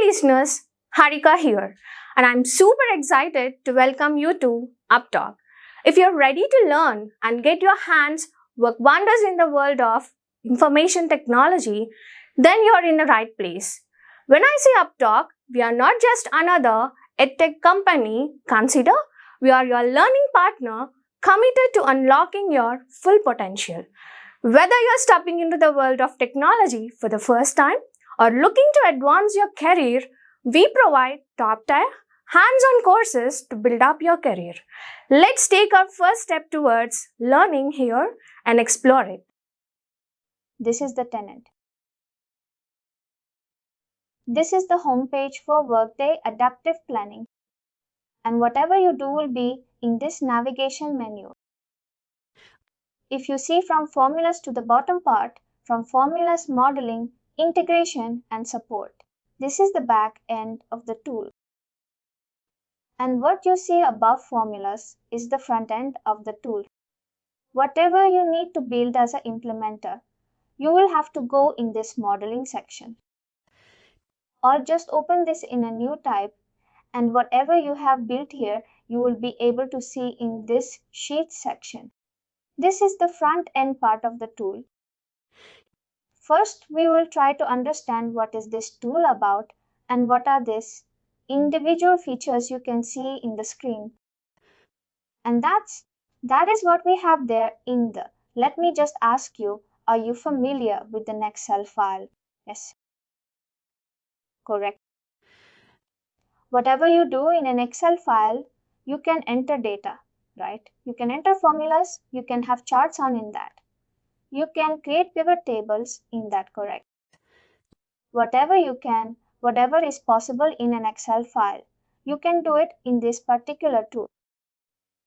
listeners, Harika here, and I'm super excited to welcome you to UppTalk. If you're ready to learn and get your hands work wonders in the world of information technology, then you're in the right place. When I say UppTalk, we are not just another edtech company. Consider we are your learning partner committed to unlocking your full potential. Whether you're stepping into the world of technology for the first time or looking to advance your career, we provide top-tier, hands-on courses to build up your career. Let's take our first step towards learning here and explore it. This is the tenant. This is the homepage for Workday Adaptive Planning. And whatever you do will be in this navigation menu. If you see from formulas to the bottom part, from formulas modeling, integration and support. This is the back end of the tool. And what you see above formulas is the front end of the tool. Whatever you need to build as an implementer, you will have to go in this modeling section. Or just open this in a new tab, and whatever you have built here, you will be able to see in this Sheets section. This is the front end part of the tool. First, we will try to understand what is this tool about and what are these individual features you can see in the screen. And that is what we have there in the. Let me just ask you, are you familiar with an Excel file? Yes. Correct. Whatever you do in an Excel file, you can enter data, right? You can enter formulas, you can have charts on in that. You can create pivot tables in that, correct? Whatever is possible in an Excel file, you can do it in this particular tool.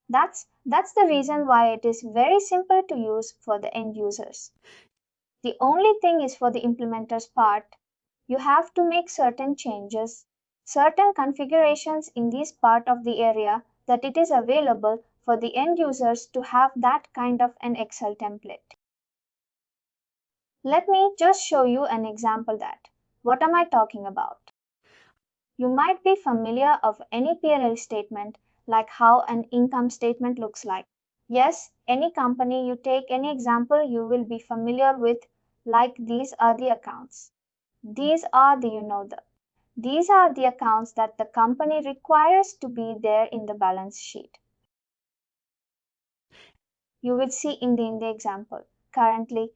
That's the reason why it is very simple to use for the end users. The only thing is for the implementers part, you have to make certain changes, certain configurations in this part of the area that it is available for the end users to have that kind of an Excel template. Let me just show you an example that. What am I talking about? You might be familiar of any P&L statement, like how an income statement looks like. Yes, any company you take any example, you will be familiar with, like these are the accounts. These are the accounts that the company requires to be there in the balance sheet. You will see in the example. Currently,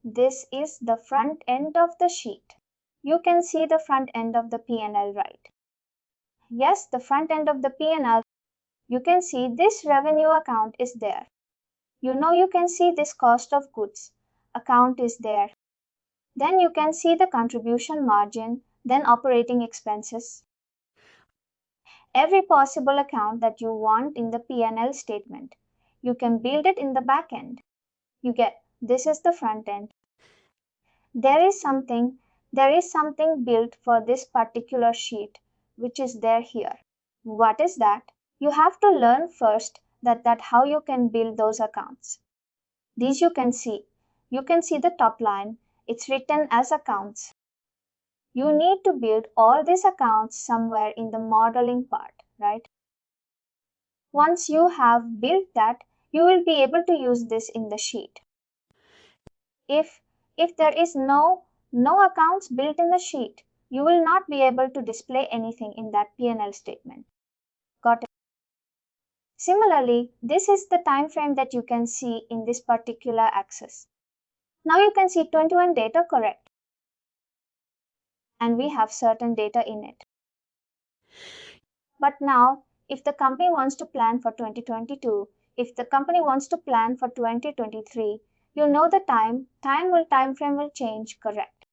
this is the front end of the sheet. You can see the front end of the P&L, right? Yes, the front end of the P&L. You can see this revenue account is there. You can see this cost of goods account is there. Then you can see the contribution margin, then operating expenses. Every possible account that you want in the P&L statement, you can build it in the back end. You get this is the front end. There is something built for this particular sheet, which is there here. What is that? You have to learn first that how you can build those accounts. These you can see. You can see the top line. It's written as accounts. You need to build all these accounts somewhere in the modeling part, right? Once you have built that, you will be able to use this in the sheet. If there is no accounts built in the sheet, you will not be able to display anything in that P&L statement. Got it? Similarly, this is the time frame that you can see in this particular axis. Now you can see 21 data, correct? And we have certain data in it. But now, if the company wants to plan for 2022, if the company wants to plan for 2023, the time frame will change, correct?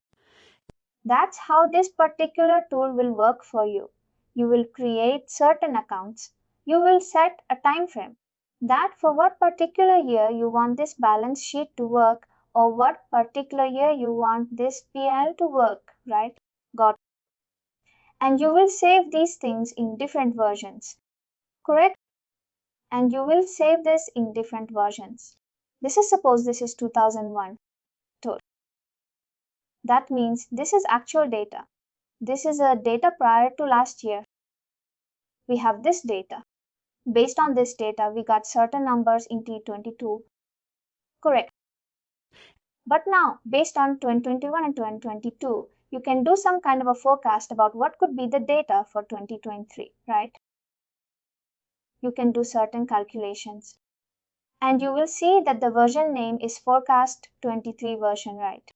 That's how this particular tool will work for you. You will create certain accounts. You will set a time frame that for what particular year you want this balance sheet to work, or what particular year you want this P&L to work, right? Got it. And you will save these things in different versions, correct? And you will save this in different versions. Suppose this is 2001 tool. That means this is actual data. This is a data prior to last year. We have this data. Based on this data, we got certain numbers in T22. Correct. But now, based on 2021 and 2022, you can do some kind of a forecast about what could be the data for 2023, right? You can do certain calculations. And you will see that the version name is forecast 23 version, right?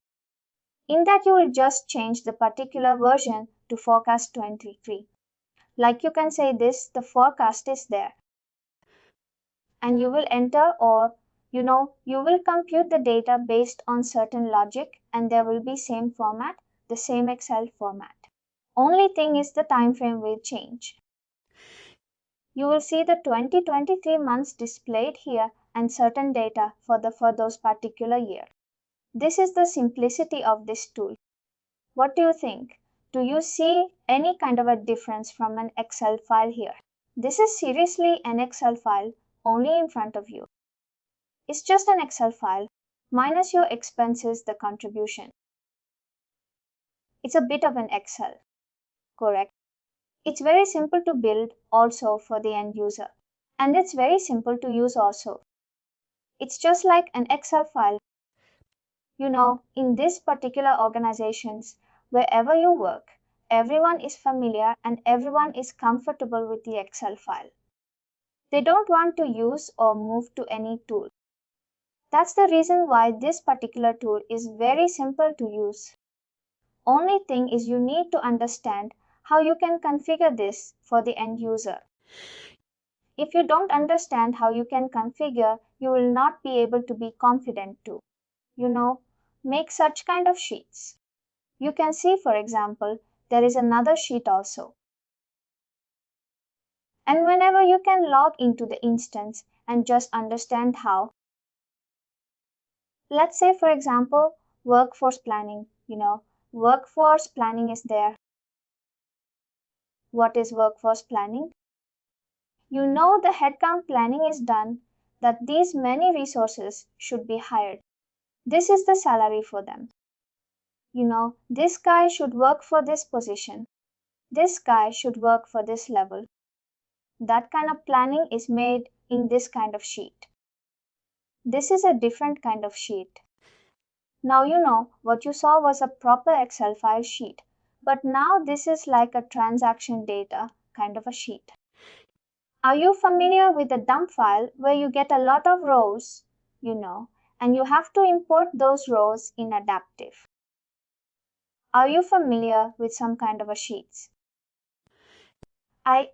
In that you will just change the particular version to forecast 23. Like you can say this, the forecast is there. And you will enter or you will compute the data based on certain logic and there will be same format, the same Excel format. Only thing is the time frame will change. You will see the 2023 months displayed here and certain data for those particular year. This is the simplicity of this tool. What do you think? Do you see any kind of a difference from an Excel file here? This is seriously an Excel file only in front of you. It's just an Excel file minus your expenses, the contribution. It's a bit of an Excel, correct? It's very simple to build also for the end user. And it's very simple to use also. It's just like an Excel file. In this particular organizations, wherever you work, everyone is familiar and everyone is comfortable with the Excel file. They don't want to use or move to any tool. That's the reason why this particular tool is very simple to use. Only thing is you need to understand how you can configure this for the end user. If you don't understand how you can configure, you will not be able to be confident to, make such kind of sheets. You can see, for example, there is another sheet also. And whenever you can log into the instance and just understand how, let's say, for example, workforce planning, workforce planning is there. What is workforce planning? The headcount planning is done that these many resources should be hired. This is the salary for them. This guy should work for this position. This guy should work for this level. That kind of planning is made in this kind of sheet. This is a different kind of sheet. Now what you saw was a proper Excel file sheet, but now this is like a transaction data kind of a sheet. Are you familiar with a dump file where you get a lot of rows, and you have to import those rows in Adaptive? Are you familiar with some kind of a sheets? I've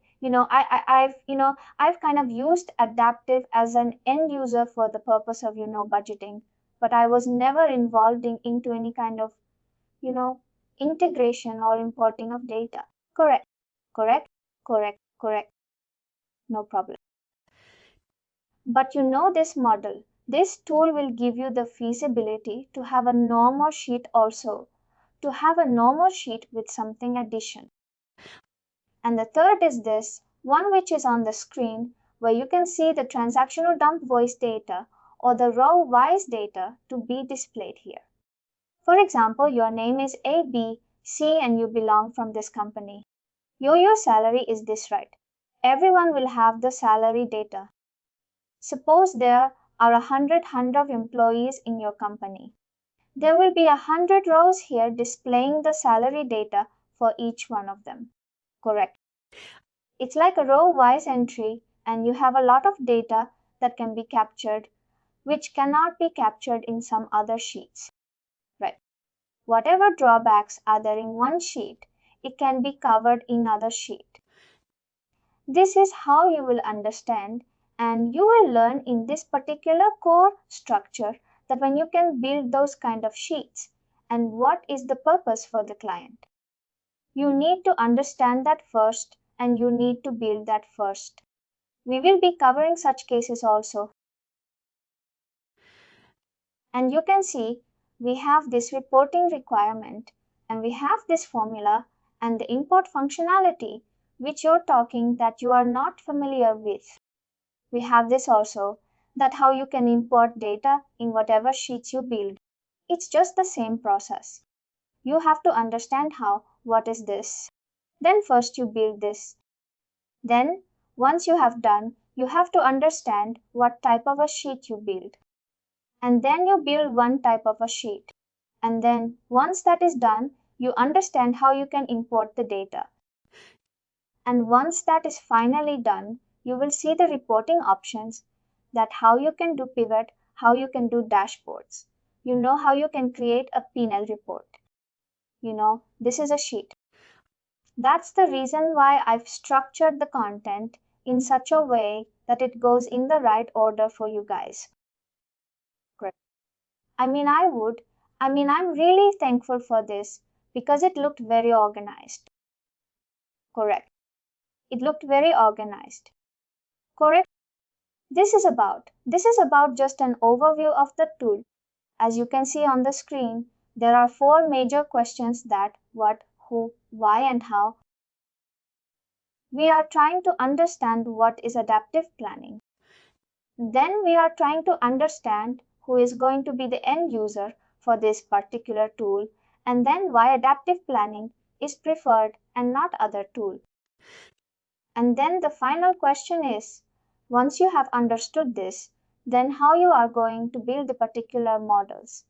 kind of used Adaptive as an end user for the purpose of, budgeting, but I was never involved into any kind of, integration or importing of data. Correct, correct, correct, correct. No problem. But this model, this tool will give you the feasibility to have a normal sheet also, to have a normal sheet with something addition. And the third is this one which is on the screen where you can see the transactional dump voice data or the row wise data to be displayed here. For example, your name is ABC and you belong from this company. Your salary is this, right? Everyone will have the salary data. Suppose there are 100 employees in your company. There will be 100 rows here displaying the salary data for each one of them. Correct. It's like a row-wise entry and you have a lot of data that can be captured which cannot be captured in some other sheets. Right. Whatever drawbacks are there in one sheet, it can be covered in another sheet. This is how you will understand and you will learn in this particular core structure that when you can build those kind of sheets and what is the purpose for the client. You need to understand that first and you need to build that first. We will be covering such cases also. And you can see we have this reporting requirement and we have this formula and the import functionality which you're talking that you are not familiar with. We have this also that how you can import data in whatever sheets you build. It's just the same process. You have to understand how what is this? Then first you build this. Then, once you have done, you have to understand what type of a sheet you build. And then you build one type of a sheet. And then, once that is done, you understand how you can import the data. And once that is finally done, you will see the reporting options, that how you can do pivot, how you can do dashboards. You know how you can create a P&L report. This is a sheet. That's the reason why I've structured the content in such a way that it goes in the right order for you guys. Great. I'm really thankful for this because it looked very organized. Correct. It looked very organized. Correct. This is about just an overview of the tool. As you can see on the screen, there are 4 major questions: that, what, who, why, and how. We are trying to understand what is adaptive planning. Then we are trying to understand who is going to be the end user for this particular tool, and then why adaptive planning is preferred and not other tool. And then the final question is, once you have understood this, then how you are going to build the particular models.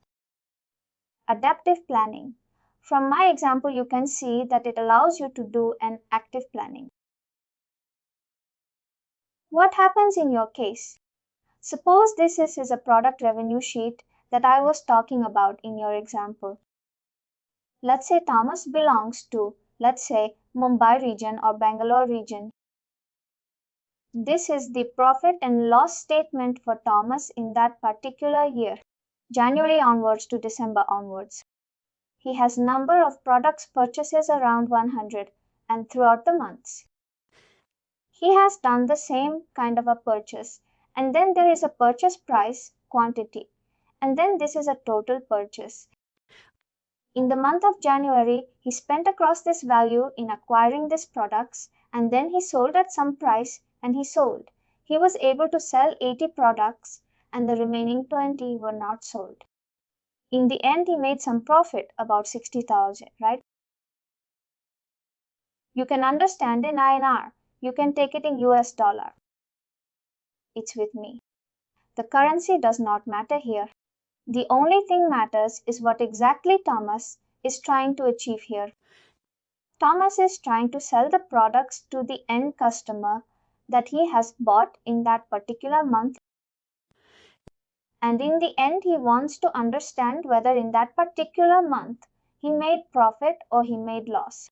Adaptive planning. From my example, you can see that it allows you to do an active planning. What happens in your case? Suppose this is a product revenue sheet that I was talking about in your example. Let's say Thomas belongs to, let's say, Mumbai region or Bangalore region. This is the profit and loss statement for Thomas in that particular year, January onwards to December onwards. He has number of products purchases around 100 and throughout the months. He has done the same kind of a purchase, and then there is a purchase price quantity, and then this is a total purchase. In the month of January, he spent across this value in acquiring these products, and then he sold at some price and he sold. He was able to sell 80 products and the remaining 20 were not sold. In the end, he made some profit, about 60,000, right? You can understand in INR. You can take it in US dollar. It's with me. The currency does not matter here. The only thing matters is what exactly Thomas is trying to achieve here. Thomas is trying to sell the products to the end customer that he has bought in that particular month. And in the end, he wants to understand whether in that particular month he made profit or he made loss.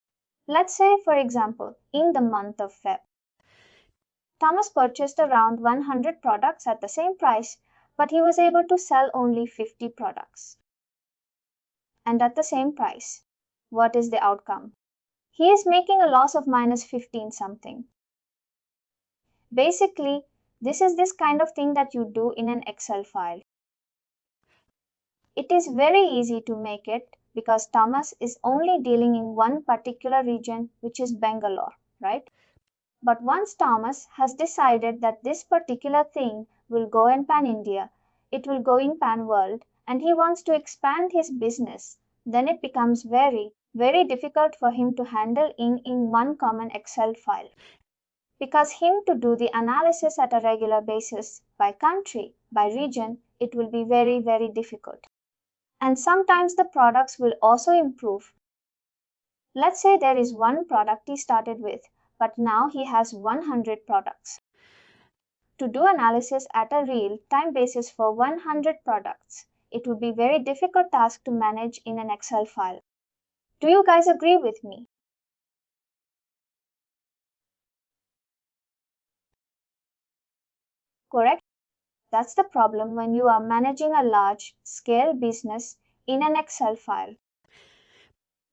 Let's say, for example, in the month of Feb, Thomas purchased around 100 products at the same price, but he was able to sell only 50 products. And at the same price, what is the outcome? He is making a loss of minus 15 something. Basically, this is this kind of thing that you do in an Excel file. It is very easy to make it because Thomas is only dealing in one particular region, which is Bangalore, right? But once Thomas has decided that this particular thing will go in pan India, it will go in pan world, and he wants to expand his business, then it becomes very, very difficult for him to handle in one common Excel file. Because him to do the analysis at a regular basis by country, by region, it will be very, very difficult. And sometimes the products will also improve. Let's say there is one product he started with, but now he has 100 products. To do analysis at a real-time basis for 100 products, it would be a very difficult task to manage in an Excel file. Do you guys agree with me? Correct? That's the problem when you are managing a large-scale business in an Excel file.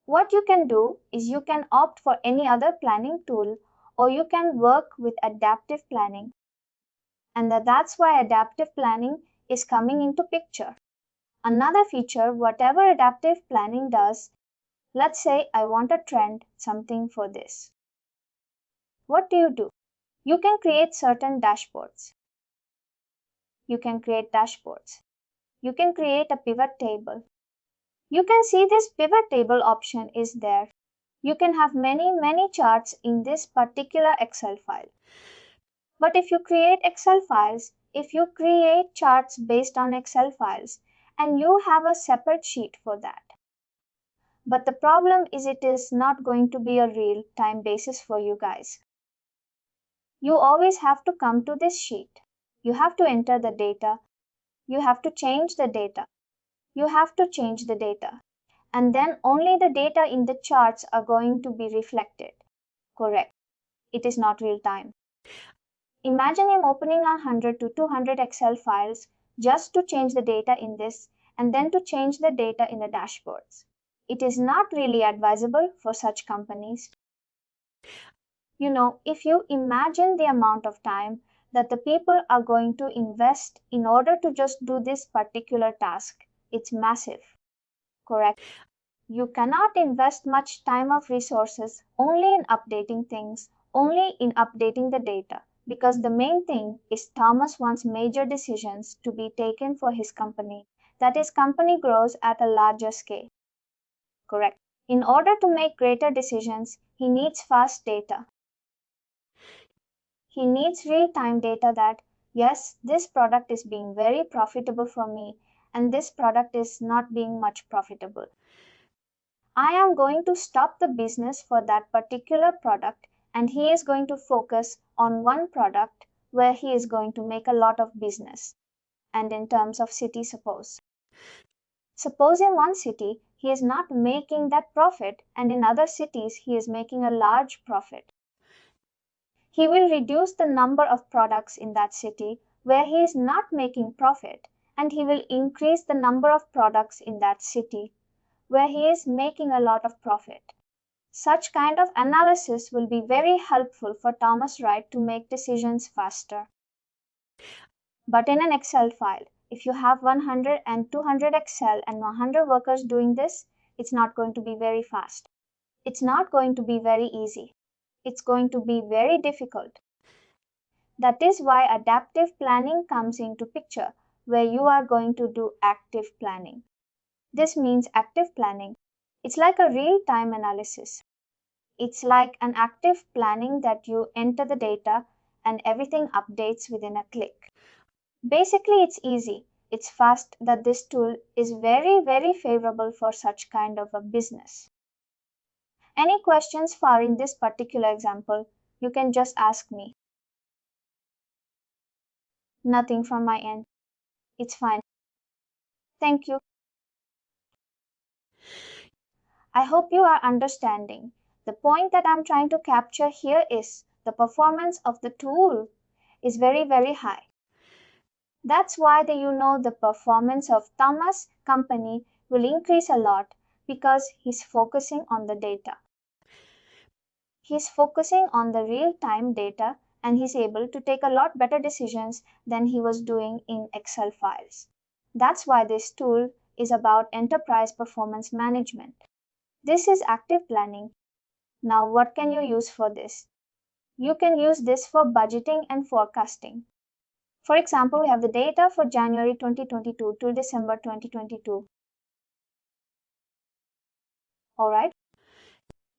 What you can do is you can opt for any other planning tool or you can work with adaptive planning. And that's why adaptive planning is coming into picture. Another feature, whatever adaptive planning does, let's say I want a trend, something for this. What do? You can create certain dashboards. You can create dashboards. You can create a pivot table. You can see this pivot table option is there. You can have many charts in this particular Excel file. But if you create Excel files, if you create charts based on Excel files, and you have a separate sheet for that. But the problem is it is not going to be a real time basis for you guys. You always have to come to this sheet. You have to enter the data. You have to change the data. You have to change the data. And then only the data in the charts are going to be reflected. Correct. It is not real time. Imagine him opening 100 to 200 Excel files just to change the data in this and then to change the data in the dashboards. It is not really advisable for such companies. If you imagine the amount of time that the people are going to invest in order to just do this particular task, it's massive. Correct? You cannot invest much time of resources only in updating things, only in updating the data, because the main thing is Thomas wants major decisions to be taken for his company, that his company grows at a larger scale. Correct. In order to make greater decisions, he needs fast data. He needs real-time data that, yes, this product is being very profitable for me, and this product is not being much profitable. I am going to stop the business for that particular product, and he is going to focus on one product where he is going to make a lot of business. And in terms of city, suppose in one city he is not making that profit, and in other cities he is making a large profit. He will reduce the number of products in that city where he is not making profit, and he will increase the number of products in that city where he is making a lot of profit. Such kind of analysis will be very helpful for Thomas Wright to make decisions faster. But in an Excel file, if you have 100 and 200 Excel and 100 workers doing this, it's not going to be very fast. It's not going to be very easy. It's going to be very difficult. That is why adaptive planning comes into picture, where you are going to do active planning. This means active planning. It's like a real-time analysis. It's like an active planning that you enter the data and everything updates within a click. Basically, it's easy. It's fast that this tool is very favorable for such kind of a business. Any questions for in this particular example, you can just ask me. Nothing from my end. It's fine. Thank you. I hope you are understanding. The point that I'm trying to capture here is the performance of the tool is very high. That's why the performance of Thomas' company will increase a lot because he's focusing on the data. He's focusing on the real-time data and he's able to take a lot better decisions than he was doing in Excel files. That's why this tool is about enterprise performance management. This is active planning. Now, what can you use for this? You can use this for budgeting and forecasting. For example, we have the data for January 2022 to December 2022. Alright.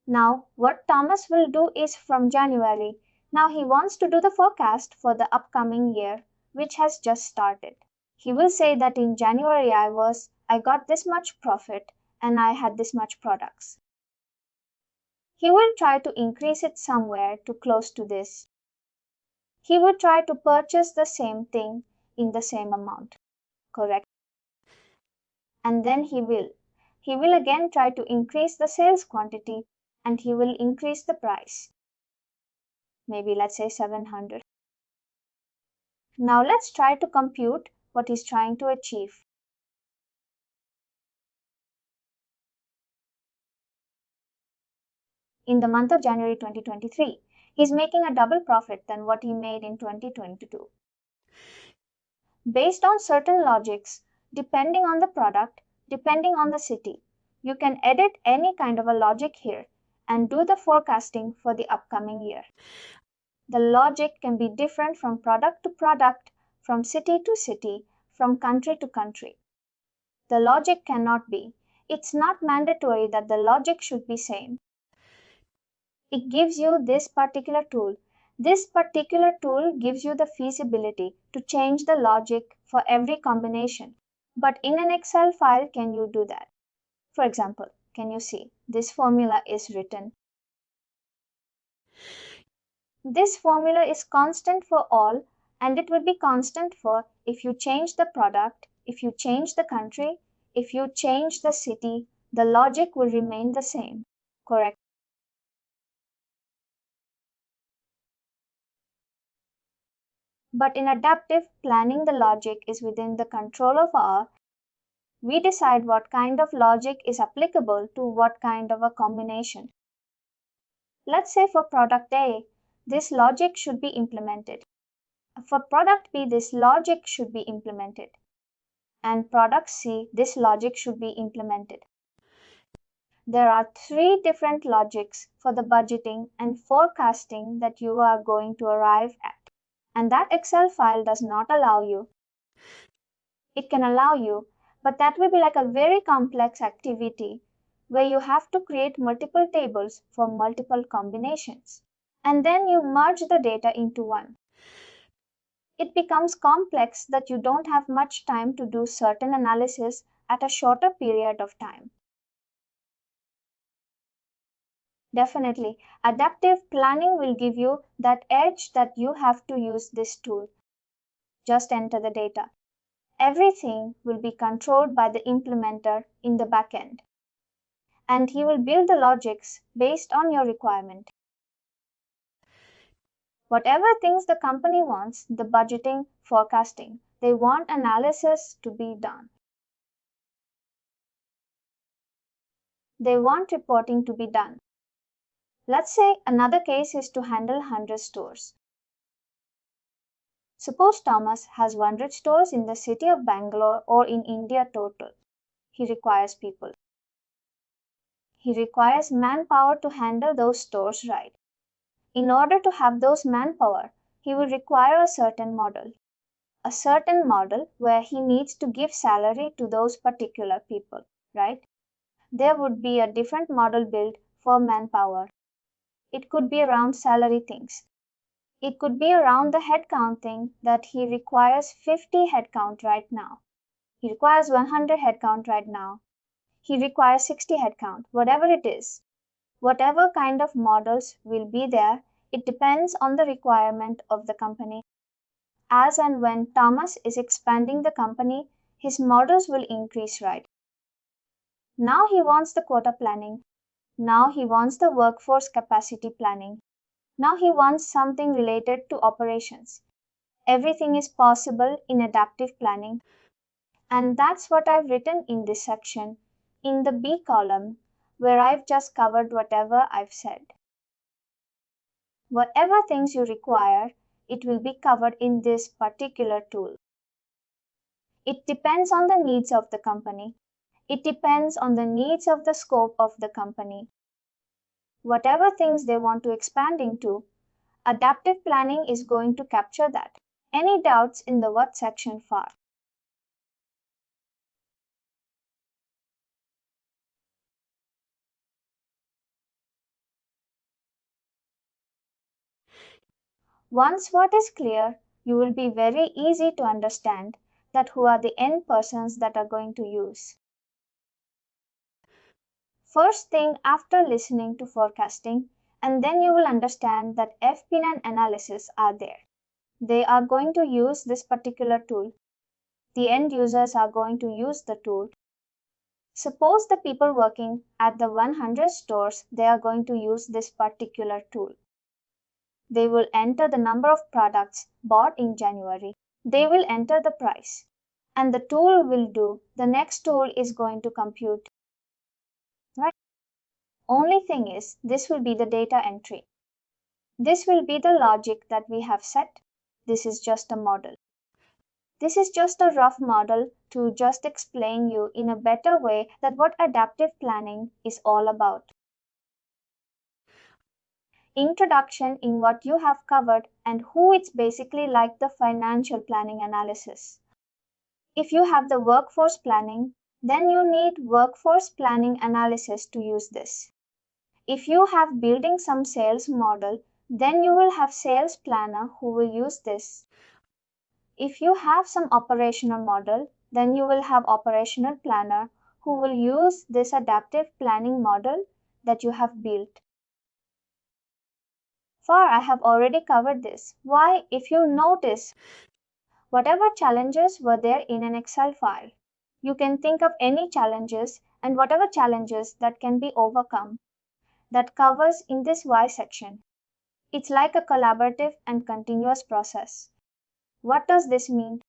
Now, what Thomas will do is from January. Now he wants to do the forecast for the upcoming year, which has just started. He will say that in January I got this much profit and I had this much products. He will try to increase it somewhere to close to this. He will try to purchase the same thing in the same amount. Correct? And then he will again try to increase the sales quantity and he will increase the price. Maybe let's say 700. Now let's try to compute what he's trying to achieve. In the month of January 2023, he's making a double profit than what he made in 2022. Based on certain logics, depending on the product, depending on the city, you can edit any kind of a logic here and do the forecasting for the upcoming year. The logic can be different from product to product, from city to city, from country to country. The logic cannot be. It's not mandatory that the logic should be same. It gives you this particular tool. This particular tool gives you the feasibility to change the logic for every combination. But in an Excel file, can you do that? For example, can you see this formula is written? This formula is constant for all, and it will be constant for if you change the product, if you change the country, if you change the city, the logic will remain the same. Correct? But in adaptive planning, the logic is within the control of our. We decide what kind of logic is applicable to what kind of a combination. Let's say for product A, this logic should be implemented. For product B, this logic should be implemented. And product C, this logic should be implemented. There are three different logics for the budgeting and forecasting that you are going to arrive at. And that Excel file does not allow you. It can allow you, but that will be like a very complex activity where you have to create multiple tables for multiple combinations. And then you merge the data into one. It becomes complex that you don't have much time to do certain analysis at a shorter period of time. Definitely, adaptive planning will give you that edge that you have to use this tool. Just enter the data. Everything will be controlled by the implementer in the backend. And he will build the logics based on your requirement. Whatever things the company wants, the budgeting, forecasting, they want analysis to be done. They want reporting to be done. Let's say another case is to handle 100 stores. Suppose Thomas has 100 stores in the city of Bangalore or in India total. He requires people. He requires manpower to handle those stores right. In order to have those manpower, he will require a certain model. A certain model where he needs to give salary to those particular people, right? There would be a different model built for manpower. It could be around salary things. It could be around the headcount thing that he requires 50 headcount right now. He requires 100 headcount right now. He requires 60 headcount, whatever it is. Whatever kind of models will be there, it depends on the requirement of the company. As and when Thomas is expanding the company, his models will increase, right? Now he wants the quota planning. Now he wants the workforce capacity planning. Now he wants something related to operations. Everything is possible in adaptive planning. And that's what I've written in this section, in the B column, where I've just covered whatever I've said. Whatever things you require, it will be covered in this particular tool. It depends on the needs of the company. It depends on the needs of the scope of the company. Whatever things they want to expand into, adaptive planning is going to capture that. Any doubts in the what section far? Once what is clear, you will be very easy to understand that who are the end persons that are going to use. First thing after listening to forecasting, and then you will understand that FP and analysis are there. They are going to use this particular tool. The end users are going to use the tool. Suppose the people working at the 100 stores, they are going to use this particular tool. They will enter the number of products bought in January. They will enter the price. And the tool will do, the next tool is going to compute. Right? Only thing is, this will be the data entry. This will be the logic that we have set. This is just a model. This is just a rough model to just explain you in a better way that what adaptive planning is all about. Introduction in what you have covered and who it's basically like the financial planning analysis. If you have the workforce planning, then you need workforce planning analysis to use this. If you have building some sales model, then you will have sales planner who will use this. If you have some operational model, then you will have operational planner who will use this adaptive planning model that you have built. For I have already covered this. Why? If you notice, whatever challenges were there in an Excel file, you can think of any challenges and whatever challenges that can be overcome. That covers in this why section. It's like a collaborative and continuous process. What does this mean?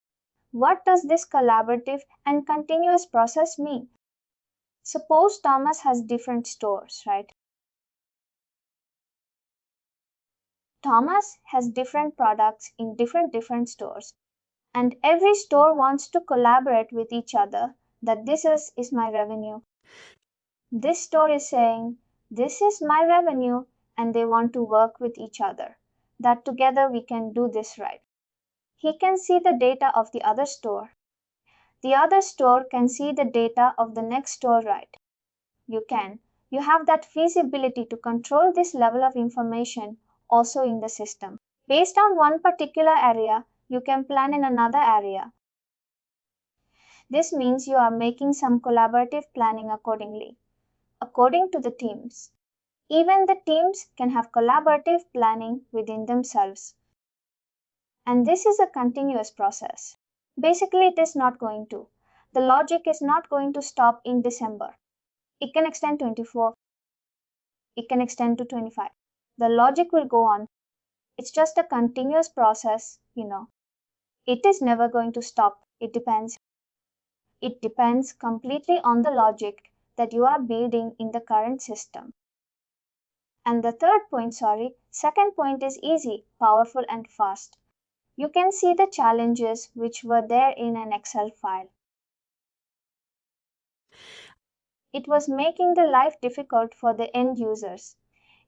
What does this collaborative and continuous process mean? Suppose Thomas has different stores, right? Thomas has different products in different stores, and every store wants to collaborate with each other that this is my revenue. This store is saying, this is my revenue, and they want to work with each other, that together we can do this right. He can see the data of the other store. The other store can see the data of the next store, right? You can. You have that feasibility to control this level of information also in the system. Based on one particular area, you can plan in another area. This means you are making some collaborative planning accordingly, according to the teams. Even the teams can have collaborative planning within themselves. And this is a continuous process. Basically, it is not going to. The logic is not going to stop in December. It can extend to 24. It can extend to 25. The logic will go on. It's just a continuous process, It is never going to stop. It depends. It depends completely on the logic that you are building in the current system. And the second point is easy, powerful, and fast. You can see the challenges which were there in an Excel file. It was making the life difficult for the end users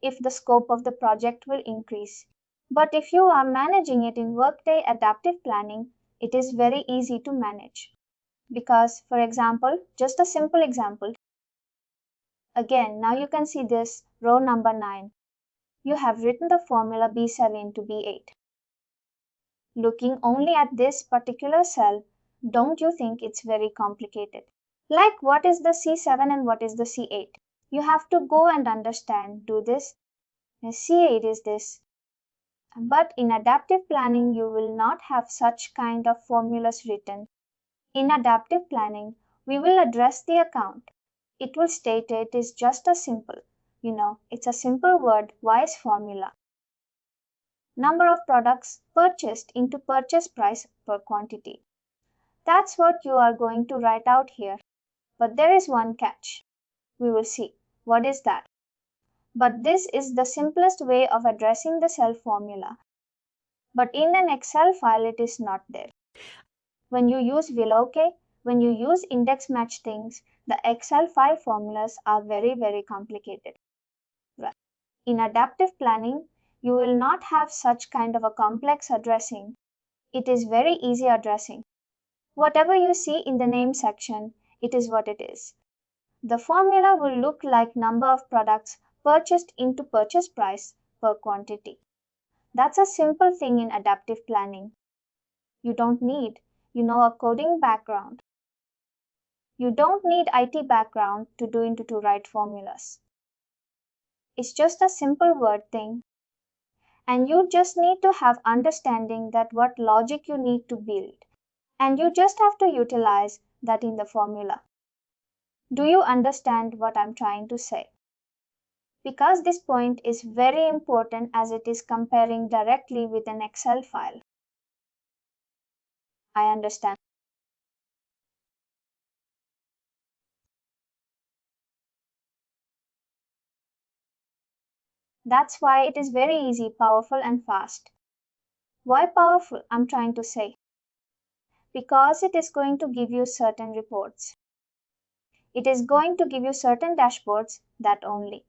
if the scope of the project will increase. But if you are managing it in Workday Adaptive Planning, it is very easy to manage. Because, for example, just a simple example. Again, now you can see this row number 9. You have written the formula B7 to B8. Looking only at this particular cell, don't you think it's very complicated? Like what is the C7 and what is the C8? You have to go and understand, do this. C8 is this. But in adaptive planning, you will not have such kind of formulas written. In adaptive planning, we will address the account. It will state it is just a simple, it's a simple word wise formula. Number of products purchased into purchase price per quantity. That's what you are going to write out here. But there is one catch. We will see. What is that? But this is the simplest way of addressing the cell formula. But in an Excel file, it is not there. When you use VLOOKUP, when you use index match things, the Excel file formulas are very, very complicated. Right. In adaptive planning, you will not have such kind of a complex addressing. It is very easy addressing. Whatever you see in the name section, it is what it is. The formula will look like number of products purchased into purchase price per quantity. That's a simple thing in adaptive planning. You don't need, a coding background. You don't need IT background to write formulas. It's just a simple word thing. And you just need to have understanding that what logic you need to build. And you just have to utilize that in the formula. Do you understand what I'm trying to say? Because this point is very important as it is comparing directly with an Excel file. I understand. That's why it is very easy, powerful, and fast. Why powerful? I'm trying to say. Because it is going to give you certain reports. It is going to give you certain dashboards that only.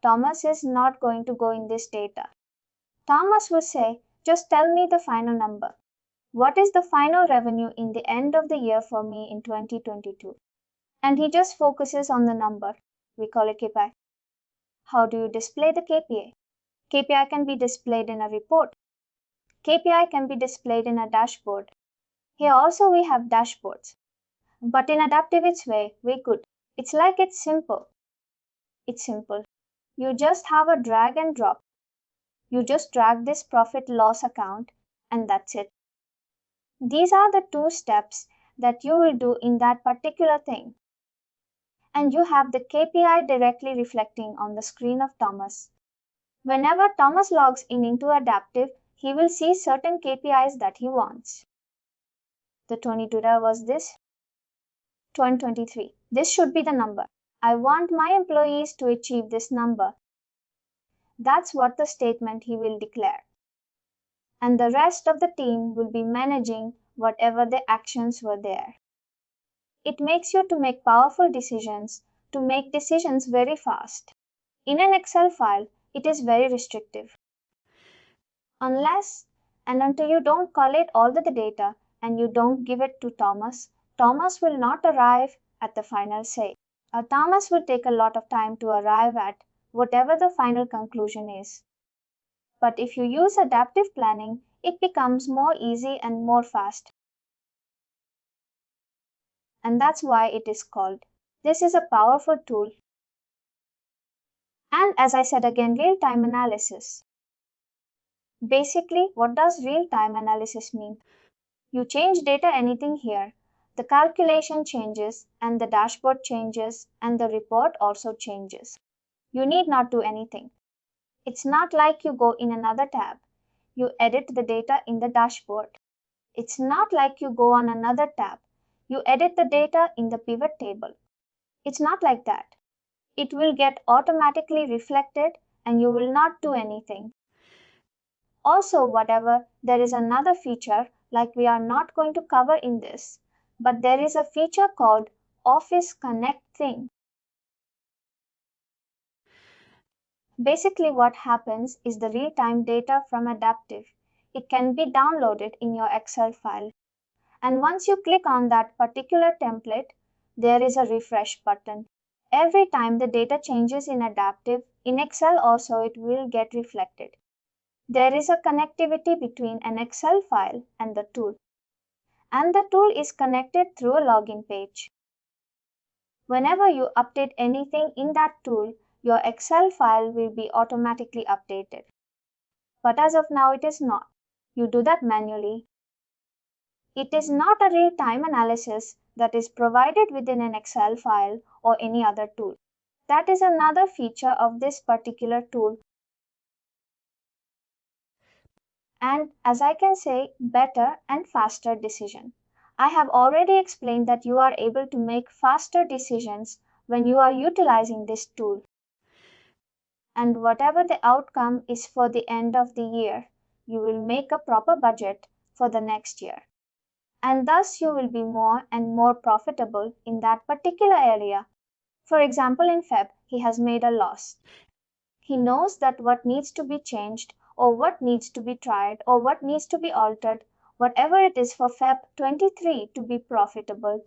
Thomas is not going to go in this data. Thomas will say, just tell me the final number. What is the final revenue in the end of the year for me in 2022? And he just focuses on the number. We call it KPI. How do you display the KPI? KPI can be displayed in a report. KPI can be displayed in a dashboard. Here also we have dashboards. But in adaptive its way, we could. It's simple. It's simple. You just have a drag and drop. You just drag this profit loss account and that's it. These are the 2 steps that you will do in that particular thing. And you have the KPI directly reflecting on the screen of Thomas. Whenever Thomas logs in into Adaptive, he will see certain KPIs that he wants. The 22 was this. 2023. This should be the number. I want my employees to achieve this number. That's what the statement he will declare. And the rest of the team will be managing whatever the actions were there. It makes you to make powerful decisions, to make decisions very fast. In an Excel file, it is very restrictive. Unless and until you don't collate all the data and you don't give it to Thomas, Thomas will not arrive at the final say. Thomas will take a lot of time to arrive at whatever the final conclusion is. But if you use adaptive planning, it becomes more easy and more fast. And that's why it is called. This is a powerful tool. And as I said again, real-time analysis. Basically, what does real-time analysis mean? You change data anything here, the calculation changes and the dashboard changes and the report also changes. You need not do anything. It's not like you go in another tab. You edit the data in the dashboard. It's not like you go on another tab. You edit the data in the pivot table. It's not like that. It will get automatically reflected and you will not do anything. Also, whatever, there is another feature like we are not going to cover in this, but there is a feature called Office Connect thing. Basically, what happens is the real-time data from Adaptive. It can be downloaded in your Excel file. And once you click on that particular template, there is a refresh button. Every time the data changes in Adaptive, in Excel also it will get reflected. There is a connectivity between an Excel file and the tool. And the tool is connected through a login page. Whenever you update anything in that tool, your Excel file will be automatically updated. But as of now, it is not. You do that manually. It is not a real-time analysis that is provided within an Excel file or any other tool. That is another feature of this particular tool. And as I can say, better and faster decision. I have already explained that you are able to make faster decisions when you are utilizing this tool. And whatever the outcome is for the end of the year, you will make a proper budget for the next year. And thus you will be more and more profitable in that particular area. For example, in Feb, he has made a loss. He knows that what needs to be changed or what needs to be tried or what needs to be altered, whatever it is for Feb 23 to be profitable.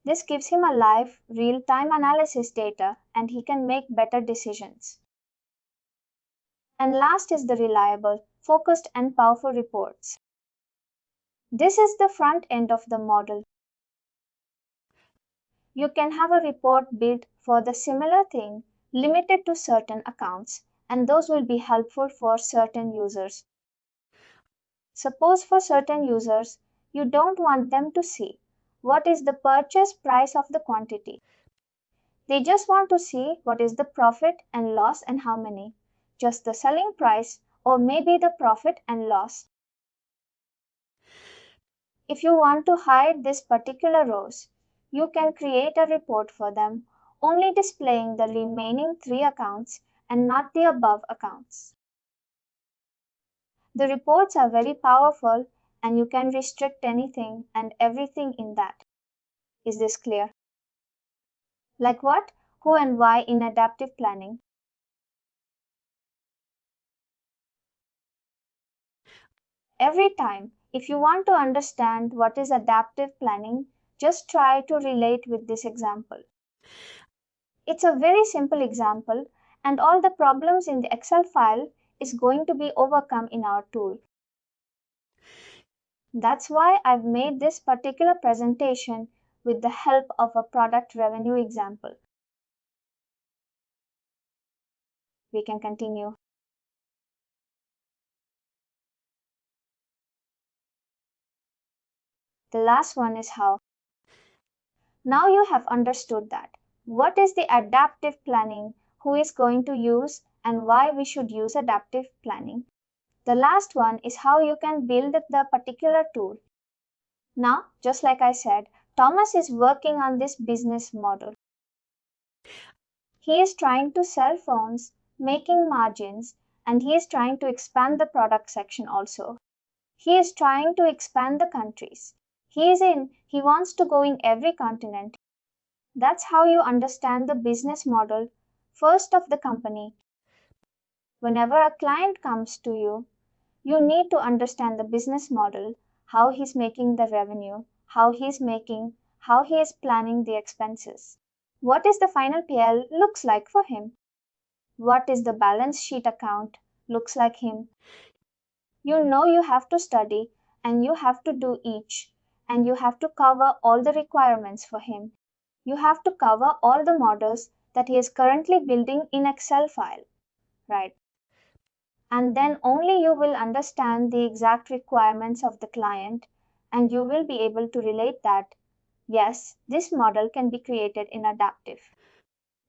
This gives him a live, real-time analysis data and he can make better decisions. And last is the reliable, focused and powerful reports. This is the front end of the model. You can have a report built for the similar thing limited to certain accounts, and those will be helpful for certain users. Suppose for certain users, you don't want them to see what is the purchase price of the quantity. They just want to see what is the profit and loss and how many, just the selling price or maybe the profit and loss. If you want to hide this particular rows, you can create a report for them, only displaying the remaining 3 accounts and not the above accounts. The reports are very powerful and you can restrict anything and everything in that. Is this clear? Like what, who and why in adaptive planning? Every time, if you want to understand what is adaptive planning, just try to relate with this example. It's a very simple example and all the problems in the Excel file is going to be overcome in our tool. That's why I've made this particular presentation with the help of a product revenue example. We can continue. The last one is how. Now you have understood that. What is the adaptive planning, who is going to use, and why we should use adaptive planning. The last one is how you can build the particular tool. Now, just like I said, Thomas is working on this business model. He is trying to sell phones, making margins, and he is trying to expand the product section also. He is trying to expand the countries. He wants to go in every continent. That's how you understand the business model first of the company. Whenever a client comes to you, you need to understand the business model, how he's making the revenue, how he is planning the expenses. What is the final PL looks like for him? What is the balance sheet account looks like him? You know you have to study and you have to do each and you have to cover all the requirements for him. You have to cover all the models that he is currently building in Excel file, right? And then only you will understand the exact requirements of the client and you will be able to relate that, yes, this model can be created in adaptive.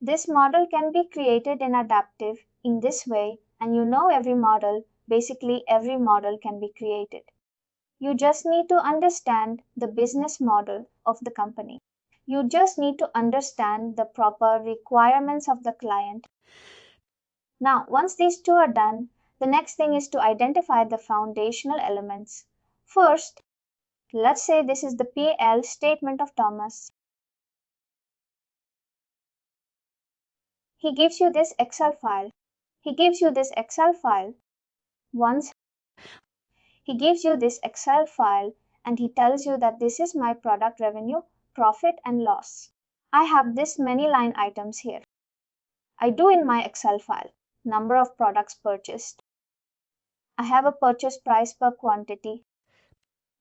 This model can be created in adaptive in this way, and you know basically every model can be created. You just need to understand the business model of the company. You just need to understand the proper requirements of the client. Now, once these two are done, the next thing is to identify the foundational elements. First, let's say this is the PL statement of Thomas. He gives you this Excel file. Once he gives you this Excel file and he tells you that this is my product revenue, profit and loss. I have this many line items here. I do in my Excel file, number of products purchased. I have a purchase price per quantity.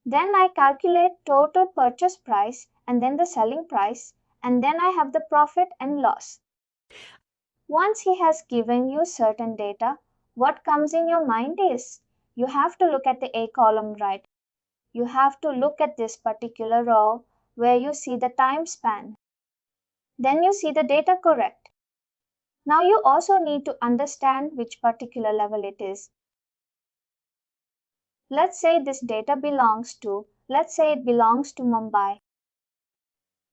Then I calculate total purchase price and then the selling price, and then I have the profit and loss. Once he has given you certain data, what comes in your mind is you have to look at the A column, right? You have to look at this particular row where you see the time span. Then you see the data correct. Now you also need to understand which particular level it is. Let's say this data belongs to Mumbai.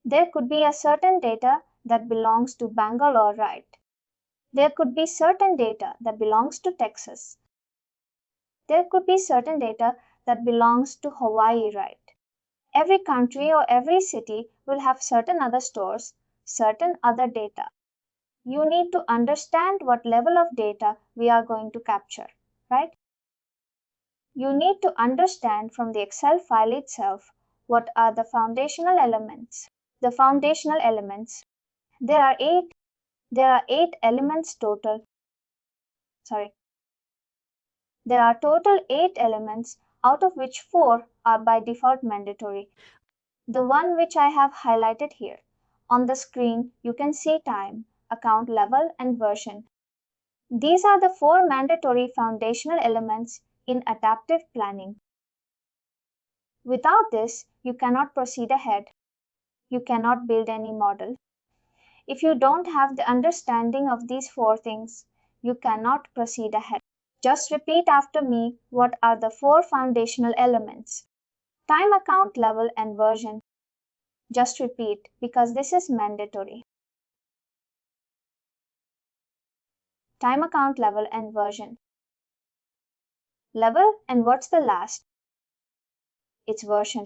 There could be a certain data that belongs to Bangalore, right? There could be certain data that belongs to Texas. There could be certain data that belongs to Hawaii, right? Every country or every city will have certain other stores, certain other data. You need to understand what level of data we are going to capture, right? You need to understand from the Excel file itself what are the foundational elements. The foundational elements, there are eight elements total. There are total 8 elements, out of which 4 are by default mandatory. The one which I have highlighted here. On the screen, you can see time, account level, and version. These are the 4 mandatory foundational elements in adaptive planning. Without this, you cannot proceed ahead. You cannot build any model. If you don't have the understanding of these 4 things, you cannot proceed ahead. Just repeat after me what are the 4 foundational elements. Time, account, level, and version. Just repeat because this is mandatory. Time, account, level, and version. Level, and what's the last? It's version.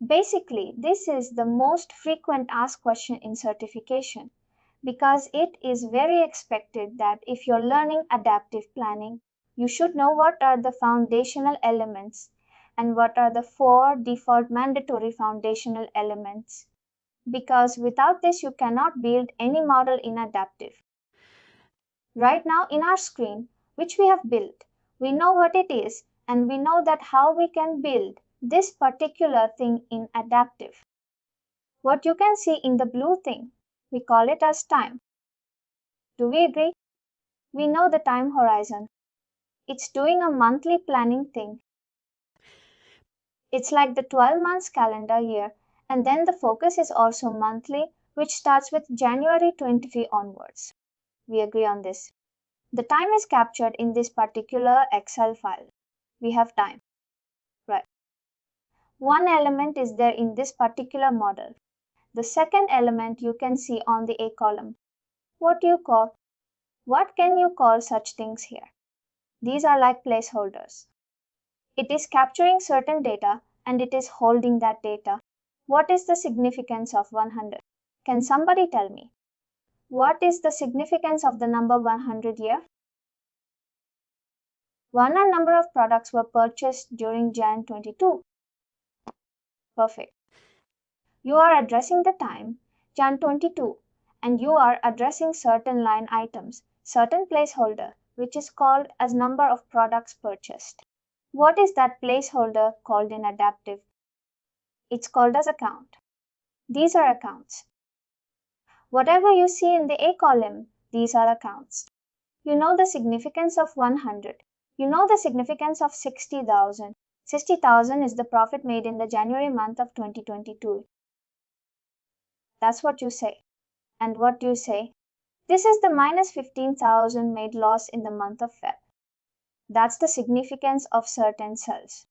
Basically, this is the most frequent asked question in certification because it is very expected that if you're learning adaptive planning, you should know what are the foundational elements and what are the 4 default mandatory foundational elements. because without this you cannot build any model in Adaptive. Right now in our screen, which we have built, we know what it is and we know that how we can build this particular thing in Adaptive. What you can see in the blue thing, we call it as time. Do we agree? We know the time horizon. It's doing a monthly planning thing. It's like the 12 months calendar year, and then the focus is also monthly, which starts with January 23 onwards. We agree on this. The time is captured in this particular Excel file. We have time, right? One element is there in this particular model. The second element you can see on the A column. What can you call such things here? These are like placeholders. It is capturing certain data and it is holding that data. What is the significance of 100? Can somebody tell me? What is the significance of the number 100 here? One or number of products were purchased during Jan 22. Perfect. You are addressing the time, Jan 22, and you are addressing certain line items, certain placeholder, which is called as number of products purchased. What is that placeholder called in Adaptive? It's called as account. These are accounts. Whatever you see in the A column, these are accounts. You know the significance of 100. You know the significance of 60,000. 60,000 is the profit made in the January month of 2022. That's what you say. And what do you say? This is the minus 15,000 made loss in the month of Feb. That's the significance of certain cells.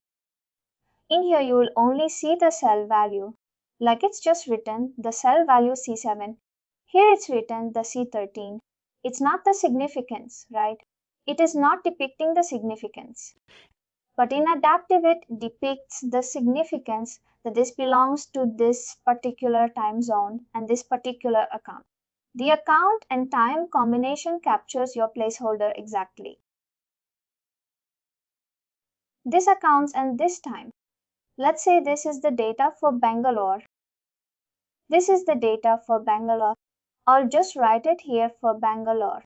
In here you will only see the cell value. Like it's just written the cell value C7. Here it's written the C13. It's not the significance, right? It is not depicting the significance. But in Adaptive it depicts the significance that this belongs to this particular time zone and this particular account. The account and time combination captures your placeholder exactly. This accounts and this time. Let's say this is the data for Bangalore. This is the data for Bangalore. I'll just write it here for Bangalore.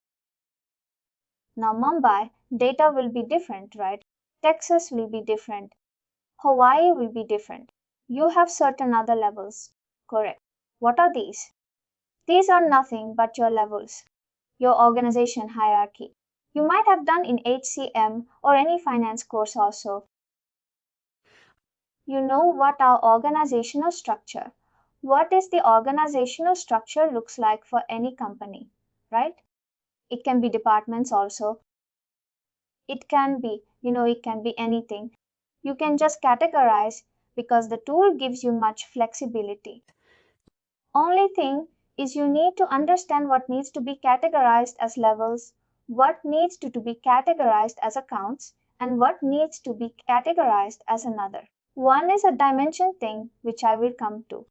Now Mumbai, data will be different, right? Texas will be different. Hawaii will be different. You have certain other levels. Correct. What are these? These are nothing but your levels, your organization hierarchy. You might have done in HCM or any finance course also. You know what our organizational structure, what is the organizational structure looks like for any company, right? It can be departments also. It can be, it can be anything. You can just categorize because the tool gives you much flexibility. Only thing is you need to understand what needs to be categorized as levels, what needs to be categorized as accounts, and what needs to be categorized as another. One is a dimension thing, which I will come to.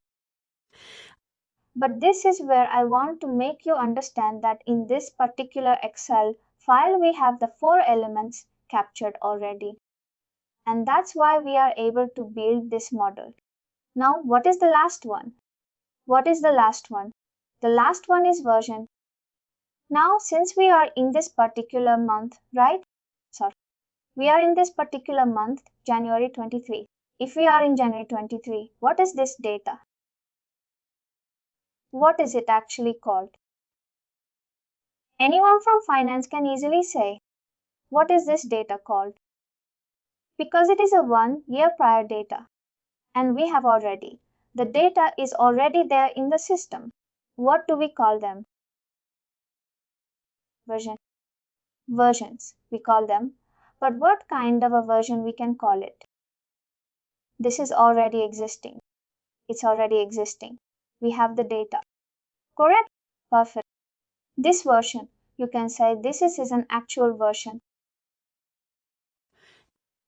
But this is where I want to make you understand that in this particular Excel file, we have the 4 elements captured already. And that's why we are able to build this model. Now, what is the last one? What is the last one? The last one is version. Now, since we are in this particular month, right? We are in this particular month, January 23. If we are in January 23, what is this data? What is it actually called? Anyone from finance can easily say, what is this data called? Because it is a 1 year prior data. And we have already. The data is already there in the system. What do we call them? Versions, we call them. But what kind of a version we can call it? This is already existing. It's already existing. We have the data. Correct? Perfect. This version, you can say this is an actual version.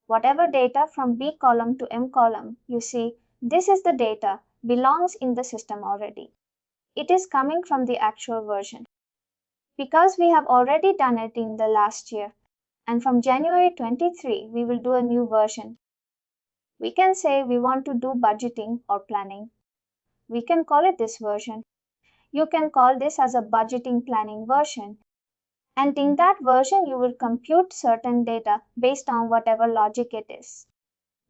Whatever data from B column to M column, you see, this is the data belongs in the system already. It is coming from the actual version. Because we have already done it in the last year, and from January 23, we will do a new version. We can say we want to do budgeting or planning. We can call it this version. You can call this as a budgeting planning version. And in that version, you will compute certain data based on whatever logic it is.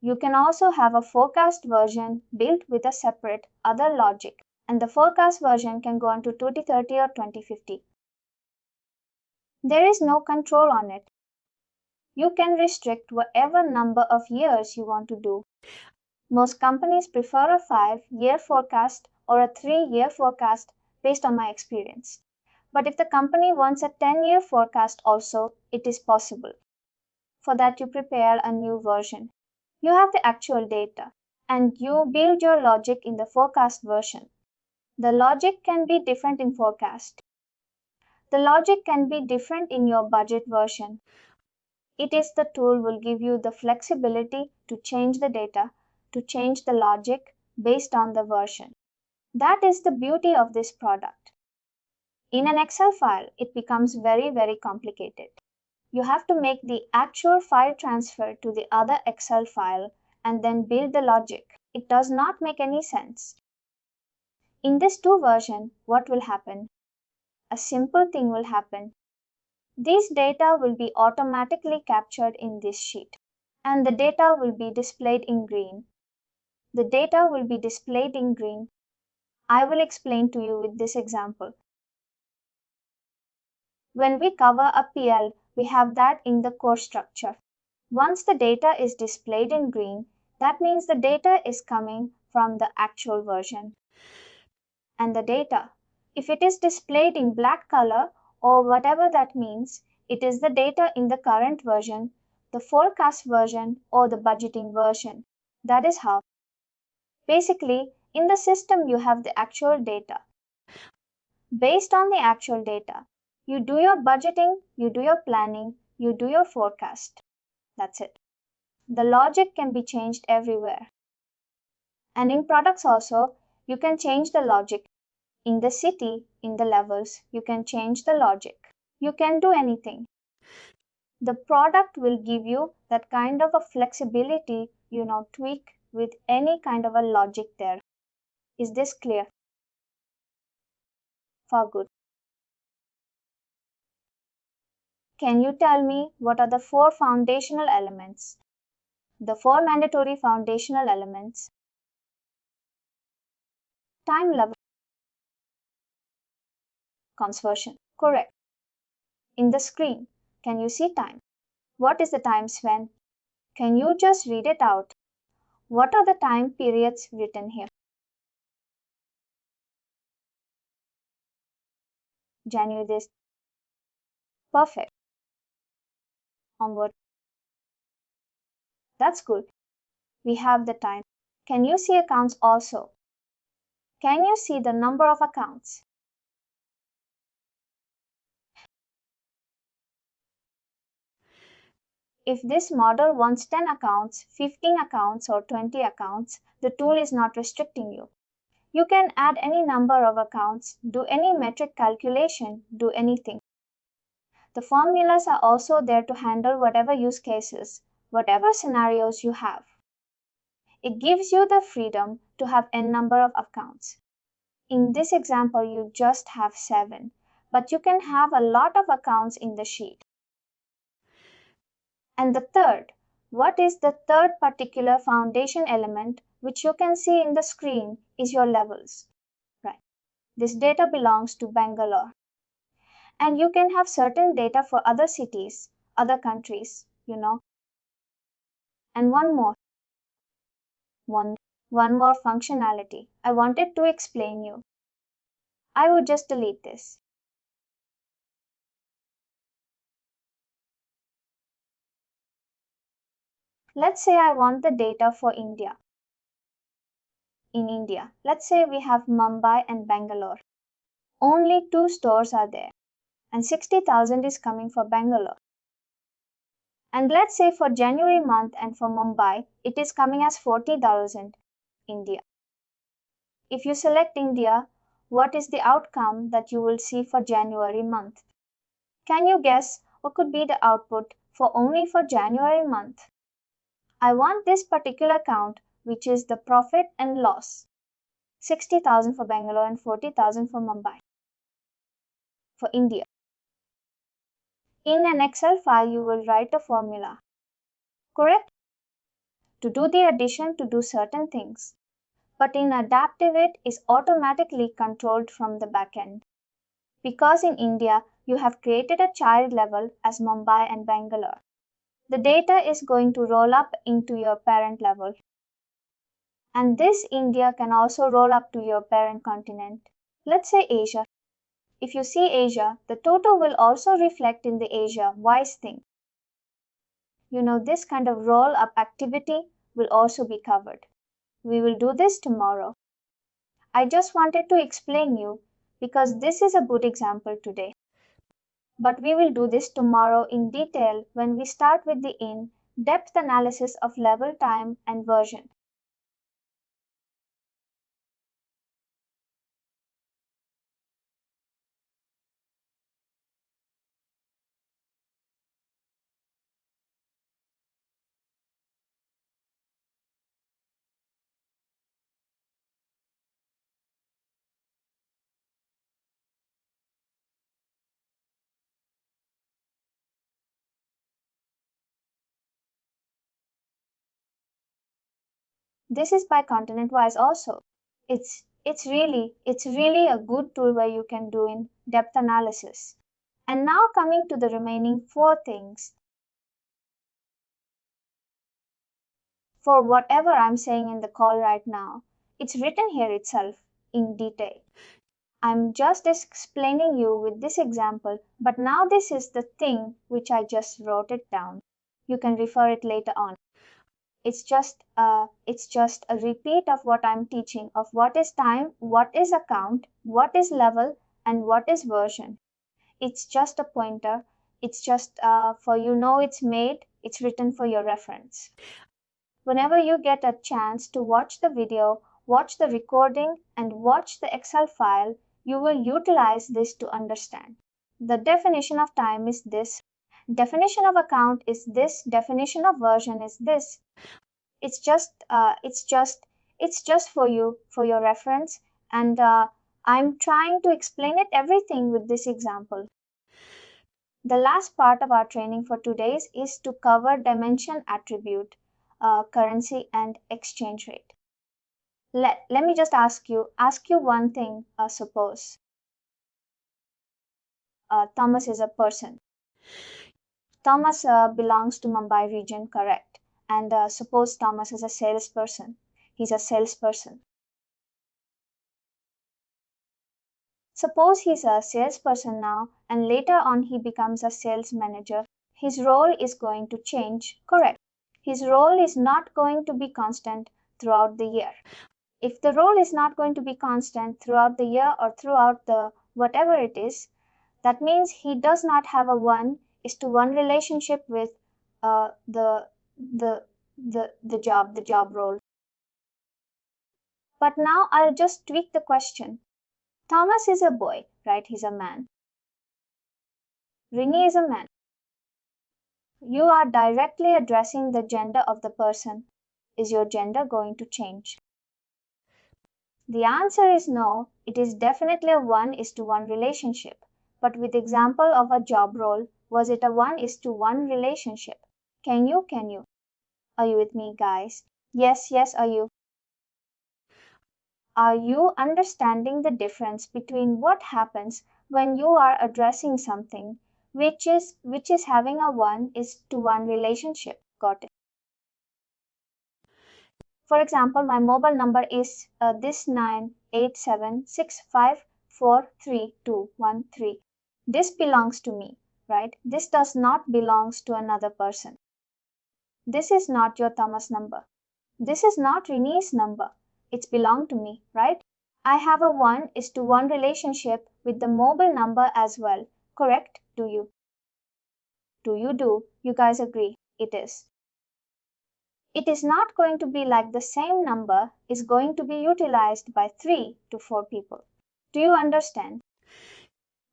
You can also have a forecast version built with a separate other logic, and the forecast version can go into 2030 or 2050. There is no control on it. You can restrict whatever number of years you want to do. Most companies prefer a 5-year forecast or a 3-year forecast based on my experience. But if the company wants a 10-year forecast also, it is possible. For that, you prepare a new version. You have the actual data, and you build your logic in the forecast version. The logic can be different in forecast. The logic can be different in your budget version. It is the tool will give you the flexibility to change the data, to change the logic based on the version. That is the beauty of this product. In an Excel file, it becomes very, very complicated. You have to make the actual file transfer to the other Excel file and then build the logic. It does not make any sense. In this 2 version, what will happen? A simple thing will happen. These data will be automatically captured in this sheet, and the data will be displayed in green. The data will be displayed in green. I will explain to you with this example. When we cover a PL, we have that in the core structure. Once the data is displayed in green, that means the data is coming from the actual version. And the data, if it is displayed in black color or whatever that means, it is the data in the current version, the forecast version, or the budgeting version. That is how. Basically, in the system, you have the actual data. Based on the actual data, you do your budgeting, you do your planning, you do your forecast. That's it. The logic can be changed everywhere. And in products also, you can change the logic. In the city, in the levels, you can change the logic. You can do anything. The product will give you that kind of a flexibility, tweak with any kind of a logic there. Is this clear? For good. Can you tell me what are the 4 foundational elements? The 4 mandatory foundational elements. Time level conversion. Correct. In the screen, can you see time? What is the time span? Can you just read it out? What are the time periods written here? January this. Perfect. Onward. That's good. We have the time. Can you see accounts also? Can you see the number of accounts? If this model wants 10 accounts, 15 accounts, or 20 accounts, the tool is not restricting you. You can add any number of accounts, do any metric calculation, do anything. The formulas are also there to handle whatever use cases, whatever scenarios you have. It gives you the freedom to have n number of accounts. In this example, you just have 7, but you can have a lot of accounts in the sheet. And the third, what is the third particular foundation element which you can see in the screen is your levels. Right. This data belongs to Bangalore. And you can have certain data for other cities, other countries, And one more functionality I wanted to explain you. I would just delete this. Let's say I want the data for India. In India, let's say we have Mumbai and Bangalore. Only 2 stores are there, and 60,000 is coming for Bangalore. And let's say for January month and for Mumbai, it is coming as 40,000 India. If you select India, what is the outcome that you will see for January month? Can you guess what could be the output for only for January month? I want this particular count, which is the profit and loss. 60,000 for Bangalore and 40,000 for Mumbai, for India. In an Excel file, you will write a formula, correct? To do the addition to do certain things. But in Adaptive, it is automatically controlled from the backend. Because in India, you have created a child level as Mumbai and Bangalore. The data is going to roll up into your parent level. And this India can also roll up to your parent continent. Let's say Asia. If you see Asia, the total will also reflect in the Asia wise thing. This kind of roll up activity will also be covered. We will do this tomorrow. I just wanted to explain you because this is a good example today. But we will do this tomorrow in detail when we start with the in-depth analysis of level, time, and version. This is by continent wise also. It's really a good tool where you can do in depth analysis. And now coming to the remaining four things. For whatever I'm saying in the call right now, it's written here itself in detail. I'm just explaining you with this example, but now this is the thing which I just wrote it down. You can refer it later on. It's just a repeat of what I'm teaching of what is time, what is account, what is level, and what is version. It's just a pointer. It's just for it's made, it's written for your reference. Whenever you get a chance to watch the video, watch the recording, and watch the Excel file, you will utilize this to understand. The definition of time is this. Definition of account is this. Definition of version is this. It's just for you, for your reference, and I'm trying to explain it everything with this example. The last part of our training for today is to cover dimension, attribute, currency, and exchange rate. Let me just ask you one thing. Suppose Thomas is a person. Thomas belongs to Mumbai region, correct? And suppose Thomas is a salesperson. He's a salesperson. Suppose he's a salesperson now, and later on he becomes a sales manager. His role is going to change, correct? His role is not going to be constant throughout the year. If the role is not going to be constant throughout the year or throughout the whatever it is, that means he does not have a 1:1 relationship with the job role. But now I'll just tweak the question. Thomas is a boy, right? He's a man. Rini is a man. You are directly addressing the gender of the person. Is your gender going to change? The answer is no. It is definitely a 1:1 relationship. But with example of a job role, was it a 1:1 relationship? Can you? Are you with me, guys? Yes, are you? Are you understanding the difference between what happens when you are addressing something which is having a 1:1 relationship? Got it. For example, my mobile number is this 98765432213. This belongs to me, right? This does not belongs to another person. This is not your Thomas number. This is not Rini's number. It's belong to me, right? I have a 1:1 relationship with the mobile number as well, correct? Do you? You guys agree? It is. It is not going to be like the same number is going to be utilized by 3 to 4 people. Do you understand?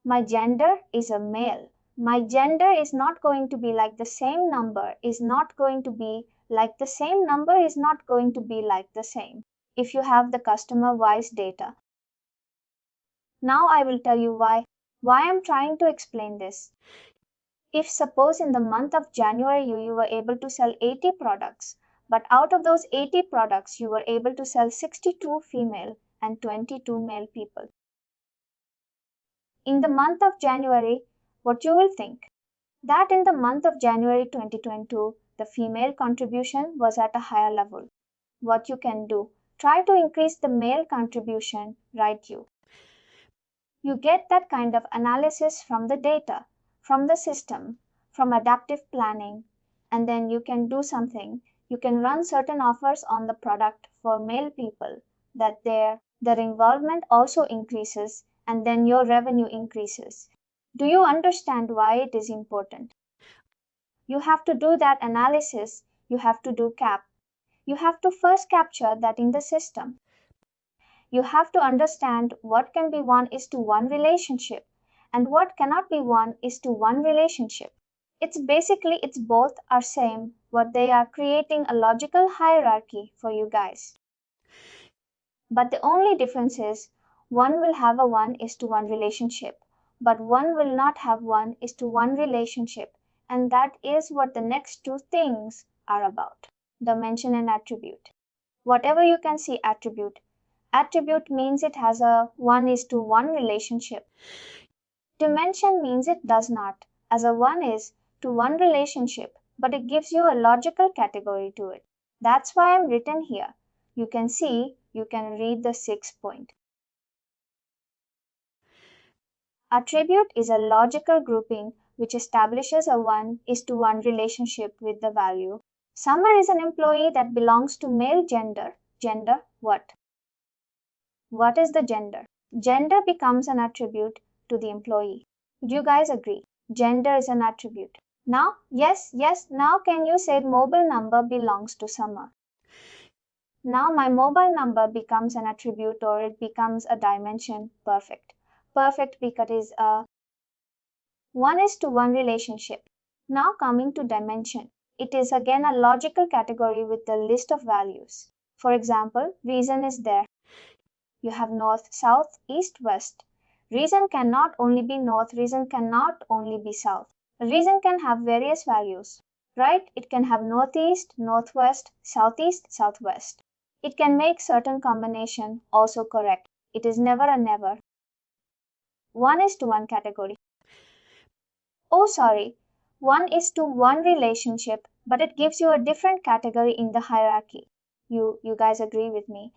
My gender is a male. My gender is not going to be like the same number is not going to be like the same number is not going to be like the same. if you have the customer-wise data. Now I will tell you why I'm trying to explain this. If suppose in the month of January you were able to sell 80 products, but out of those 80 products you were able to sell 62 female and 22 male people. In the month of January, what you will think? That in the month of January 2022, the female contribution was at a higher level. What you can do? Try to increase the male contribution, right? You get that kind of analysis from the data, from the system, from adaptive planning, and then you can do something. You can run certain offers on the product for male people that their involvement also increases and then your revenue increases. Do you understand why it is important? You have to do that analysis. You have to do cap. You have to first capture that in the system. You have to understand what can be 1:1 relationship and what cannot be 1:1 relationship. It's both are same, what they are creating a logical hierarchy for you guys. But the only difference is one will have a 1:1 relationship, but one will not have 1:1 relationship. And that is what the next two things are about. Dimension and attribute. Whatever you can see attribute. Attribute means it has a 1:1 relationship. Dimension means it does not, as a 1:1 relationship, but it gives you a logical category to it. That's why I'm written here. You can see, you can read the 6th point. Attribute is a logical grouping which establishes a 1:1 relationship with the value. Summer is an employee that belongs to male gender. Gender, what? What is the gender? Gender becomes an attribute to the employee. Would you guys agree? Gender is an attribute. Now, yes, now can you say mobile number belongs to Summer? Now my mobile number becomes an attribute or it becomes a dimension. Perfect. Perfect because it is a 1:1 relationship. Now coming to dimension. It is again a logical category with a list of values. For example, reason is there. You have north, south, east, west. Reason cannot only be north, reason cannot only be south. Reason can have various values, right? It can have northeast, northwest, southeast, southwest. It can make certain combination also correct. It is never a never. 1:1 category. Oh, sorry. 1:1 relationship, but it gives you a different category in the hierarchy. You guys agree with me?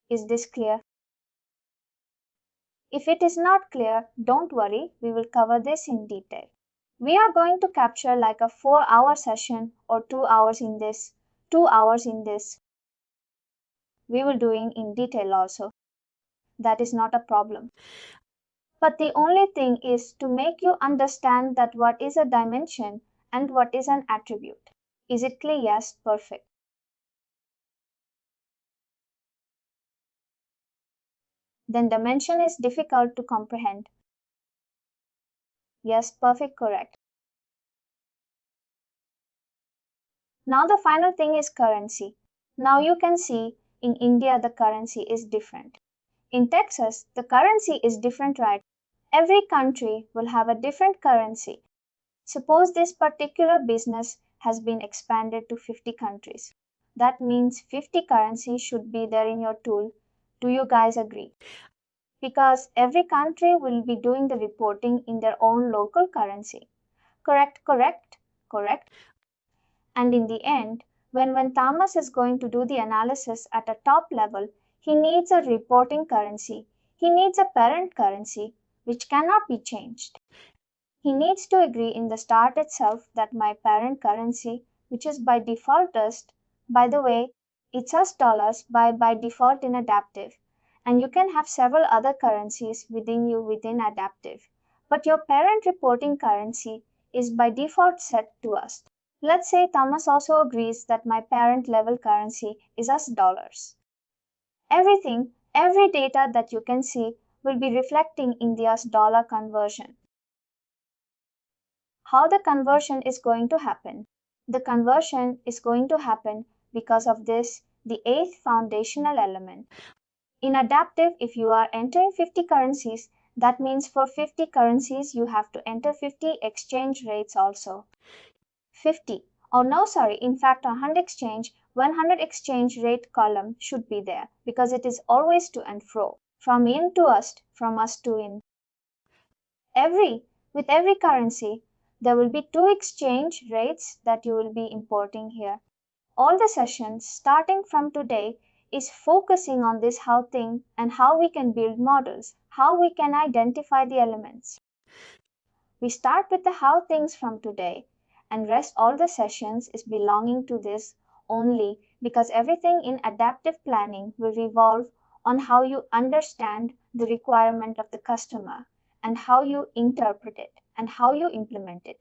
Is this clear? If it is not clear, don't worry, we will cover this in detail. We are going to capture like a 4-hour session or 2 hours in this, 2 hours in this. We will doing in detail also. That is not a problem. But the only thing is to make you understand that what is a dimension and what is an attribute. Is it clear? Yes, perfect. Then dimension is difficult to comprehend. Yes, perfect, correct. Now the final thing is currency. Now you can see in India the currency is different. In Texas, the currency is different, right? Every country will have a different currency. Suppose this particular business has been expanded to 50 countries. That means 50 currencies should be there in your tool. Do you guys agree? Because every country will be doing the reporting in their own local currency. Correct, correct, correct. And in the end, when Thomas is going to do the analysis at a top level, he needs a reporting currency. He needs a parent currency, which cannot be changed. He needs to agree in the start itself that my parent currency, which is by defaultust, by the way, it's US dollars by default in adaptive. And you can have several other currencies within adaptive. But your parent reporting currency is by default set to us. Let's say Thomas also agrees that my parent level currency is US dollars. Every data that you can see will be reflecting in the US dollar conversion. How the conversion is going to happen? The conversion is going to happen because of this the eighth foundational element. In adaptive, if you are entering 50 currencies, that means for 50 currencies you have to enter 50 exchange rates also. 50. Oh no, sorry, in fact 100 exchange rate column should be there because it is always to and fro, from in to us, from us to in. With every currency, there will be two exchange rates that you will be importing here. All the sessions starting from today is focusing on this how thing and how we can build models, how we can identify the elements. We start with the how things from today, and rest all the sessions is belonging to this only because everything in adaptive planning will revolve on how you understand the requirement of the customer and how you interpret it and how you implement it.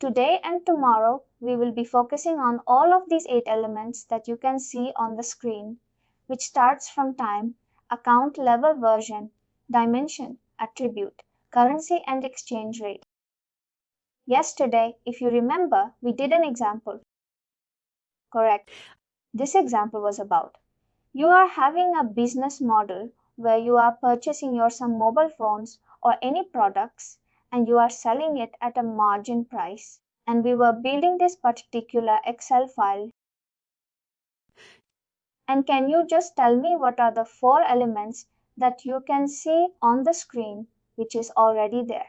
Today and tomorrow, we will be focusing on all of these 8 elements that you can see on the screen, which starts from time, account level version, dimension, attribute, currency and exchange rate. Yesterday, if you remember, we did an example. Correct. This example was about you are having a business model where you are purchasing some mobile phones or any products and you are selling it at a margin price. And we were building this particular Excel file. And can you just tell me what are the 4 elements that you can see on the screen which is already there?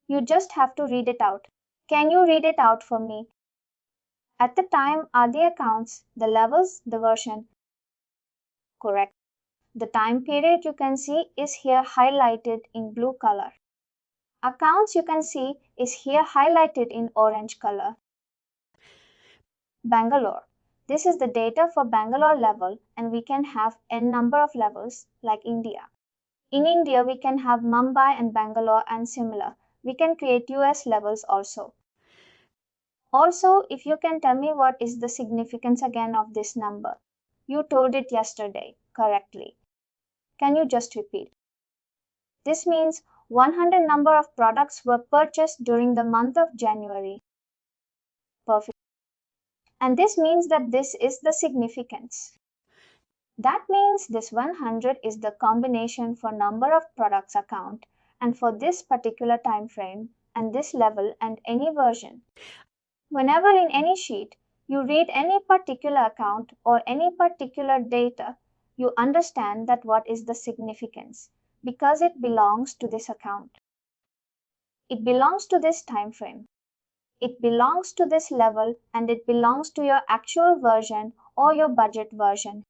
You just have to read it out. Can you read it out for me? At the time are the accounts, the levels, the version. Correct. The time period you can see is here highlighted in blue color. Accounts you can see is here highlighted in orange color. Bangalore. This is the data for Bangalore level and we can have n number of levels like India. In India we can have Mumbai and Bangalore and similar. We can create US levels also. Also, if you can tell me what is the significance again of this number. You told it yesterday correctly. Can you just repeat? This means 100 number of products were purchased during the month of January. Perfect. And this means that this is the significance. That means this 100 is the combination for number of products account and for this particular time frame and this level and any version. Whenever in any sheet you read any particular account or any particular data, you understand that what is the significance because it belongs to this account. It belongs to this time frame. It belongs to this level and it belongs to your actual version or your budget version.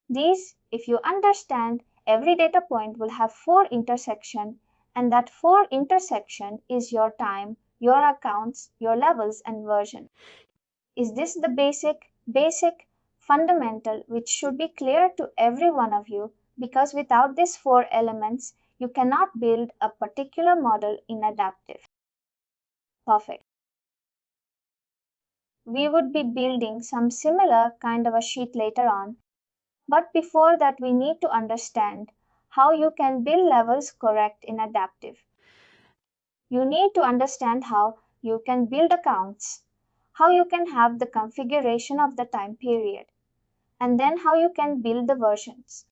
These, if you understand, every data point will have 4 intersection and that 4 intersection is your time, your accounts, your levels and version. Is this the basic, fundamental which should be clear to every one of you because without these 4 elements, you cannot build a particular model in adaptive. Perfect. We would be building some similar kind of a sheet later on. But before that, we need to understand how you can build levels correct in adaptive. You need to understand how you can build accounts, how you can have the configuration of the time period, and then how you can build the versions.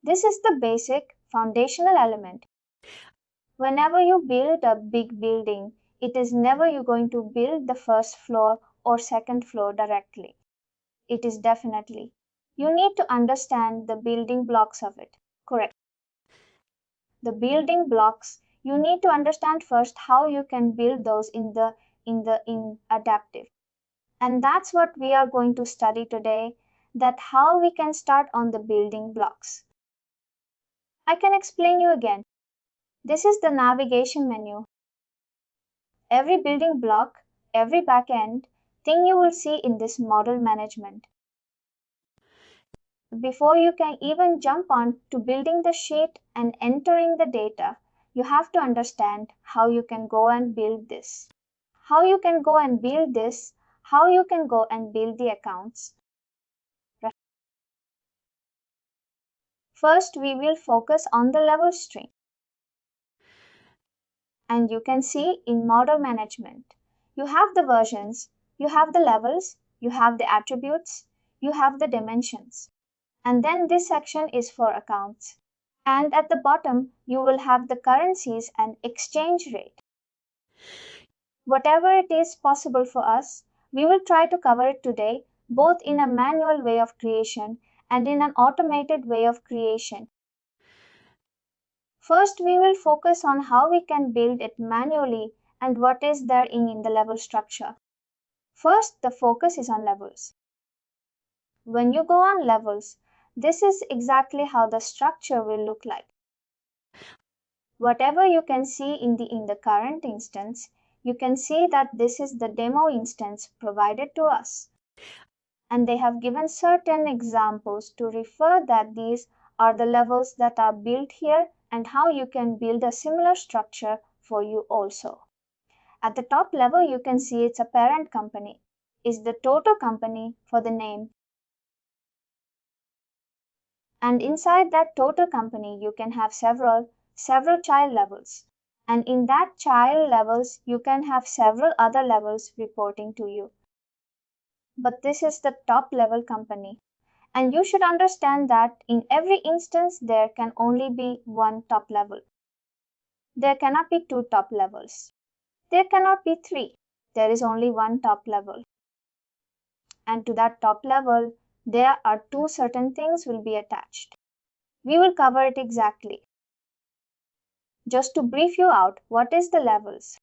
This is the basic foundational element. Whenever you build a big building, it is never you going to build the first floor or second floor directly. It is definitely. You need to understand the building blocks of it. Correct. The building blocks, you need to understand first how you can build those in adaptive. And that's what we are going to study today, that how we can start on the building blocks. I can explain you again. This is the navigation menu. Every building block, every backend thing you will see in this model management. Before you can even jump on to building the sheet and entering the data, you have to understand how you can go and build this. How you can go and build this, how you can go and build the accounts. First, we will focus on the level string. And you can see in model management, you have the versions, you have the levels, you have the attributes, you have the dimensions. And then this section is for accounts. And at the bottom, you will have the currencies and exchange rate. Whatever it is possible for us, we will try to cover it today, both in a manual way of creation and in an automated way of creation. First, we will focus on how we can build it manually and what is there in the level structure. First, the focus is on levels. When you go on levels, this is exactly how the structure will look like. Whatever you can see in the current instance, you can see that this is the demo instance provided to us. And they have given certain examples to refer that these are the levels that are built here and how you can build a similar structure for you also. At the top level, you can see it's a parent company, is the total company for the name. And inside that total company, you can have several child levels. And in that child levels, you can have several other levels reporting to you. But this is the top level company. And you should understand that in every instance, there can only be one top level. There cannot be two top levels. There cannot be three. There is only one top level. And to that top level, there are two certain things will be attached. We will cover it exactly. Just to brief you out, what is the levels?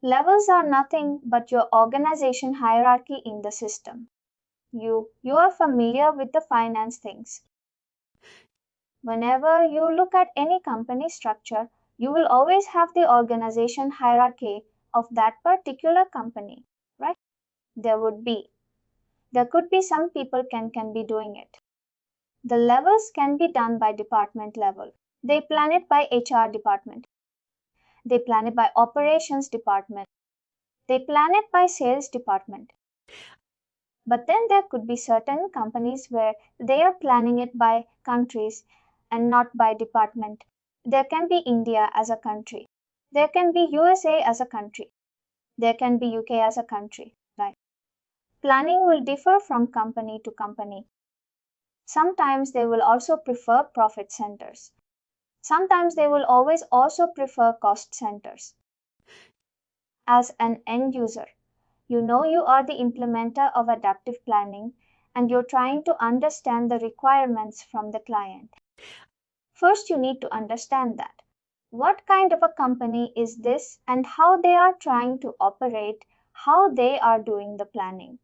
Levels are nothing but your organization hierarchy in the system. You are familiar with the finance things. Whenever you look at any company structure, you will always have the organization hierarchy of that particular company, right? There could be some people can be doing it. The levels can be done by department level. They plan it by HR department. They plan it by operations department. They plan it by sales department. But then there could be certain companies where they are planning it by countries and not by department. There can be India as a country. There can be USA as a country. There can be UK as a country, right? Planning will differ from company to company. Sometimes they will also prefer profit centers. Sometimes they will always also prefer cost centers. As an end user, you know you are the implementer of adaptive planning and you're trying to understand the requirements from the client. First, you need to understand that. What kind of a company is this and how they are trying to operate, how they are doing the planning.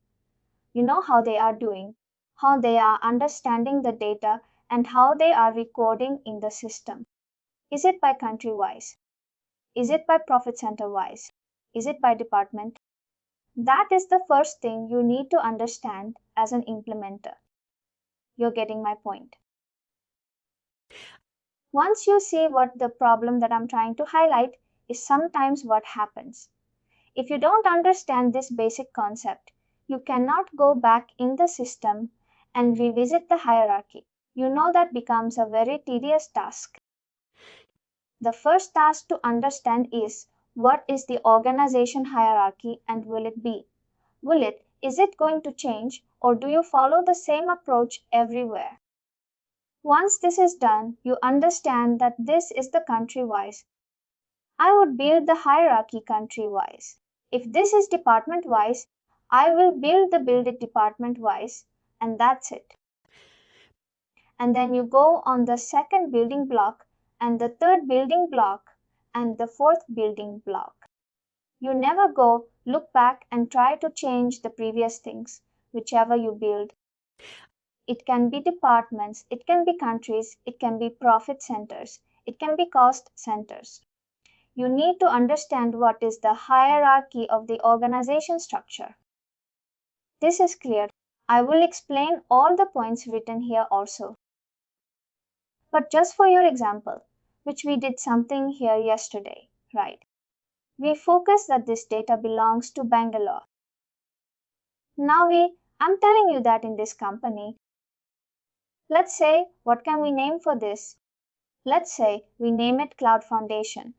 You know how they are doing, how they are understanding the data and how they are recording in the system. Is it by country wise? Is it by profit center wise? Is it by department? That is the first thing you need to understand as an implementer. You're getting my point. Once you see what the problem that I'm trying to highlight is sometimes what happens. If you don't understand this basic concept, you cannot go back in the system and revisit the hierarchy. You know that becomes a very tedious task. The first task to understand is what is the organization hierarchy and will it be? Is it going to change or do you follow the same approach everywhere? Once this is done, you understand that this is the country wise. I would build the hierarchy country wise. If this is department wise, I will build it department wise, and that's it. And then you go on the second building block, and the third building block, and the fourth building block. You never go, look back, and try to change the previous things, whichever you build. It can be departments, it can be countries, it can be profit centers, it can be cost centers. You need to understand what is the hierarchy of the organization structure. This is clear. I will explain all the points written here also. But just for your example, which we did something here yesterday, right? We focus that this data belongs to Bangalore. Now I'm telling you that in this company, let's say, what can we name for this? Let's say we name it Cloud Foundation.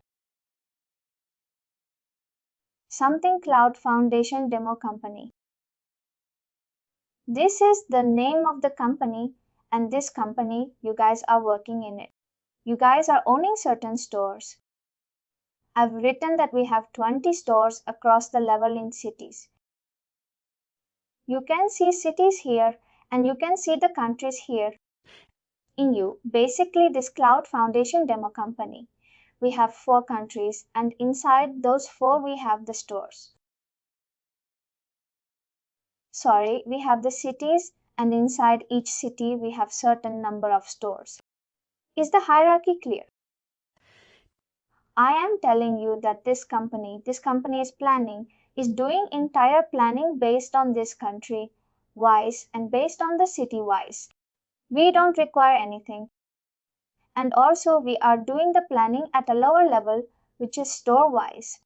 Something Cloud Foundation Demo Company. This is the name of the company, and this company, you guys are working in it. You guys are owning certain stores. I've written that we have 20 stores across the level in cities. You can see cities here, and you can see the countries here. In you, basically this Cloud Foundation demo company. We have 4 countries, and inside those 4 we have the stores. Sorry, we have the cities, and inside each city we have certain number of stores. Is the hierarchy clear? I am telling you that this company is planning, is doing entire planning based on this country wise and based on the city wise. We don't require anything. And also we are doing the planning at a lower level, which is store wise.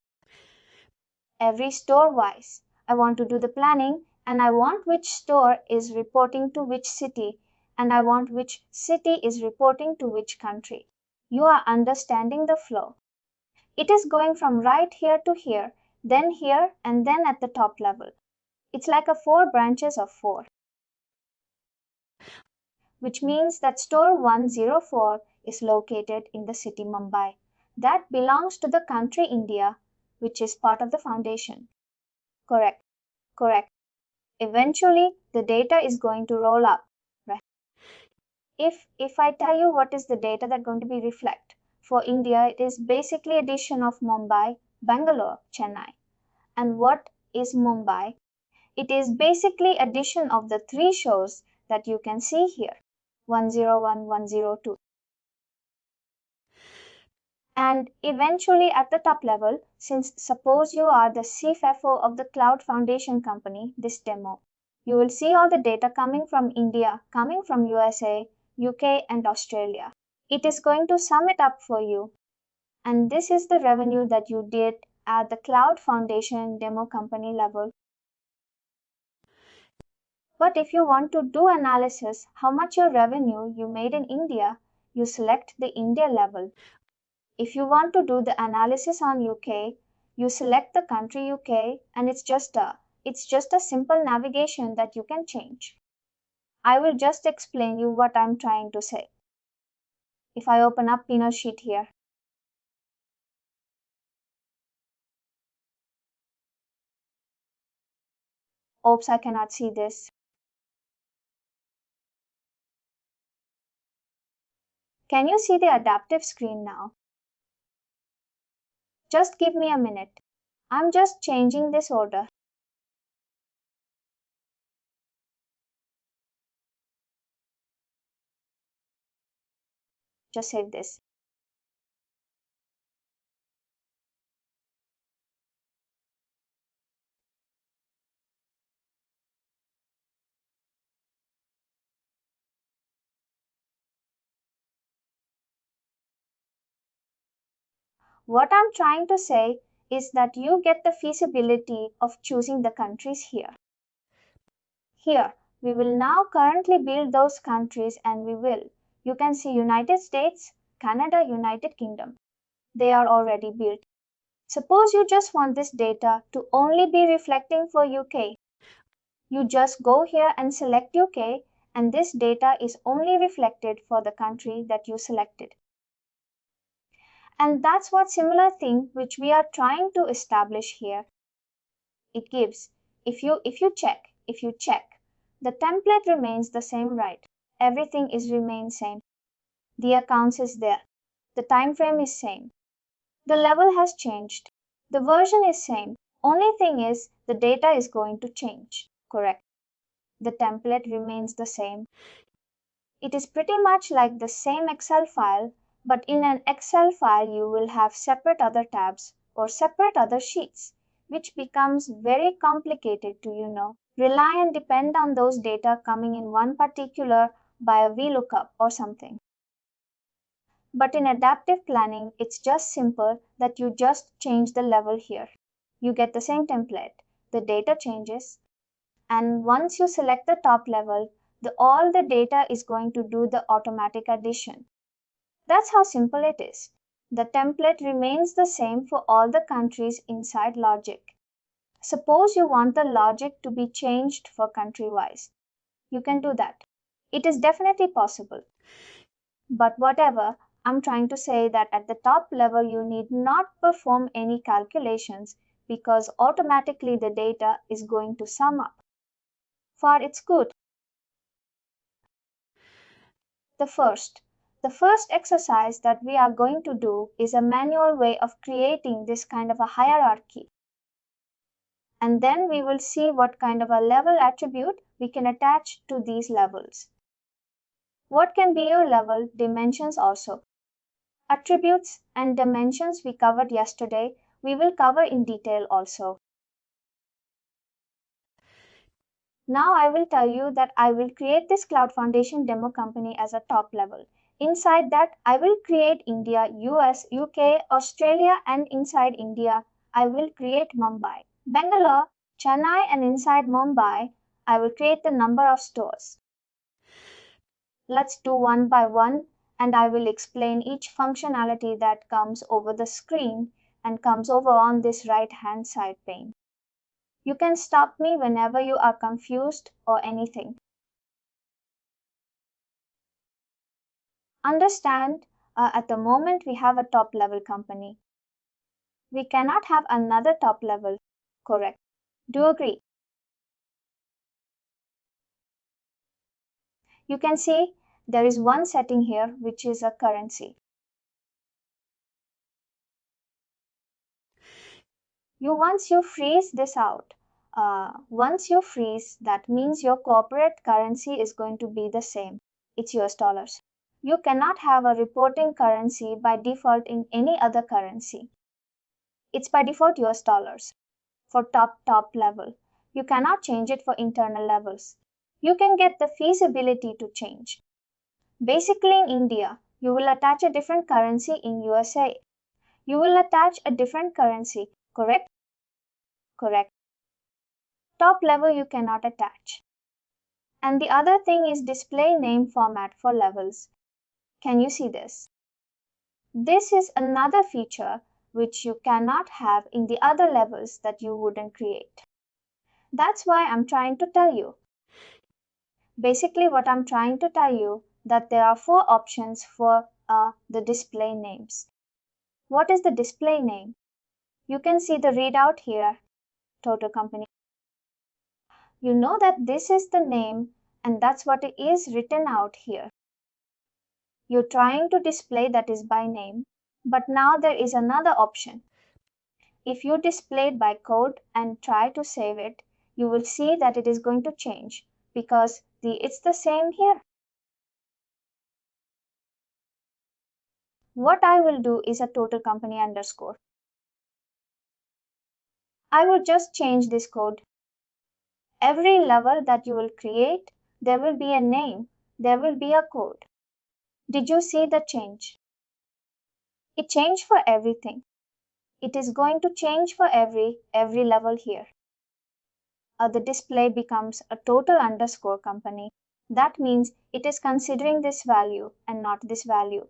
Every store wise. I want to do the planning, and I want which store is reporting to which city, and I want which city is reporting to which country. You are understanding the flow. It is going from right here to here, and then at the top level. It's like a 4 branches of 4. Which means that store 104 is located in the city Mumbai. That belongs to the country India, which is part of the foundation. Correct, correct. Eventually, the data is going to roll up, right? If I tell you what is the data that's going to be reflect, for India, it is basically addition of Mumbai, Bangalore, Chennai. And what is Mumbai? It is basically addition of the 3 shows that you can see here, 101, 102. And eventually at the top level, since suppose you are the CFO of the Cloud Foundation company, this demo, you will see all the data coming from India, coming from USA, UK, and Australia. It is going to sum it up for you. And this is the revenue that you did at the Cloud Foundation demo company level. But if you want to do analysis, how much your revenue you made in India, you select the India level. If you want to do the analysis on UK, you select the country UK, and it's just a simple navigation that you can change. I will just explain you what I'm trying to say. If I open up Pinner sheet here, oops, I cannot see this. Can you see the adaptive screen now? Just give me a minute. I'm just changing this order. Just save this. What I'm trying to say is that you get the feasibility of choosing the countries here. Here, we will now currently build those countries, and we will. You can see United States, Canada, United Kingdom. They are already built. Suppose you just want this data to only be reflecting for UK. You just go here and select UK, and this data is only reflected for the country that you selected. And that's what similar thing which we are trying to establish here. It gives, if you check, the template remains the same, right? Everything is remain same. The accounts is there. The time frame is same. The level has changed. The version is same. Only thing is the data is going to change. Correct. The template remains the same. It is pretty much like the same Excel file, but in an Excel file you will have separate other tabs or separate other sheets, which becomes very complicated to rely and depend on those data coming in one particular by a VLOOKUP or something. But in adaptive planning, it's just simple that you just change the level here. You get the same template, the data changes, and once you select the top level, all the data is going to do the automatic addition. That's how simple it is. The template remains the same for all the countries inside logic. Suppose you want the logic to be changed for country wise. You can do that. It is definitely possible. But whatever, I'm trying to say that at the top level, you need not perform any calculations because automatically the data is going to sum up. For its good. The first exercise that we are going to do is a manual way of creating this kind of a hierarchy. And then we will see what kind of a level attribute we can attach to these levels. What can be your level dimensions also? Attributes and dimensions we covered yesterday, we will cover in detail also. Now I will tell you that I will create this Cloud Foundation demo company as a top level. Inside that, I will create India, US, UK, Australia, and inside India, I will create Mumbai, Bangalore, Chennai, and inside Mumbai, I will create the number of stores. Let's do one by one, and I will explain each functionality that comes over the screen and comes over on this right hand side pane. You can stop me whenever you are confused or anything. Understand, at the moment we have a top level company. We cannot have another top level. Correct. Do agree? You can see there is one setting here which is a currency. Once you freeze this out, that means your corporate currency is going to be the same. It's US dollars. You cannot have a reporting currency by default in any other currency. It's by default US dollars for top level. You cannot change it for internal levels. You can get the feasibility to change. Basically in India, you will attach a different currency in USA. You will attach a different currency, correct? Correct. Top level you cannot attach. And the other thing is display name format for levels. Can you see this? This is another feature which you cannot have in the other levels that you wouldn't create. That's why I'm trying to tell you. Basically what I'm trying to tell you that there are 4 options for the display names. What is the display name? You can see the readout here, total company. You know that this is the name and that's what it is written out here. You're trying to display that is by name, but now there is another option. If you display it by code and try to save it, you will see that it is going to change because it's the same here. What I will do is a total company underscore. I will just change this code. Every level that you will create, there will be a name, there will be a code. Did you see the change? It changed for everything. It is going to change for every level here. The display becomes a total underscore company. That means it is considering this value and not this value.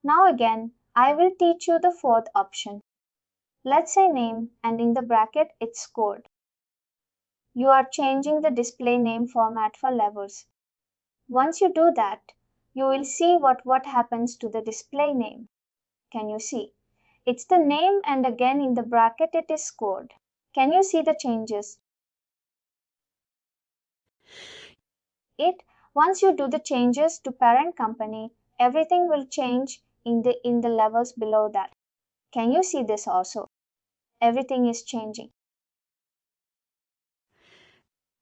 Now again, I will teach you the 4th option. Let's say name and in the bracket it's scored. You are changing the display name format for levels. Once you do that, you will see what happens to the display name. Can you see? It's the name and again in the bracket it is scored. Can you see the changes? Once you do the changes to parent company, everything will change in the levels below that. Can you see this also? Everything is changing.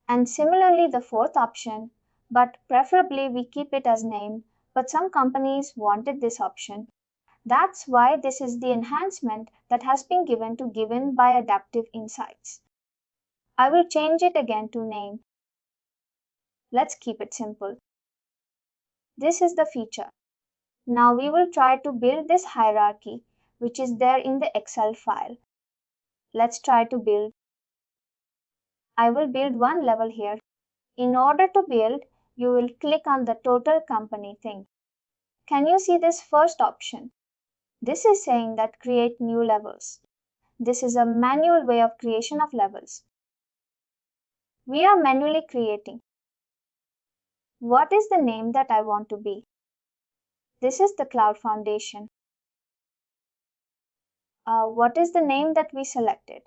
And similarly the 4th option, but preferably we keep it as name, but some companies wanted this option. That's why this is the enhancement that has been given by Adaptive Insights. I will change it again to name. Let's keep it simple. This is the feature. Now we will try to build this hierarchy, which is there in the Excel file. Let's try to build. I will build one level here. In order to build, you will click on the total company thing. Can you see this first option? This is saying that create new levels. This is a manual way of creation of levels. We are manually creating. What is the name that I want to be? This is the Cloud Foundation. What is the name that we selected?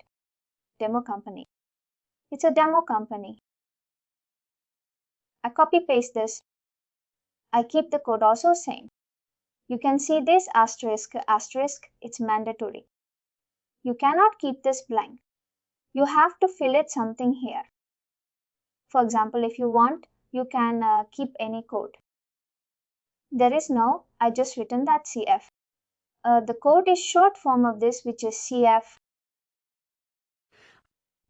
Demo company. It's a demo company. I copy paste this. I keep the code also same. You can see this asterisk, it's mandatory. You cannot keep this blank. You have to fill it something here. For example, if you want, you can keep any code. There is no, I just written that CF. The code is short form of this, which is CF.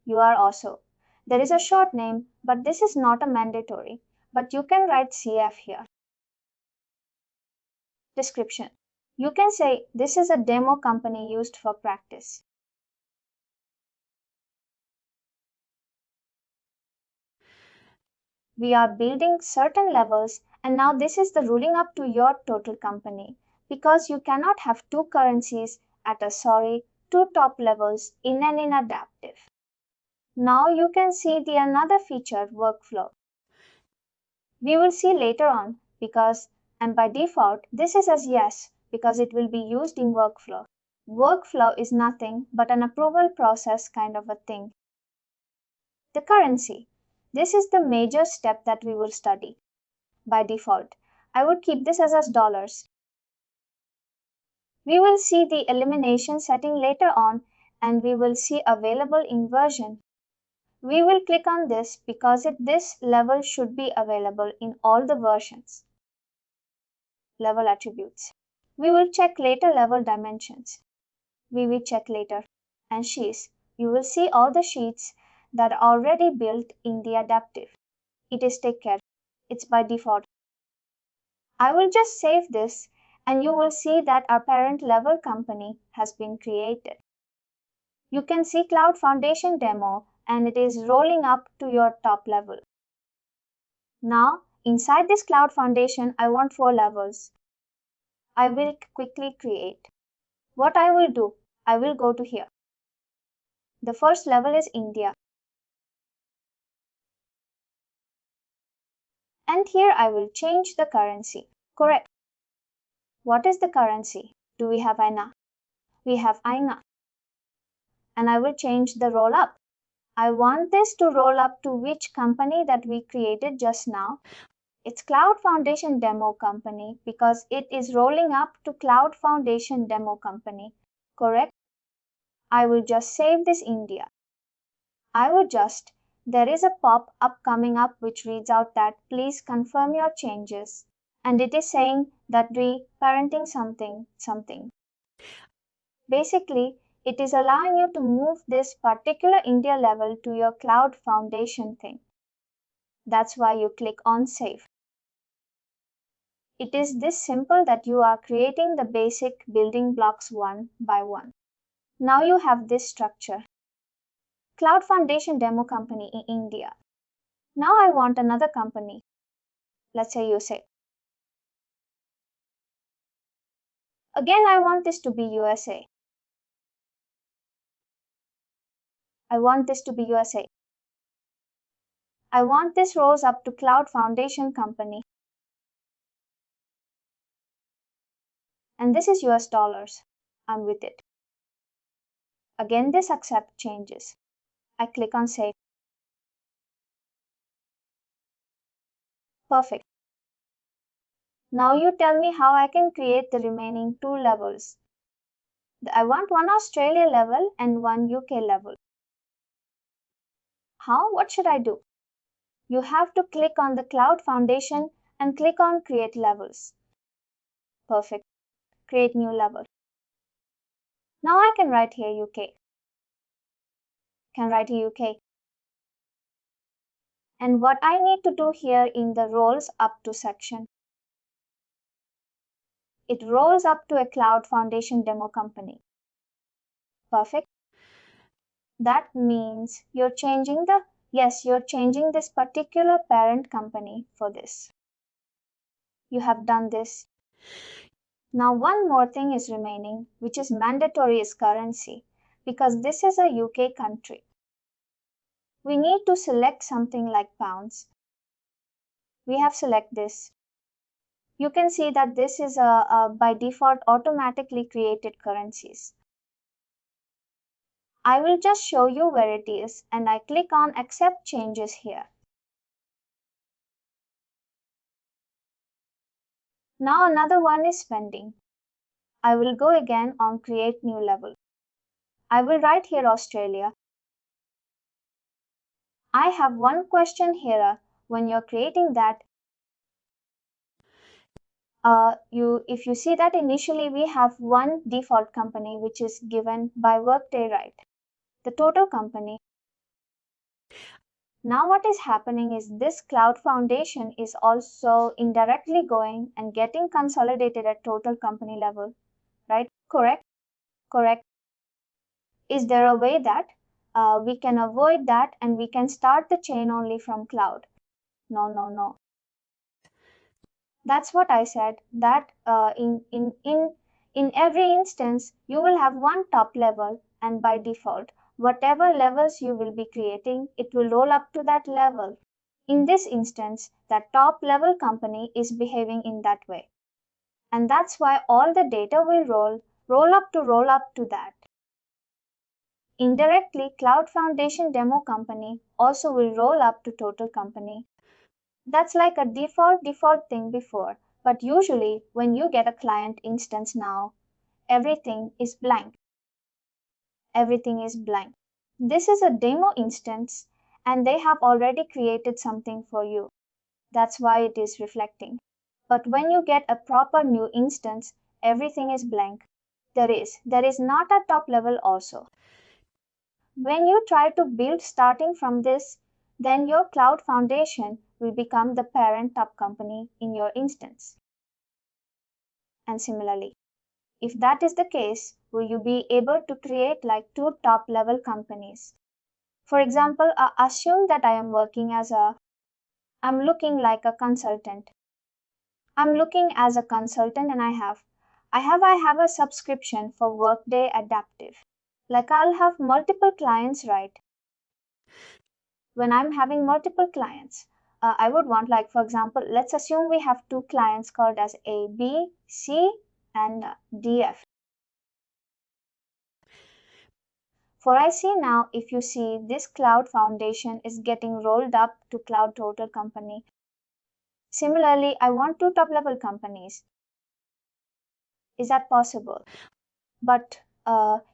You are also. There is a short name, but this is not a mandatory. But you can write CF here. Description. You can say this is a demo company used for practice. We are building certain levels, and now this is the ruling up to your total company, because you cannot have two currencies at two top levels in an adaptive. Now you can see the another feature, workflow. We will see later on because, and by default this is as yes because it will be used in workflow. Workflow is nothing but an approval process kind of a thing. The currency. This is the major step that we will study. By default, I would keep this as dollars. We will see the elimination setting later on, and we will see available inversion. We will click on this because this level should be available in all the versions. Level attributes. We will check later level dimensions. We will check later. And sheets. You will see all the sheets that are already built in the adaptive. It is take care. It's by default. I will just save this and you will see that our parent level company has been created. You can see Cloud Foundation demo and it is rolling up to your top level. Now, inside this Cloud Foundation, I want 4 levels. I will quickly create. What I will do, I will go to here. The first level is India. And here I will change the currency. Correct. What is the currency? Do we have INA? We have INA. And I will change the roll up. I want this to roll up to which company that we created just now. It's Cloud Foundation Demo Company because it is rolling up to Cloud Foundation Demo Company. Correct? I will just save this India. There is a pop-up coming up which reads out that please confirm your changes. And it is saying that we parenting something. Basically, it is allowing you to move this particular India level to your Cloud Foundation thing. That's why you click on Save. It is this simple that you are creating the basic building blocks one by one. Now you have this structure. Cloud Foundation Demo Company in India. Now I want another company. Let's say you say. Again, I want this to be USA. I want this to be USA. I want this rose up to Cloud Foundation Company. And this is US dollars. I'm with it. Again, this accept changes. I click on Save. Perfect. Now you tell me how I can create the remaining 2 levels. I want one Australia level and one UK level. How? What should I do? You have to click on the Cloud Foundation and click on Create Levels. Perfect. Create new level. Now I can write here UK. Can write here UK. And what I need to do here in the rolls up to section. It rolls up to a Cloud Foundation Demo Company. Perfect. That means you're changing this particular parent company for this. You have done this. Now one more thing is remaining, which is mandatory is currency, because this is a UK country. We need to select something like pounds. We have select this. You can see that this is a by default automatically created currencies. I will just show you where it is and I click on accept changes here. Now another one is spending. I will go again on create new level. I will write here Australia. I have one question here. When you're creating that, if you see that initially we have one default company which is given by Workday, right? The total company. Now what is happening is this cloud foundation is also indirectly going and getting consolidated at total company level, right? Correct? Correct. Is there a way that we can avoid that and we can start the chain only from cloud? No, no, no. That's what I said, that in every instance, you will have one top level, and by default, whatever levels you will be creating, it will roll up to that level. In this instance, that top level company is behaving in that way. And that's why all the data will roll up to that. Indirectly, Cloud Foundation demo company also will roll up to total company. That's like a default thing before, but usually when you get a client instance now, everything is blank. Everything is blank. This is a demo instance and they have already created something for you. That's why it is reflecting. But when you get a proper new instance, everything is blank. There is not a top level also. When you try to build starting from this, then your cloud foundation will become the parent top company in your instance. And similarly, if that is the case, will you be able to create like two top level companies? For example, assume that I'm looking like a consultant. I'm looking as a consultant and I have a subscription for Workday Adaptive. Like I'll have multiple clients, right? When I'm having multiple clients, I would want, like, for example, let's assume we have two clients called as A, B, C, and DF. For I see now, if you see, this cloud foundation is getting rolled up to cloud total company. Similarly, I want two top level companies. Is that possible? But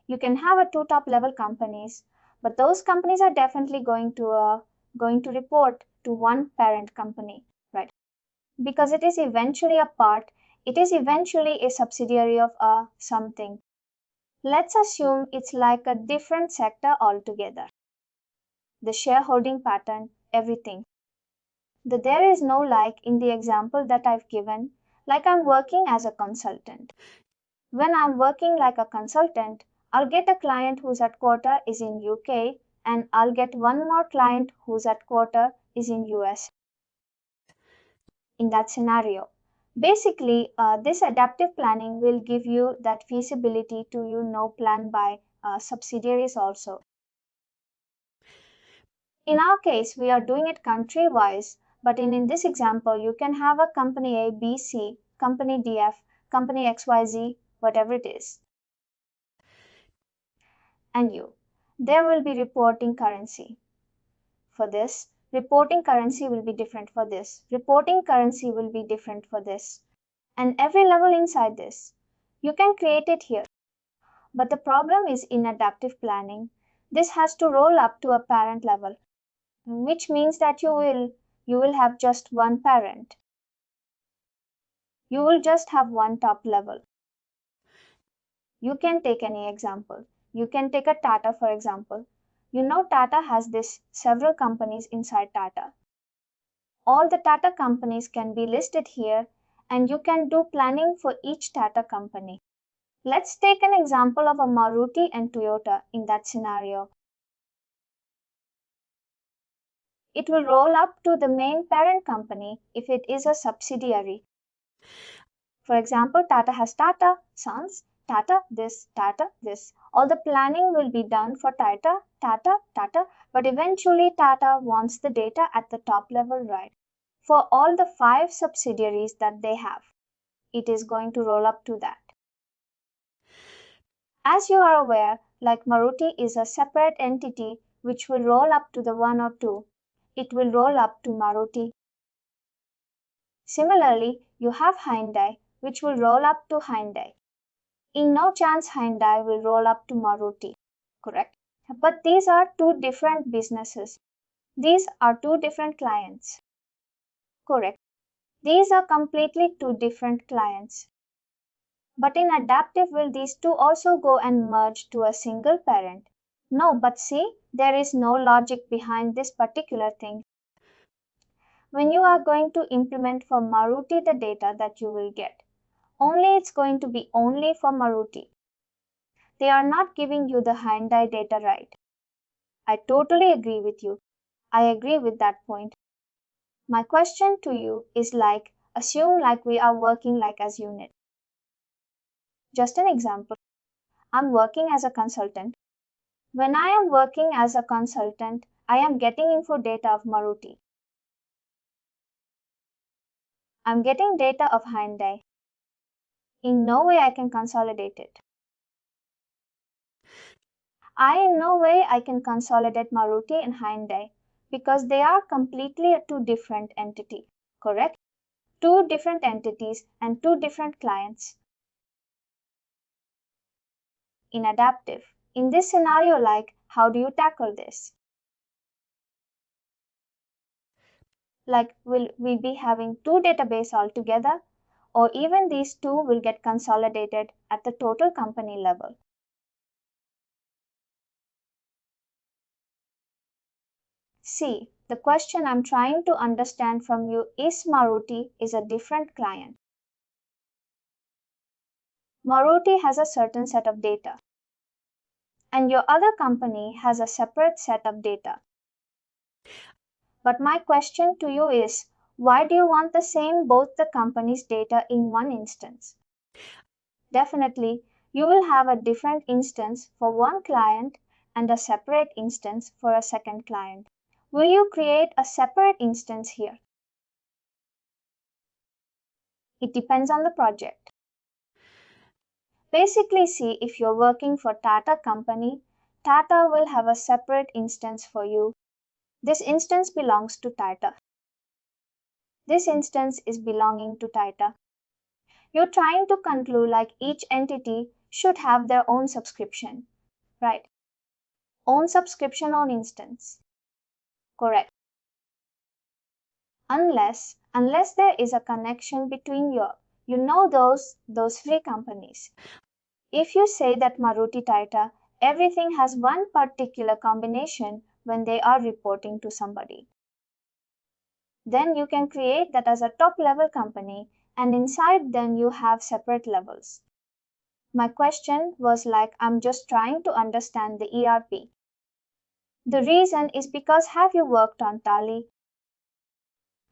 you can have a two top level companies, but those companies are definitely going to report to one parent company, right? Because it is eventually a subsidiary of something. Let's assume it's like a different sector altogether. The shareholding pattern, everything. There is no like in the example that I've given, like I'm working as a consultant. When I'm working like a consultant, I'll get a client whose headquarter is in UK and I'll get one more client whose headquarter is in US. In that scenario, basically, this adaptive planning will give you that feasibility to plan by subsidiaries also. In our case, we are doing it country wise, but in this example, you can have a company A, B, C, company DF, company XYZ, whatever it is. And there will be reporting currency. For this, reporting currency will be different for this. Reporting currency will be different for this. And every level inside this. You can create it here. But the problem is in adaptive planning, this has to roll up to a parent level, which means that you will have just one parent. You will just have one top level. You can take any example. You can take a Tata, for example. Tata has this several companies inside Tata. All the Tata companies can be listed here and you can do planning for each Tata company. Let's take an example of a Maruti and Toyota in that scenario. It will roll up to the main parent company if it is a subsidiary. For example, Tata has Tata Sons, Tata this, Tata this. All the planning will be done for Tata, but eventually Tata wants the data at the top level, right? for all the 5 subsidiaries that they have. It is going to roll up to that. As you are aware, like Maruti is a separate entity which will roll up to the 1 or 2. It will roll up to Maruti. Similarly, you have Hyundai, which will roll up to Hyundai. In no chance Hyundai will roll up to Maruti, correct? But these are two different businesses. These are two different clients. Correct. These are completely two different clients. But in adaptive, will these two also go and merge to a single parent? No, but see, there is no logic behind this particular thing. When you are going to implement for Maruti the data that you will get, only it's going to be only for Maruti. They are not giving you the Hyundai data, right? I totally agree with you. I agree with that point. My question to you is like, assume like we are working like as unit. Just an example. I'm working as a consultant. When I am working as a consultant, I am getting info data of Maruti. I'm getting data of Hyundai. In no way I can consolidate it. In no way I can consolidate Maruti and Hyundai because they are completely two different entities, correct? Two different entities and two different clients. In adaptive, in this scenario, like how do you tackle this? Like will we be having two databases altogether, or even these two will get consolidated at the total company level? See, the question I'm trying to understand from you is Maruti is a different client. Maruti has a certain set of data, and your other company has a separate set of data. But my question to you is, why do you want the same both the company's data in one instance? Definitely, you will have a different instance for one client and a separate instance for a second client. Will you create a separate instance here? It depends on the project. Basically, see, if you're working for Tata company, Tata will have a separate instance for you. This instance belongs to Tata. This instance is belonging to Tata. You're trying to conclude like each entity should have their own subscription, right? Own subscription, own instance. Correct. Unless there is a connection between those three companies. If you say that Maruti Tata, everything has one particular combination when they are reporting to somebody, then you can create that as a top level company, and inside then you have separate levels. My question was like, I'm just trying to understand the ERP. The reason is because have you worked on Tally?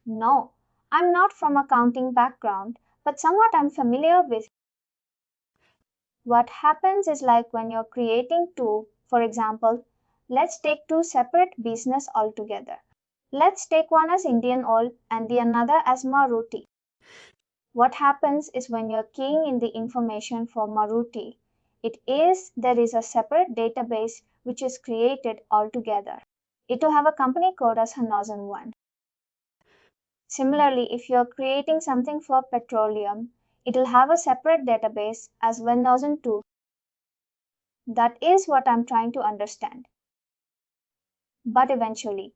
No, I'm not from accounting background, but somewhat I'm familiar with. What happens is like when you're creating two, for example, let's take two separate business altogether. Let's take one as Indian Oil and the another as Maruti. What happens is when you're keying in the information for Maruti, there is a separate database which is created altogether. It will have a company code as 1001. Similarly, if you're creating something for petroleum, it will have a separate database as 1002. That is what I'm trying to understand. But eventually,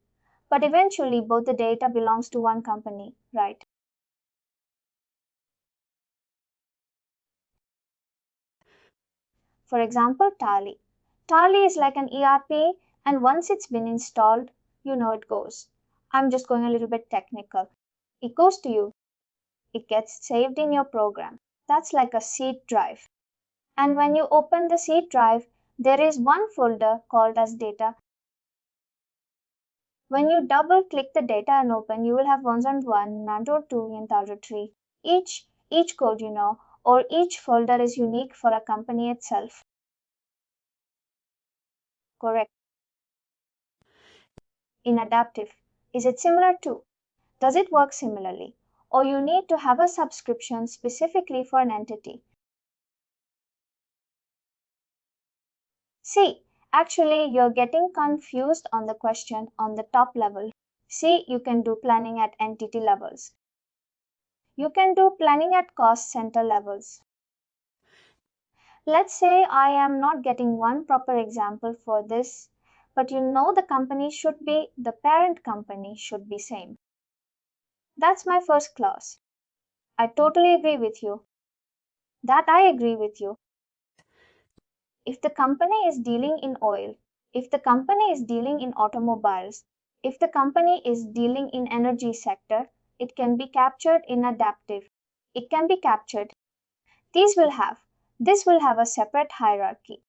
both the data belongs to one company, right? For example, Tally. Tally is like an ERP, and once it's been installed, you know it goes. I'm just going a little bit technical. It goes to you. It gets saved in your program. That's like a seed drive. And when you open the seed drive, there is one folder called as data. When you double click the data and open, you will have 101, 902, and 1003. Each code, or each folder is unique for a company itself. Correct. In adaptive, is it similar too? Does it work similarly? Or you need to have a subscription specifically for an entity? See, actually, you're getting confused on the question on the top level. See, you can do planning at entity levels. You can do planning at cost center levels. Let's say I am not getting one proper example for this, but you know the company should be, the parent company should be same. That's my first clause. I totally agree with you. That I agree with you. If the company is dealing in oil, if the company is dealing in automobiles, if the company is dealing in energy sector, it can be captured in adaptive. It can be captured. These will have, this will have a separate hierarchy.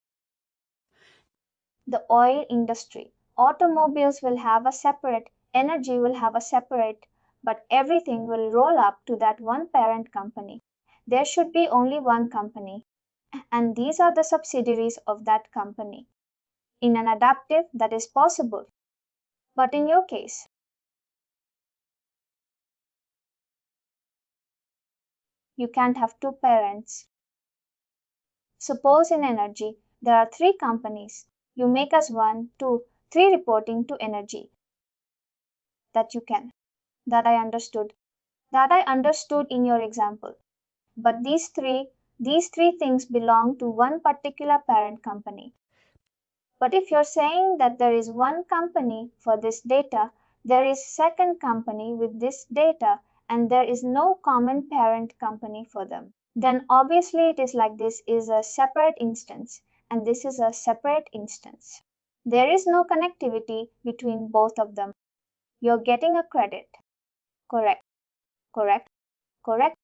The oil industry, automobiles will have a separate, energy will have a separate, but everything will roll up to that one parent company. There should be only one company, and these are the subsidiaries of that company. In an adaptive, that is possible. But in your case, you can't have two parents. Suppose in energy, there are three companies. You make us one, two, three reporting to energy. That you can. That I understood. That I understood in your example. But these three things belong to one particular parent company. But if you're saying that there is one company for this data, there is second company with this data, and there is no common parent company for them, then obviously it is like this is a separate instance and this is a separate instance. There is no connectivity between both of them. You're getting a credit. Correct, correct, correct.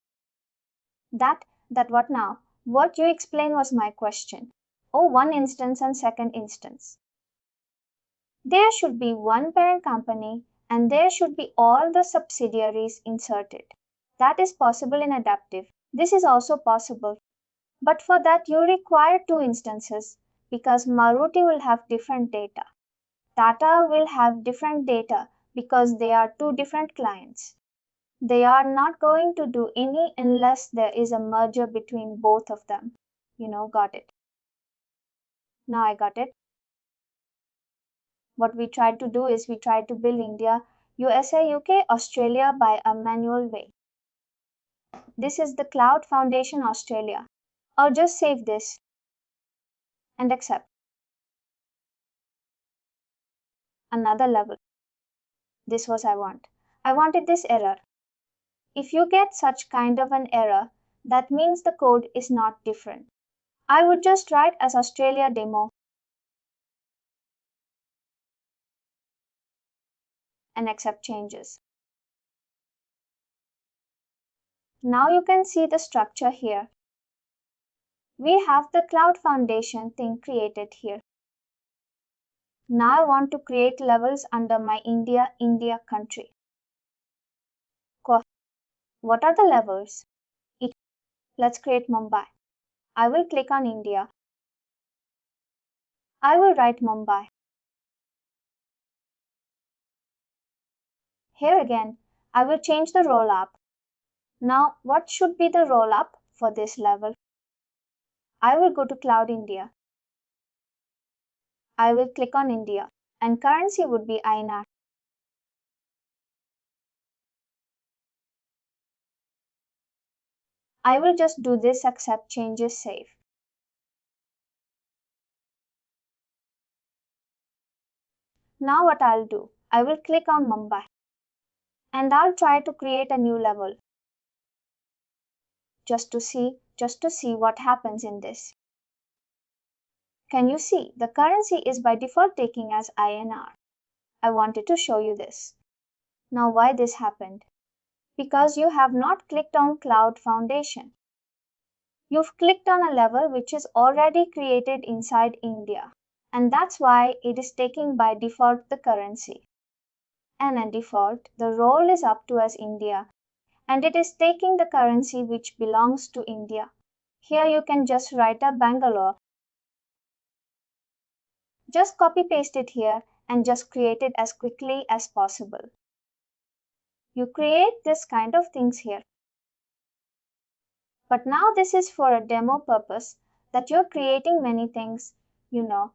That what now? What you explained was my question. Oh, one instance and second instance. There should be one parent company and there should be all the subsidiaries inserted. That is possible in adaptive. This is also possible. But for that you require two instances because Maruti will have different data. Tata will have different data because they are two different clients. They are not going to do any unless there is a merger between both of them. Got it. Now I got it. What we tried to do is we tried to build India, USA, UK, Australia by a manual way. This is the Cloud Foundation Australia. Or just save this and accept. Another level. This was I want. I wanted this error. If you get such kind of an error, that means the code is not different. I would just write as Australia demo and accept changes. Now you can see the structure here. We have the Cloud Foundation thing created here. Now I want to create levels under my India country. What are the levels? Let's create Mumbai. I will click on India. I will write Mumbai. Here again, I will change the roll up. Now, what should be the roll up for this level? I will go to Cloud India. I will click on India and currency would be INR. I will just do this accept changes save. Now what I'll do, I will click on Mumbai and I'll try to create a new level just to see what happens in this. Can you see the currency is by default taking as INR. I wanted to show you this. Now why this happened? Because you have not clicked on Cloud Foundation. You've clicked on a level which is already created inside India, and that's why it is taking by default the currency. And at default, the role is up to as India, and it is taking the currency which belongs to India. Here you can just write a Bangalore. Just copy paste it here and just create it as quickly as possible. You create this kind of things here. But now this is for a demo purpose that you're creating many things, you know.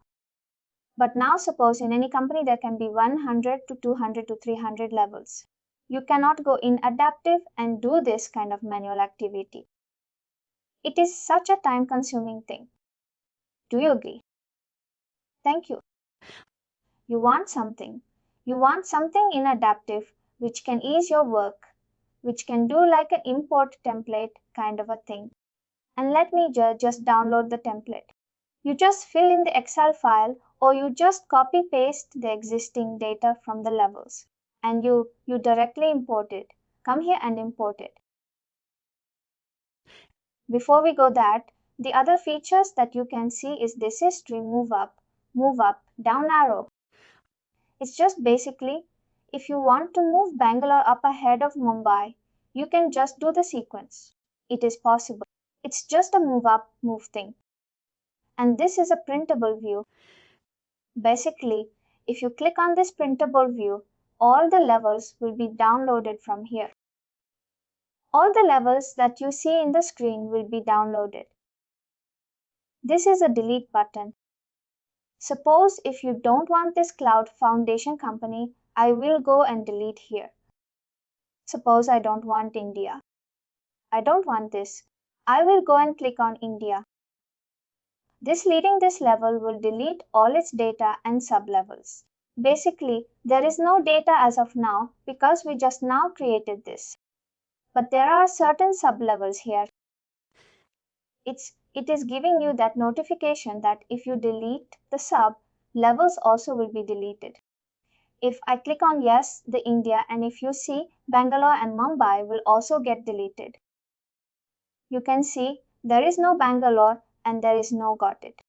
But now suppose in any company there can be 100 to 200 to 300 levels. You cannot go in adaptive and do this kind of manual activity. It is such a time consuming thing. Do you agree? Thank you. You want something. You want something in adaptive which can ease your work, which can do like an import template kind of a thing. And let me just download the template. You just fill in the Excel file or you just copy paste the existing data from the levels and you directly import it. Come here and import it. Before we go that, the other features that you can see is this history move up, down arrow. It's just basically if you want to move Bangalore up ahead of Mumbai, you can just do the sequence. It is possible. It's just a move up, move thing. And this is a printable view. Basically, if you click on this printable view, all the levels will be downloaded from here. All the levels that you see in the screen will be downloaded. This is a delete button. Suppose if you don't want this cloud foundation company, I will go and delete here. Suppose I don't want India. I don't want this. I will go and click on India. This leading this level will delete all its data and sublevels. Basically, there is no data as of now because we just now created this. But there are certain sublevels here. It is giving you that notification that if you delete the sub, levels also will be deleted. If I click on yes, the India, and if you see Bangalore and Mumbai will also get deleted. You can see there is no Bangalore and there is no got it.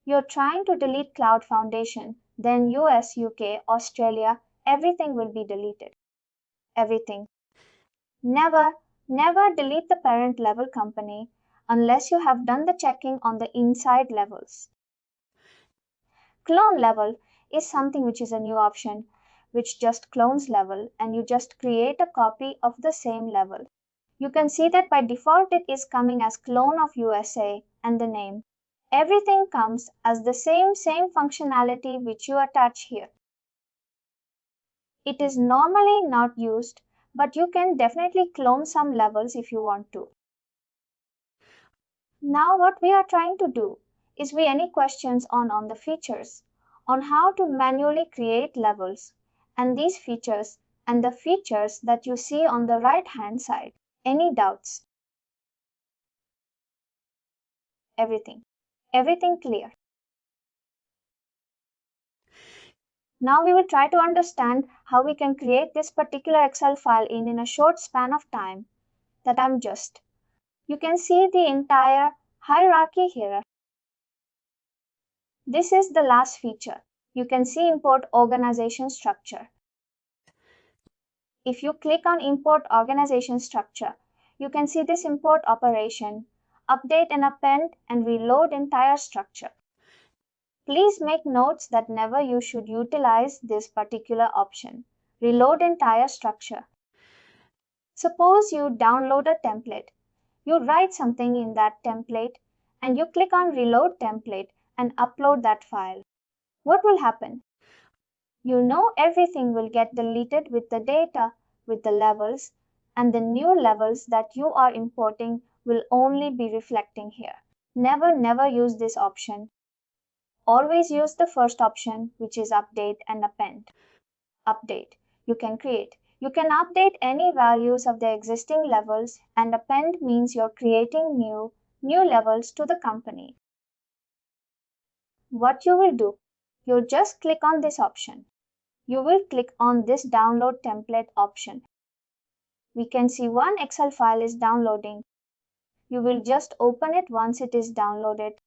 You're trying to delete Cloud Foundation, then US, UK, Australia, everything will be deleted. Everything. Never delete the parent level company unless you have done the checking on the inside levels. Clone level is something which is a new option, which just clones level and you just create a copy of the same level. You can see that by default it is coming as clone of USA and the name. Everything comes as the same functionality which you attach here. It is normally not used, but you can definitely clone some levels if you want to. Now what we are trying to do is any questions on the features, on how to manually create levels and these features and the features that you see on the right hand side. Any doubts? Everything clear. Now we will try to understand how we can create this particular Excel file in a short span of time that you can see the entire hierarchy here. This is the last feature. You can see import organization structure. If you click on import organization structure, you can see this import operation, update and append and reload entire structure. Please make notes that never you should utilize this particular option, reload entire structure. Suppose you download a template. You write something in that template and you click on reload template and upload that file. What will happen? You know everything will get deleted with the data, with the levels, and the new levels that you are importing will only be reflecting here. Never use this option. Always use the first option, which is update and append. Update. You can create. You can update any values of the existing levels, and append means you're creating new levels to the company. What you will do, you just click on this option. You will click on this download template option. We can see one Excel file is downloading. You will just open it once it is downloaded.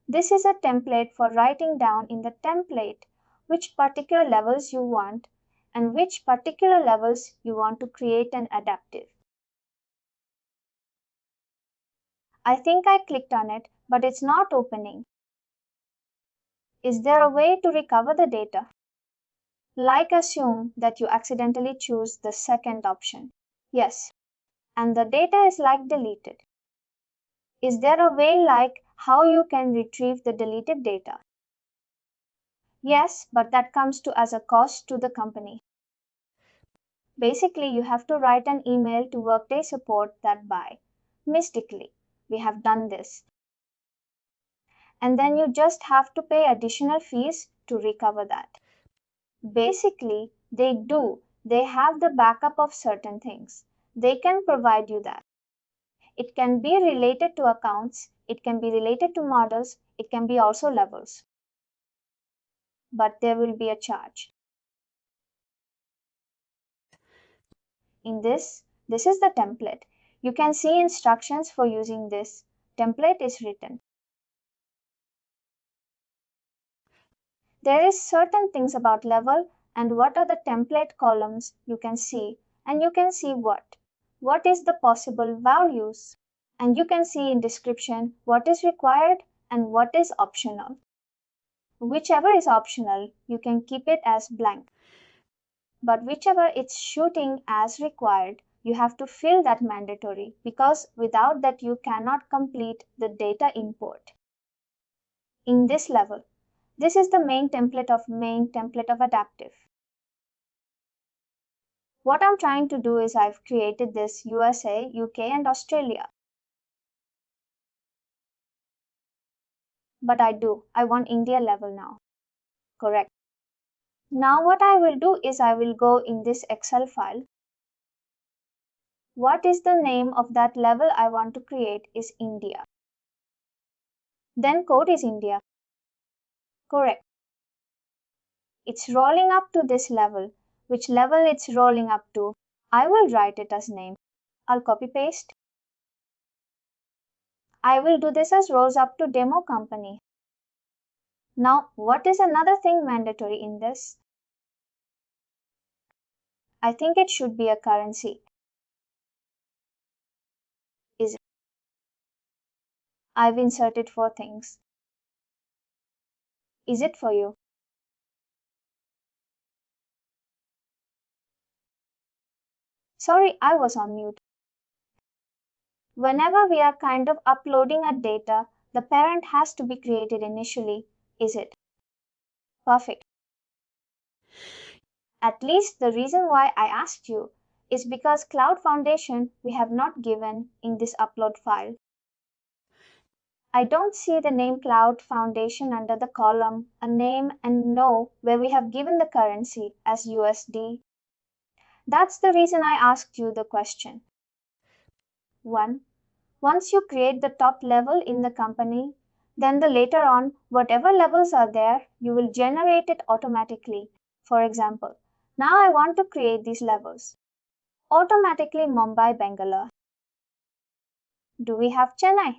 This is a template for writing down in the template which particular levels you want and which particular levels you want to create an adaptive. I think I clicked on it, but it's not opening. Is there a way to recover the data? Like assume that you accidentally choose the second option. Yes, and the data is like deleted. Is there a way like how you can retrieve the deleted data? Yes, but that comes to as a cost to the company. Basically, you have to write an email to Workday support that by mystically we have done this. And then you just have to pay additional fees to recover that. Basically, they have the backup of certain things. They can provide you that. It can be related to accounts, it can be related to models, it can be also levels. But there will be a charge. In this is the template. You can see instructions for using this. Template is written. There is certain things about level and what are the template columns you can see, and you can see what is the possible values, and you can see in description what is required and what is optional. Whichever is optional, you can keep it as blank. But whichever it's shooting as required, you have to fill that mandatory because without that you cannot complete the data import. In this level, this is the main template of adaptive. What I'm trying to do is I've created this USA, UK and Australia. But I want India level now. Correct. Now what I will do is I will go in this Excel file. What is the name of that level I want to create is India. Then code is India. Correct. It's rolling up to this level. Which level it's rolling up to? I will write it as name. I'll copy paste. I will do this as rolls up to demo company. Now, what is another thing mandatory in this? I think it should be a currency. Is it? I've inserted 4 things. Is it for you? Sorry, I was on mute. Whenever we are kind of uploading a data, the parent has to be created initially. Is it? Perfect. At least the reason why I asked you is because Cloud Foundation we have not given in this upload file. I don't see the name Cloud Foundation under the column a name and no where we have given the currency as USD. That's the reason I asked you the question. 1. Once you create the top level in the company, then the later on, whatever levels are there, you will generate it automatically. For example, now I want to create these levels. Automatically Mumbai, Bangalore. Do we have Chennai?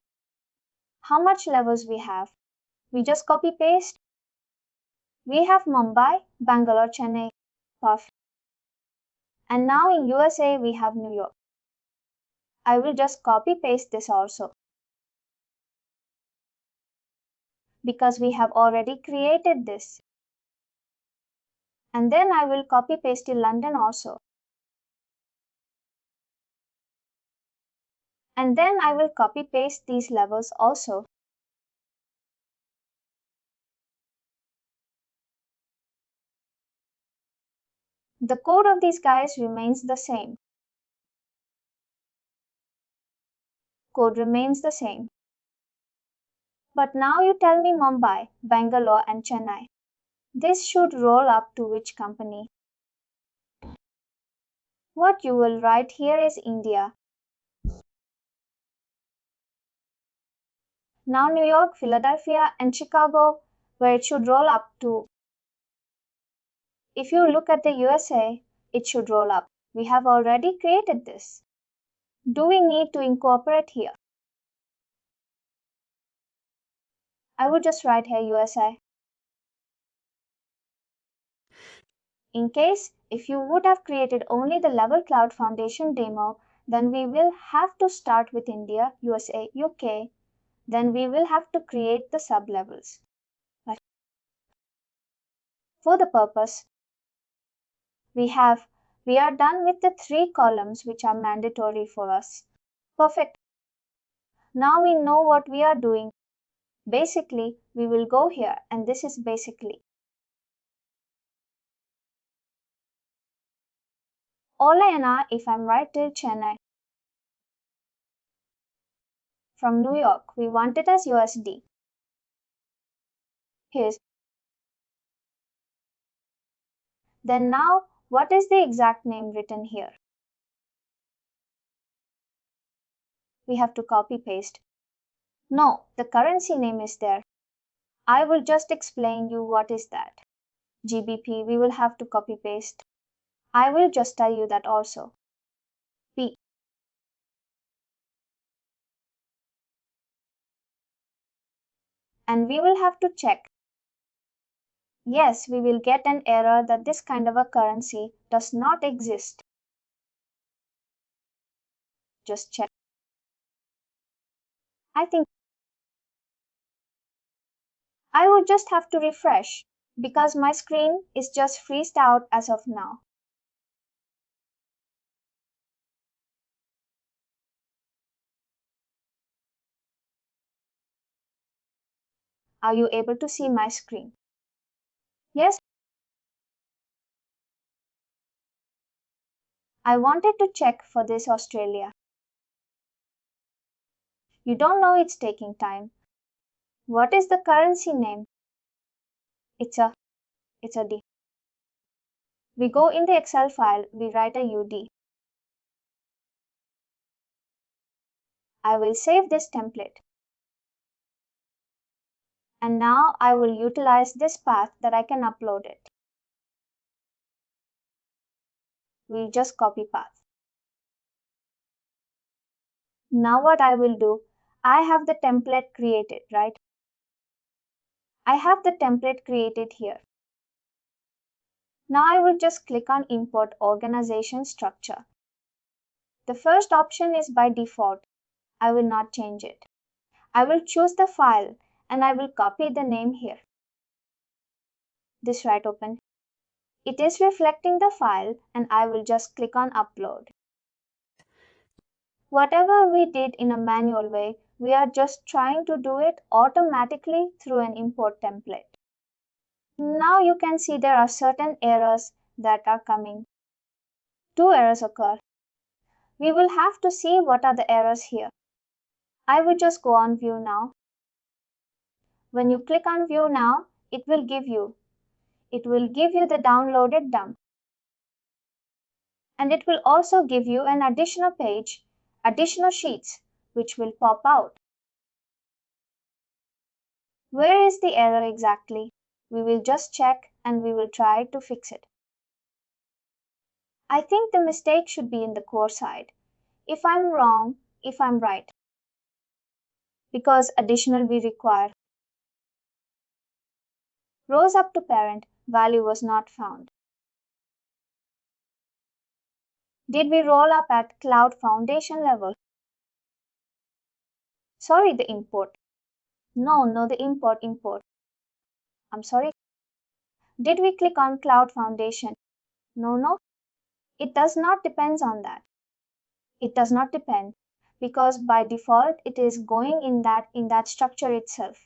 How much levels we have? We just copy paste. We have Mumbai, Bangalore, Chennai. Perfect. And now in USA we have New York. I will just copy paste this also. Because we have already created this. And then I will copy paste in London also. And then I will copy paste these levels also. The code of these guys remains the same. Code remains the same. But now you tell me Mumbai, Bangalore and Chennai. This should roll up to which company? What you will write here is India. Now New York, Philadelphia and Chicago, where it should roll up to. If you look at the USA, it should roll up. We have already created this. Do we need to incorporate here? I would just write here USA. In case, if you would have created only the Level Cloud Foundation demo, then we will have to start with India, USA, UK. Then we will have to create the sub-levels. For the purpose, We are done with the 3 columns which are mandatory for us. Perfect. Now we know what we are doing. Basically, we will go here, and this is basically. Olayana, if I'm right, till Chennai. From New York, we want it as USD. Here's. Then now, what is the exact name written here? We have to copy paste. No, the currency name is there. I will just explain you what is that. GBP, we will have to copy paste. I will just tell you that also. P. And we will have to check. Yes, we will get an error that this kind of a currency does not exist. Just check. I think I would just have to refresh because my screen is just freezed out as of now. Are you able to see my screen? Yes. I wanted to check for this Australia. You don't know it's taking time. What is the currency name? It's a D. We go in the Excel file, we write a UD. I will save this template. And now I will utilize this path that I can upload it. We'll just copy path. Now what I will do, I have the template created, right? I have the template created here. Now I will just click on import organization structure. The first option is by default. I will not change it. I will choose the file and I will copy the name here. This right open. It is reflecting the file and I will just click on upload. Whatever we did in a manual way, we are just trying to do it automatically through an import template. Now you can see there are certain errors that are coming. 2 errors occur. We will have to see what are the errors here. I will just go on view now. When you click on view now, it will give you the downloaded dump. And it will also give you an additional page, additional sheets, which will pop out. Where is the error exactly? We will just check and we will try to fix it. I think the mistake should be in the core side. If I'm wrong, if I'm right. Because additional we require. Rows up to parent, value was not found. Did we roll up at cloud foundation level? Sorry, the import. No, the import. I'm sorry. Did we click on cloud foundation? No. It does not depend on that. It does not depend because by default it is going in that structure itself.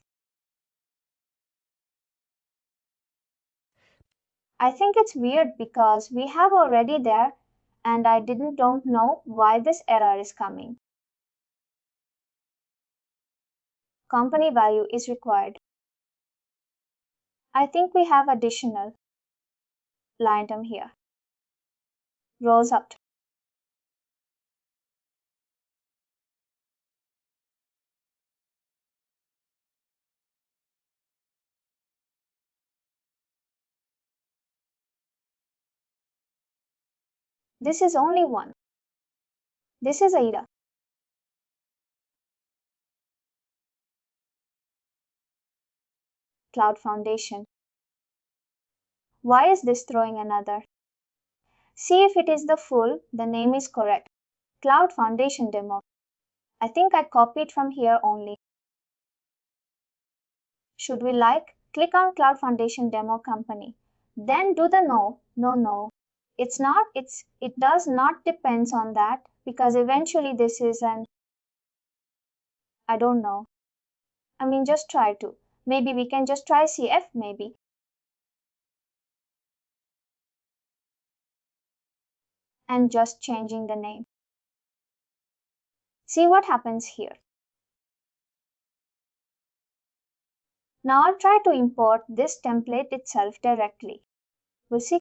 I think it's weird because we have already there and I don't know why this error is coming. Company value is required. I think we have additional line item here. Rows up. This is only one. This is AIDA. Cloud Foundation. Why is this throwing another? See if it is the full, the name is correct. Cloud Foundation demo. I think I copied from here only. Should we click on Cloud Foundation demo company. Then do the no. It does not depends on that, because eventually this is an, I don't know. I mean, just try to. Maybe we can just try CF maybe. And just changing the name. See what happens here. Now I'll try to import this template itself directly. We'll see.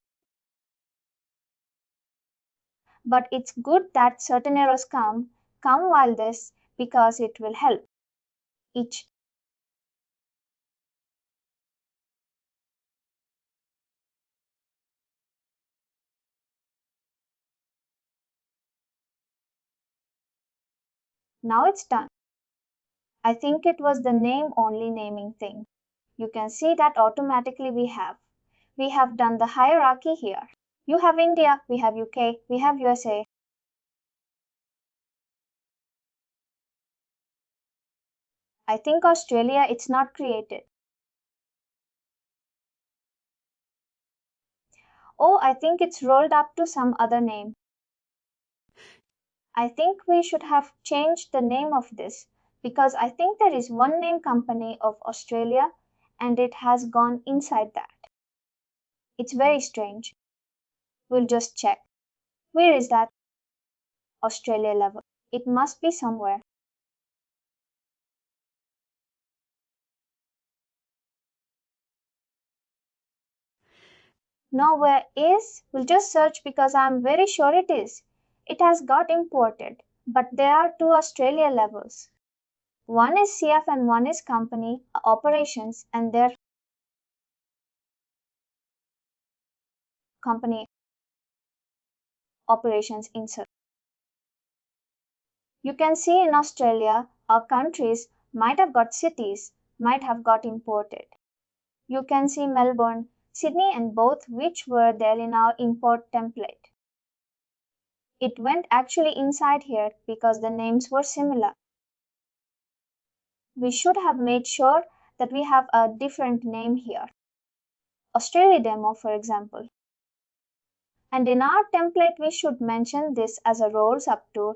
But it's good that certain errors come while this, because it will help each. Now it's done. I think it was the name only naming thing. You can see that automatically we have done the hierarchy here. You have India, we have UK, we have USA. I think Australia, it's not created. Oh, I think it's rolled up to some other name. I think we should have changed the name of this, because I think there is one name company of Australia and it has gone inside that. It's very strange. We'll just check. Where is that Australia level? It must be somewhere. Now where is? We'll just search, because I'm very sure it is. It has got imported, but there are two Australia levels. One is CF and one is company operations, and their company operations insert. You can see in Australia, our countries might have got cities, might have got imported. You can see Melbourne, Sydney, and both, which were there in our import template. It went actually inside here because the names were similar. We should have made sure that we have a different name here. Australia demo, for example. And in our template, we should mention this as a rolls up to.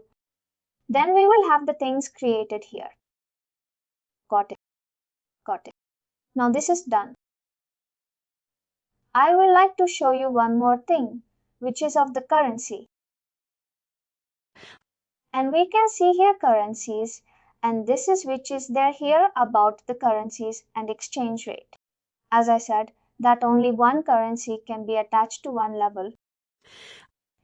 Then we will have the things created here. Got it. Got it. Now this is done. I would like to show you one more thing, which is of the currency. And we can see here currencies, and this is which is there here about the currencies and exchange rate. As I said, that only one currency can be attached to one level.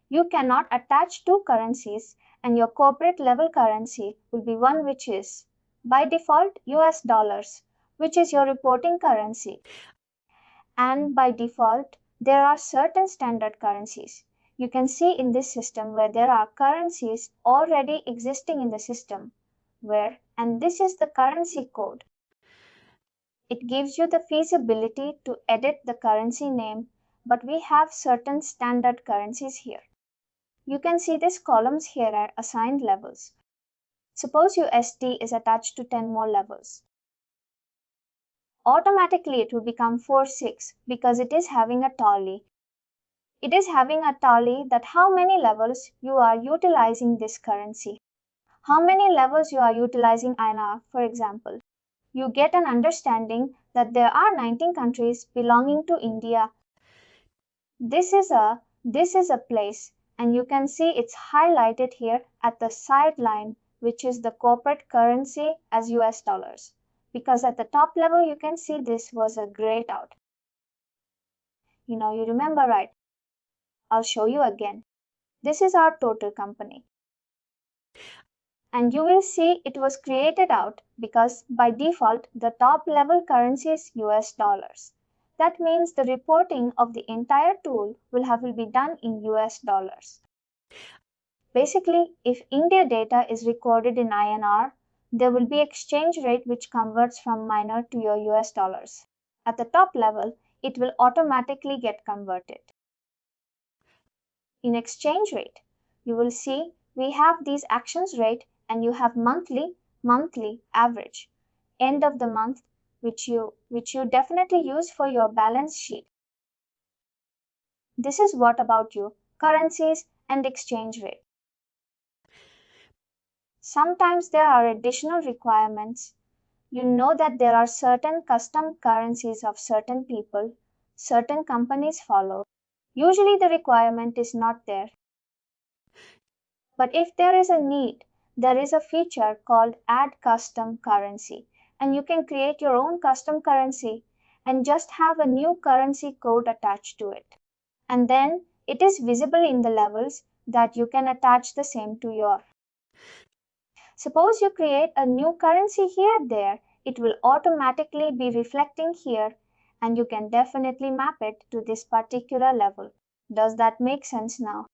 You cannot attach two currencies, and your corporate level currency will be one which is, by default, US dollars, which is your reporting currency. And by default, there are certain standard currencies. You can see in this system where there are currencies already existing in the system, and this is the currency code. It gives you the feasibility to edit the currency name, but we have certain standard currencies here. You can see these columns here are assigned levels. Suppose USD is attached to 10 more levels. Automatically it will become 4-6 because it is having a tally. It is having a tally that how many levels you are utilizing this currency. How many levels you are utilizing INR, for example. You get an understanding that there are 19 countries belonging to India. This is a place, and you can see it's highlighted here at the sideline, which is the corporate currency as US dollars. Because at the top level you can see this was a grayed out. You remember, right? I'll show you again. This is our total company. And you will see it was created out because by default the top level currency is US dollars. That means the reporting of the entire tool will be done in US dollars. Basically, if India data is recorded in INR, there will be exchange rate which converts from minor to your US dollars. At the top level, it will automatically get converted. In exchange rate, you will see we have these actions rate, and you have monthly, average, end of the month, which you definitely use for your balance sheet. This is what about you currencies, and exchange rate. Sometimes there are additional requirements. You know that there are certain custom currencies of certain people, certain companies follow. Usually the requirement is not there. But if there is a need, there is a feature called Add Custom Currency, and you can create your own custom currency and just have a new currency code attached to it. And then it is visible in the levels that you can attach the same to your. Suppose you create a new currency here, there, it will automatically be reflecting here, and you can definitely map it to this particular level. Does that make sense now?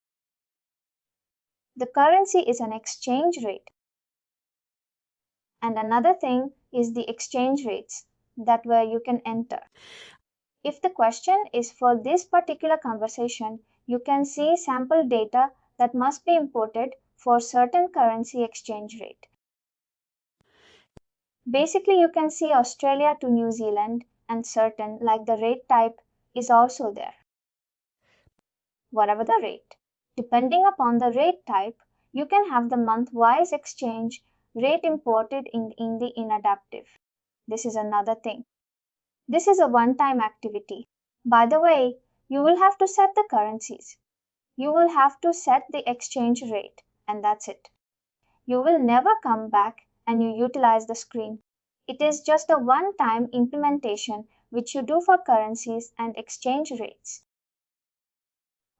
The currency is an exchange rate. And another thing is the exchange rates that where you can enter. If the question is for this particular conversation, you can see sample data that must be imported for certain currency exchange rate. Basically, you can see Australia to New Zealand and certain like the rate type is also there. Whatever the rate. Depending upon the rate type, you can have the month-wise exchange rate imported in the inadaptive. This is another thing. This is a one-time activity. By the way, you will have to set the currencies. You will have to set the exchange rate, and that's it. You will never come back and you utilize the screen. It is just a one-time implementation which you do for currencies and exchange rates.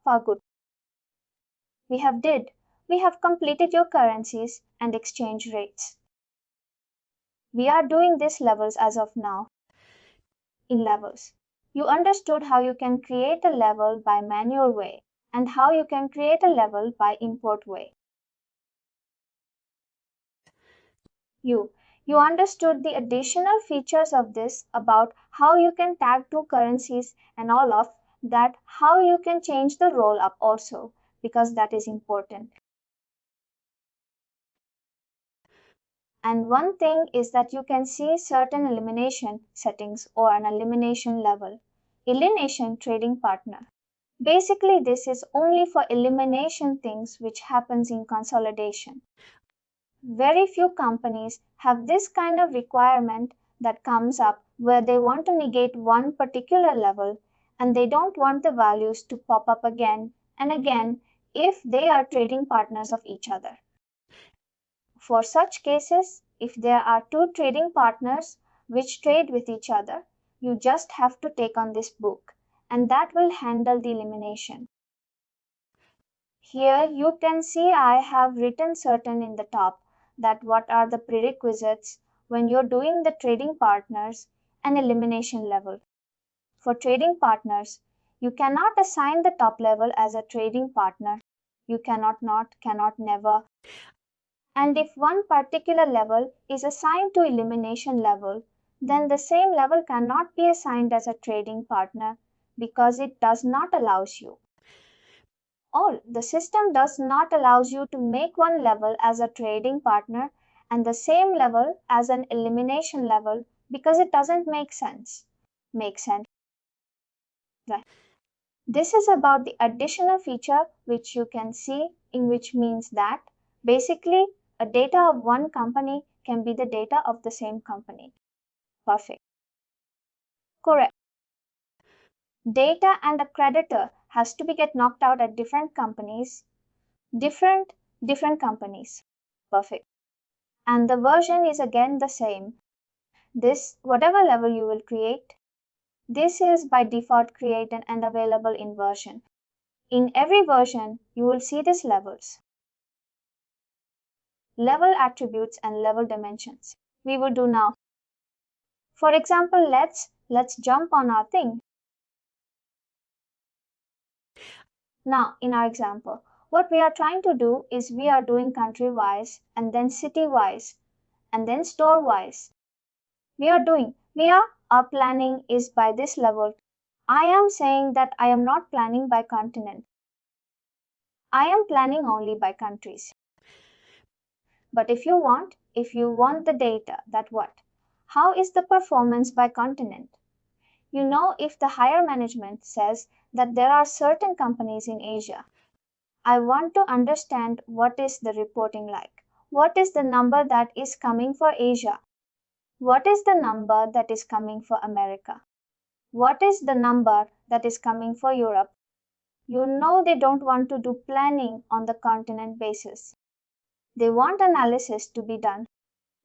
For good. We have completed your currencies and exchange rates. We are doing these levels as of now. In levels, you understood how you can create a level by manual way and how you can create a level by import way. You understood the additional features of this about how you can tag two currencies and all of that, how you can change the roll up also, because that is important. And one thing is that you can see certain elimination settings or an elimination level. Elimination trading partner. Basically, this is only for elimination things which happens in consolidation. Very few companies have this kind of requirement that comes up where they want to negate one particular level and they don't want the values to pop up again and again if they are trading partners of each other. For such cases, if there are two trading partners which trade with each other, you just have to take on this book and that will handle the elimination. Here you can see I have written certain in the top that what are the prerequisites when you're doing the trading partners and elimination level. For trading partners, you cannot assign the top level as a trading partner. You cannot never. And if one particular level is assigned to elimination level, then the same level cannot be assigned as a trading partner because it does not allows you. Or the system does not allows you to make one level as a trading partner and the same level as an elimination level because it doesn't make sense. Make sense? Right. This is about the additional feature which you can see in which means that basically a data of one company can be the data of the same company. Perfect. Correct. Data and a creditor has to be get knocked out at different companies. Different companies. Perfect. And the version is again the same. This, whatever level you will create, this is by default created and available in version. In every version, you will see these levels. Level attributes and level dimensions. We will do now. For example, let's jump on our thing. Now, in our example, what we are trying to do is we are doing country-wise and then city-wise and then store-wise. Our planning is by this level. I am saying that I am not planning by continent. I am planning only by countries. But if you want the data that what? How is the performance by continent? You know, if the higher management says that there are certain companies in Asia I want to understand what is the reporting like. What is the number that is coming for Asia? What is the number that is coming for America? What is the number that is coming for Europe? You know they don't want to do planning on the continent basis. They want analysis to be done.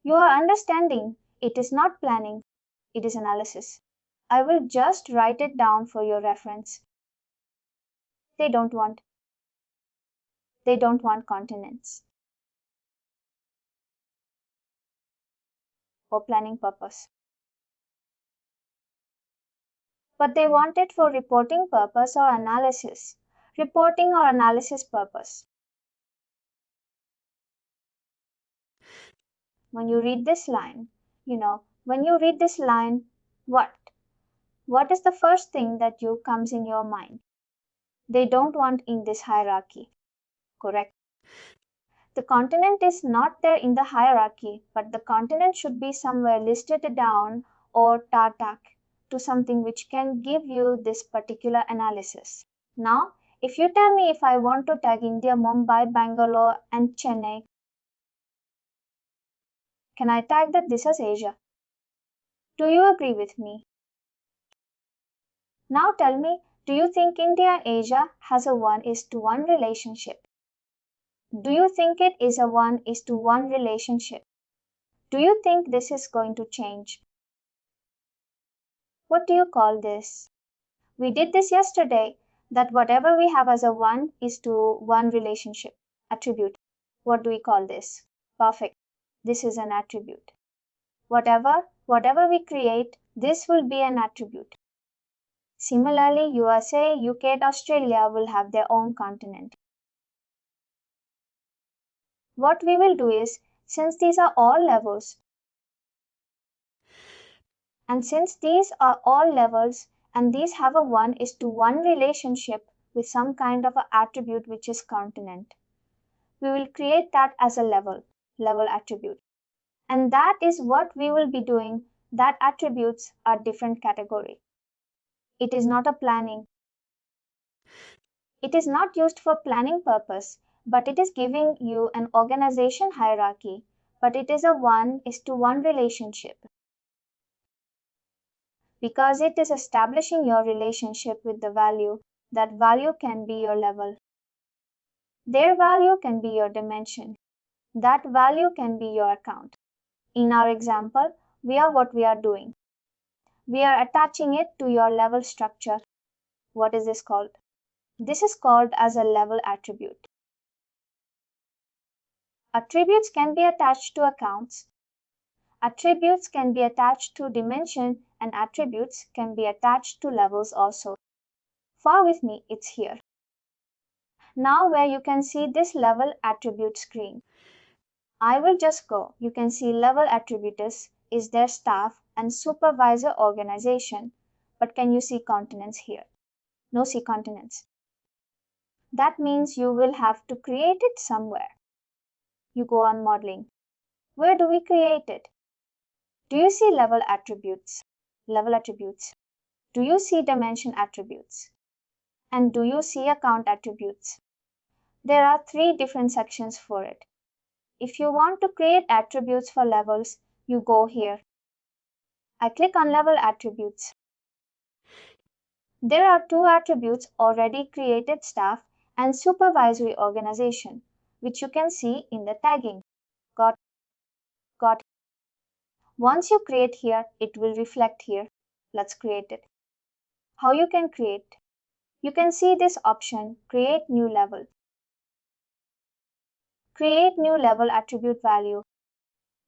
You are understanding it is not planning, it is analysis. I will just write it down for your reference. They don't want. They don't want continents for planning purpose. But they want it for reporting purpose or analysis. Reporting or analysis purpose. When you read this line, when you read this line, what? What is the first thing that you comes in your mind? They don't want in this hierarchy. Correct. The continent is not there in the hierarchy, but the continent should be somewhere listed down or tagged to something which can give you this particular analysis. Now, if you tell me if I want to tag India, Mumbai, Bangalore, and Chennai, can I tag that this is Asia? Do you agree with me? Now tell me, do you think India and Asia has a 1:1 relationship? Do you think it is a 1:1 relationship? Do you think this is going to change? What do you call this? We did this yesterday, that whatever we have as a 1:1 relationship, attribute. What do we call this? Perfect. This is an attribute. Whatever we create, this will be an attribute. Similarly, USA, UK, and Australia will have their own continent. What we will do is, since these are all levels, and since these are all levels and these have a 1:1 relationship with some kind of an attribute which is continent, we will create that as a level attribute. And that is what we will be doing. That attributes are different category. It is not a planning. It is not used for planning purpose, but it is giving you an organization hierarchy, but it is a 1:1 relationship. Because it is establishing your relationship with the value, that value can be your level. Their value can be your dimension. That value can be your account. In our example, we are doing. We are attaching it to your level structure. What is this called? This is called as a level attribute. Attributes can be attached to accounts. Attributes can be attached to dimension, and attributes can be attached to levels also. Follow with me, it's here. Now where you can see this level attribute screen. I will just go. You can see level attributes is their staff and supervisor organization. But can you see continents here? No, see continents. That means you will have to create it somewhere. You go on modeling. Where do we create it? Do you see level attributes? Level attributes. Do you see dimension attributes? And do you see account attributes? There are 3 different sections for it. If you want to create attributes for levels, you go here. I click on level attributes. There are 2 attributes already created, staff and supervisory organization, which you can see in the tagging. Got. Once you create here, it will reflect here. Let's create it. How you can create? You can see this option, create new level. Create new level attribute value.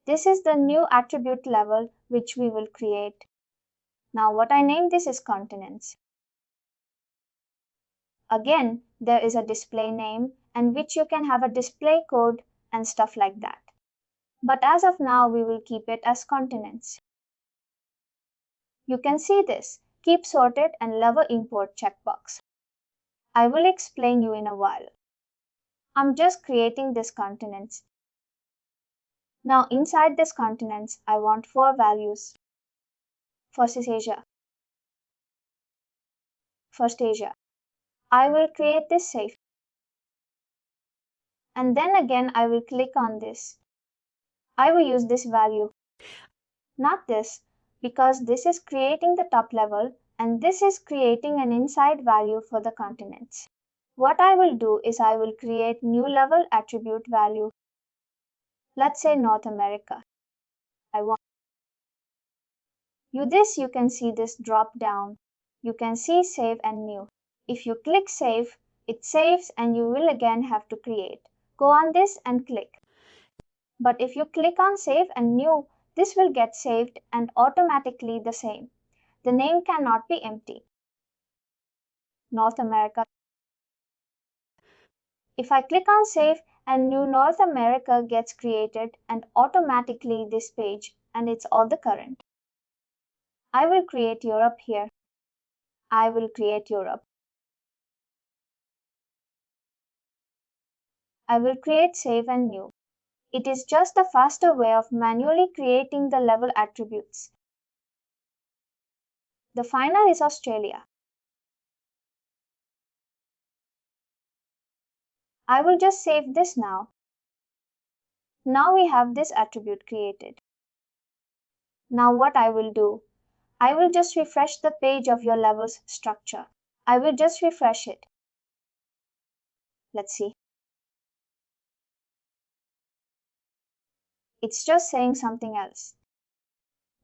This is the new attribute level which we will create. Now what I name this is continents. Again, there is a display name and which you can have a display code and stuff like that. But as of now, we will keep it as continents. You can see this, keep sorted and level import checkbox. I will explain you in a while. I'm just creating this continents. Now inside this continents, I want 4 values. First is Asia. First Asia. I will create this safe. And then again I will click on this. I will use this value, not this, because this is creating the top level and this is creating an inside value for the continents. What I will do is I will create new level attribute value. Let's say North America. I want you can see this drop down. You can see save and new. If you click save, it saves and you will again have to create. Go on this and click. But if you click on save and new, this will get saved and automatically the same. The name cannot be empty. North America. If I click on save and new North America gets created and automatically this page and it's all the current. I will create Europe here. I will create Europe. I will create save and new. It is just a faster way of manually creating the level attributes. The final is Australia. I will just save this now. Now we have this attribute created. Now what I will do? I will just refresh the page of your levels structure. I will just refresh it. Let's see. It's just saying something else.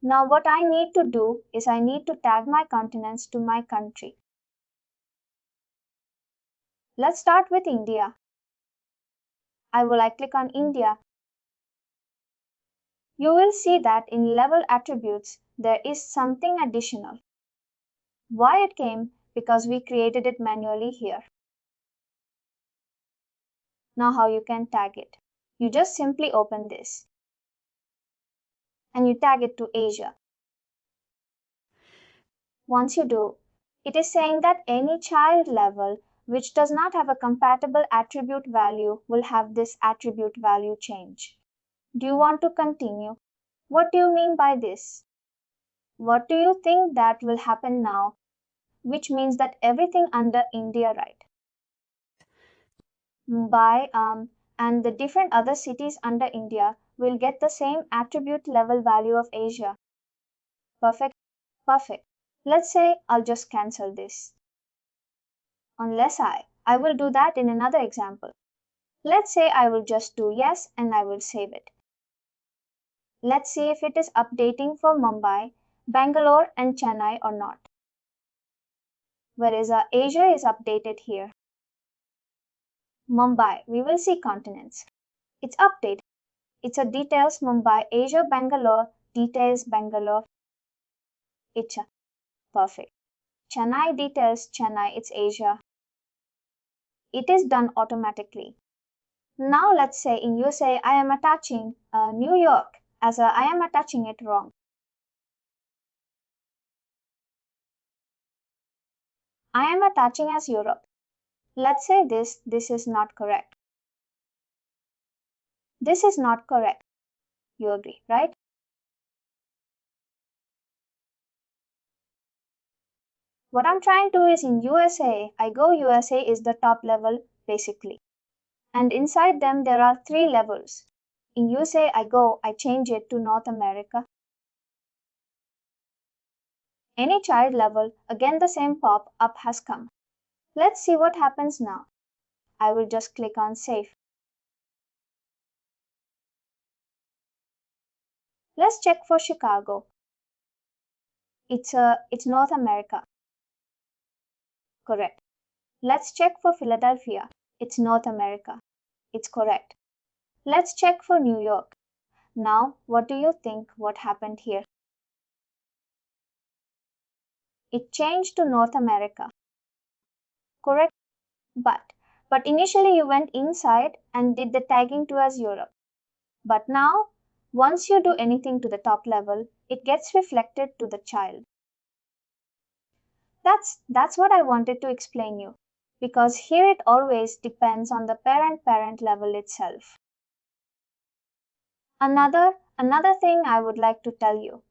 Now what I need to do is I need to tag my continents to my country. Let's start with India. I click on India. You will see that in level attributes there is something additional. Why it came? Because we created it manually here. Now how you can tag it? You just simply open this and you tag it to Asia. Once you do, it is saying that any child level which does not have a compatible attribute value will have this attribute value change. Do you want to continue? What do you mean by this? What do you think that will happen now? Which means that everything under India, right? Mumbai and the different other cities under India will get the same attribute level value of Asia. Perfect. Perfect. Let's say I'll just cancel this. Unless I will do that in another example. Let's say I will just do yes and I will save it. Let's see if it is updating for Mumbai, Bangalore and Chennai or not. Whereas Asia is updated here. Mumbai, we will see continents. It's updated. It's a details Mumbai, Asia, Bangalore, details Bangalore. It's perfect. Chennai details Chennai, it's Asia. It is done automatically. Now let's say in USA I am attaching New York as I am attaching it wrong. I am attaching as Europe. Let's say this is not correct. This is not correct. You agree, right? What I'm trying to do is in USA, USA is the top level basically. And inside them there are 3 levels. In USA I change it to North America. Any child level, again the same pop-up has come. Let's see what happens now. I will just click on save. Let's check for Chicago. It's North America. Correct. Let's check for Philadelphia. It's North America. It's correct. Let's check for New York. Now, what do you think what happened here? It changed to North America. Correct? But initially you went inside and did the tagging to as Europe. But now, once you do anything to the top level, it gets reflected to the child. That's what I wanted to explain you. Because here it always depends on the parent level itself. Another thing I would like to tell you.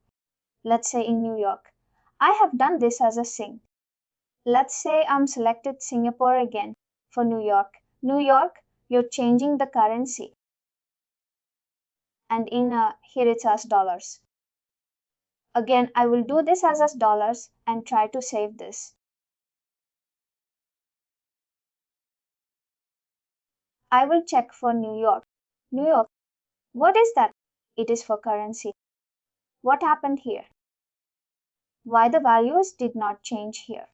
Let's say in New York. I have done this as a Sing. Let's say I'm selected Singapore again for New York. New York, You're changing the currency. And in here it's as dollars. Again, I will do this as dollars and try to save this. I will check for New York. New York. What is that? It is for currency. What happened here? Why the values did not change here?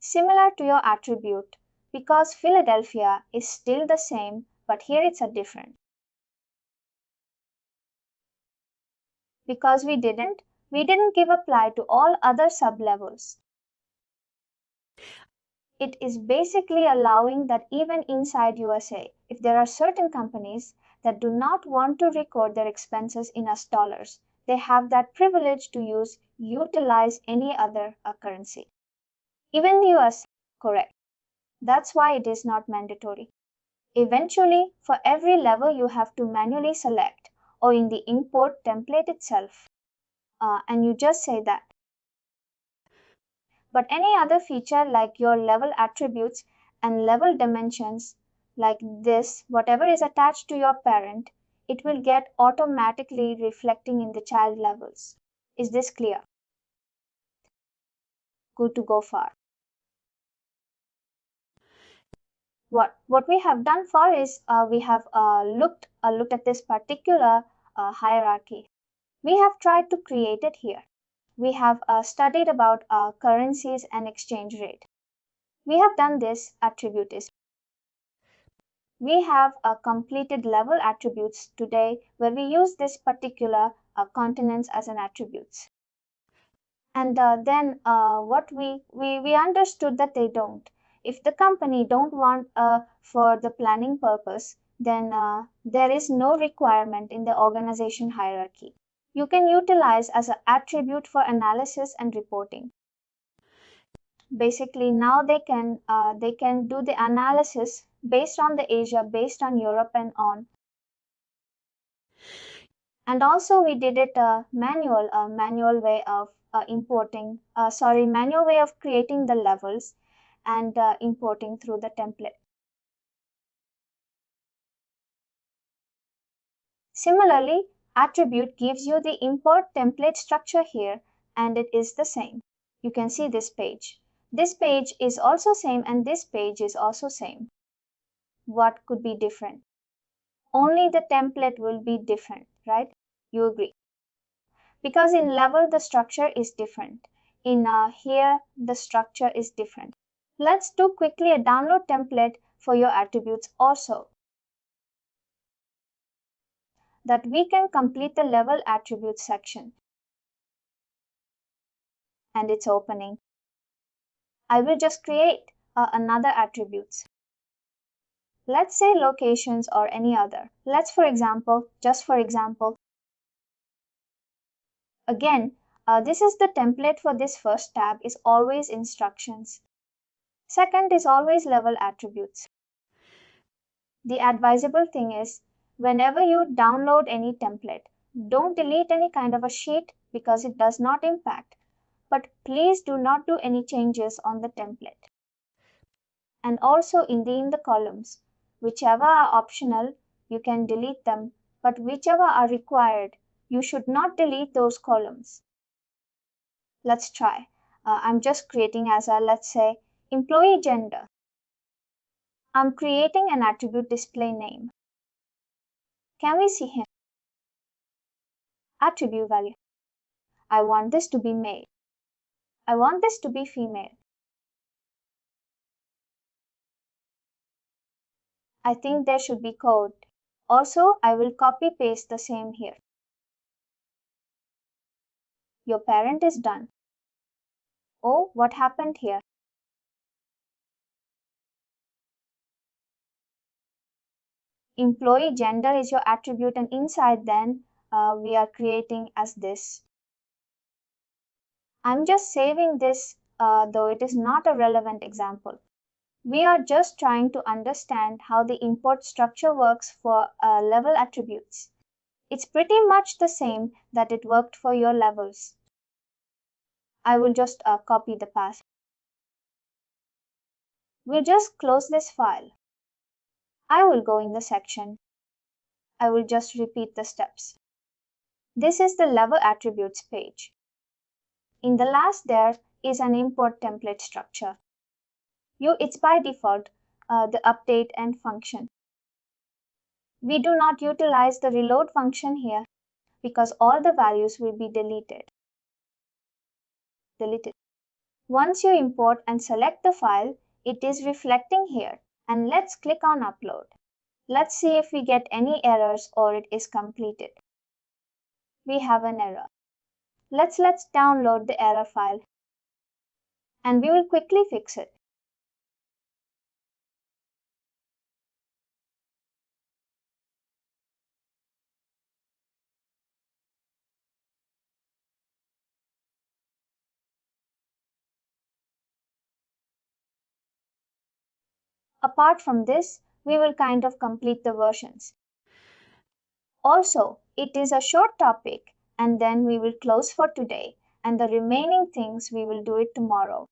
Similar to your attribute, because Philadelphia is still the same, but here it's a different. Because we didn't give apply to all other sublevels. It is basically allowing that even inside USA, if there are certain companies that do not want to record their expenses in US dollars, they have that privilege to utilize any other currency. Even the US, correct. That's why it is not mandatory. Eventually, for every level, you have to manually select or in the import template itself. And you just say that. But any other feature like your level attributes and level dimensions, like this, whatever is attached to your parent, it will get automatically reflecting in the child levels. Is this clear? Good to go far. What we have done for is we have looked at this particular hierarchy. We have tried to create it here. We have studied about currencies and exchange rate. We have done this attribute is. We have completed level attributes today where we use this particular continents as an attributes. And then what we understood that they don't. If the company don't want for the planning purpose, then there is no requirement in the organization hierarchy. You can utilize as an attribute for analysis and reporting. Basically, now they can do the analysis based on the Asia, based on Europe, and on. And also we did it manual way of manual way of creating the levels and importing through the template. Similarly, attribute gives you the import template structure here, and it is the same. You can see this page. This page is also same, and this page is also same. What could be different? Only the template will be different, right? You agree? Because in level the structure is different. In here the structure is different. Let's do quickly a download template for your attributes also, that we can complete the level attributes section. And it's opening. I will just create another attributes. Let's say locations or any other. Let's just for example, again, this is the template for this first tab is always instructions. Second is always level attributes. The advisable thing is whenever you download any template, don't delete any kind of a sheet because it does not impact. But please do not do any changes on the template. And also in the columns, whichever are optional, you can delete them, but whichever are required, you should not delete those columns. Let's try. I'm just creating as a, let's say, employee gender. I'm creating an attribute display name. Can we see him? Attribute value. I want this to be male. I want this to be female. I think there should be code. Also, I will copy paste the same here. Your parent is done. Oh, what happened here? Employee gender is your attribute, and inside then we are creating as this. I'm just saving this, though it is not a relevant example. We are just trying to understand how the import structure works for level attributes. It's pretty much the same that it worked for your levels. I will just copy the path. We'll just close this file. I will go in the section. I will just repeat the steps. This is the level attributes page. In the last there is an import template structure. It's by default the update and function. We do not utilize the reload function here because all the values will be deleted. Once you import and select the file, it is reflecting here. And let's click on upload. Let's see if we get any errors or it is completed. We have an error. Let's download the error file and we will quickly fix it. Apart from this, we will kind of complete the versions. Also, it is a short topic and then we will close for today and the remaining things we will do it tomorrow.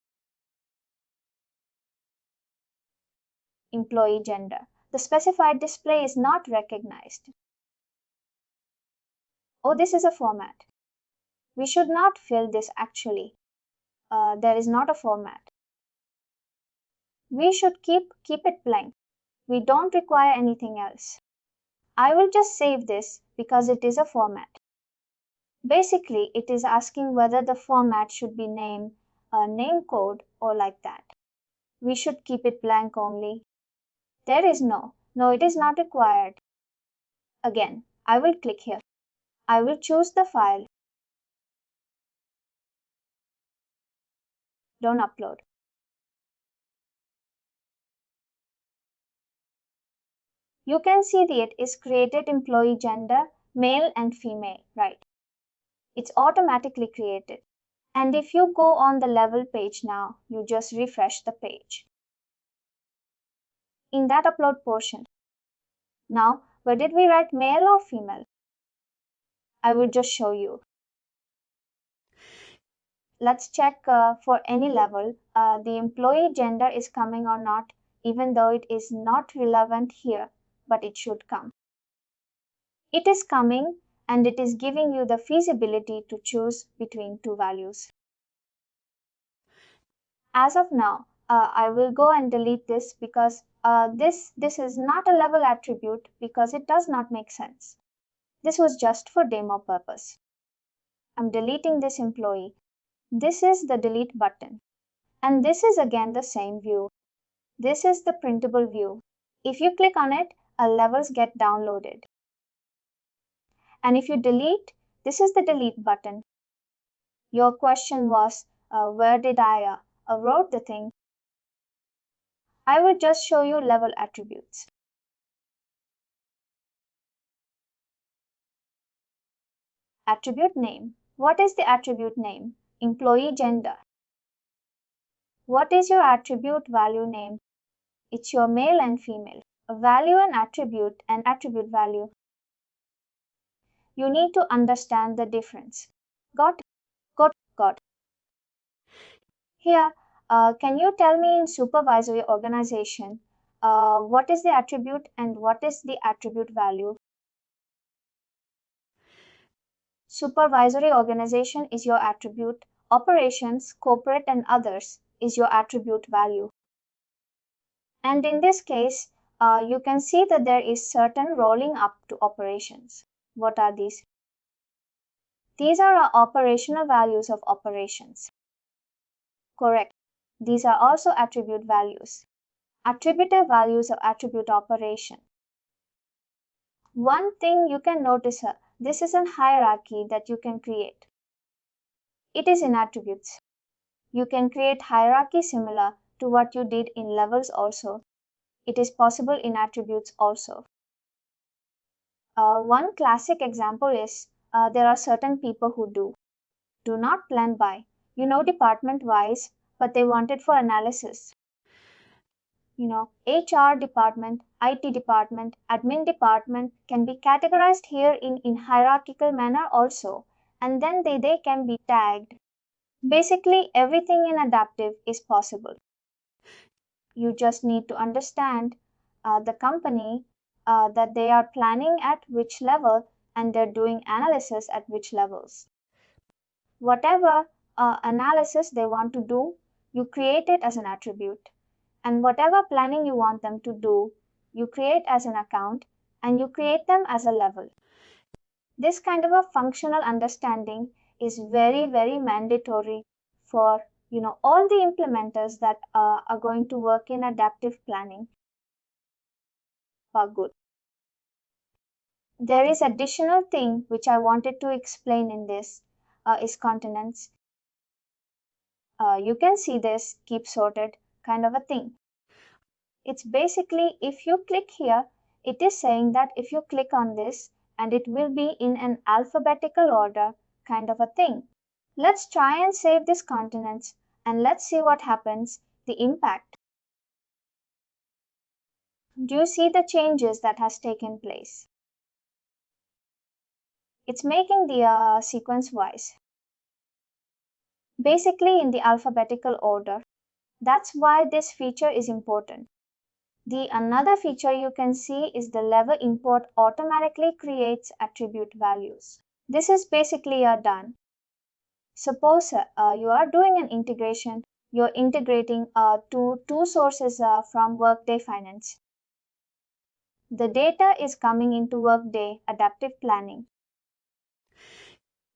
Employee gender. The specified display is not recognized. Oh, this is a format. We should not fill this actually. There is not a format. We should keep it blank. We don't require anything else. I will just save this because it is a format. Basically, it is asking whether the format should be name code or like that. We should keep it blank only. There is no, it is not required. Again, I will click here. I will choose the file. Don't upload. You can see that it is created employee gender, male and female, right? It's automatically created. And if you go on the level page now, you just refresh the page. In that upload portion. Now, where did we write male or female? I will just show you. Let's check for any level the employee gender is coming or not, even though it is not relevant here, but it should come. It is coming and it is giving you the feasibility to choose between two values. As of now, I will go and delete this because this is not a level attribute because it does not make sense. This was just for demo purpose. I'm deleting this employee. This is the delete button. And this is again the same view. This is the printable view. If you click on it, levels get downloaded. And if you delete, this is the delete button. Your question was, where did I wrote the thing? I will just show you level attributes. Attribute name. What is the attribute name? Employee gender. What is your attribute value name? It's your male and female. A value and attribute value. You need to understand the difference. Got. Here, can you tell me in supervisory organization, what is the attribute and what is the attribute value? Supervisory organization is your attribute. Operations, corporate and others is your attribute value. And in this case, you can see that there is certain rolling up to operations. What are these? These are our operational values of operations. Correct. These are also attribute values. Attributive values of attribute operation. One thing you can notice here, this is a hierarchy that you can create. It is in attributes. You can create hierarchy similar to what you did in levels also. It is possible in attributes also. One classic example is there are certain people who do not plan by, department wise, but they want it for analysis. HR department, IT department, admin department can be categorized here in hierarchical manner also, and then they can be tagged. Basically, everything in adaptive is possible. You just need to understand the company that they are planning at which level and they're doing analysis at which levels. Whatever analysis they want to do, you create it as an attribute. And whatever planning you want them to do, you create as an account and you create them as a level. This kind of a functional understanding is very, very mandatory for all the implementers that are going to work in adaptive planning for good. There is additional thing which I wanted to explain in this is continents. You can see this keep sorted kind of a thing. It's basically if you click here, it is saying that if you click on this and it will be in an alphabetical order kind of a thing. Let's try and save this continents and let's see what happens, the impact. Do you see the changes that has taken place? It's making the sequence wise. Basically in the alphabetical order. That's why this feature is important. The another feature you can see is the level import automatically creates attribute values. This is basically done. Suppose you are doing an integration, you're integrating two sources from Workday Finance. The data is coming into Workday Adaptive Planning.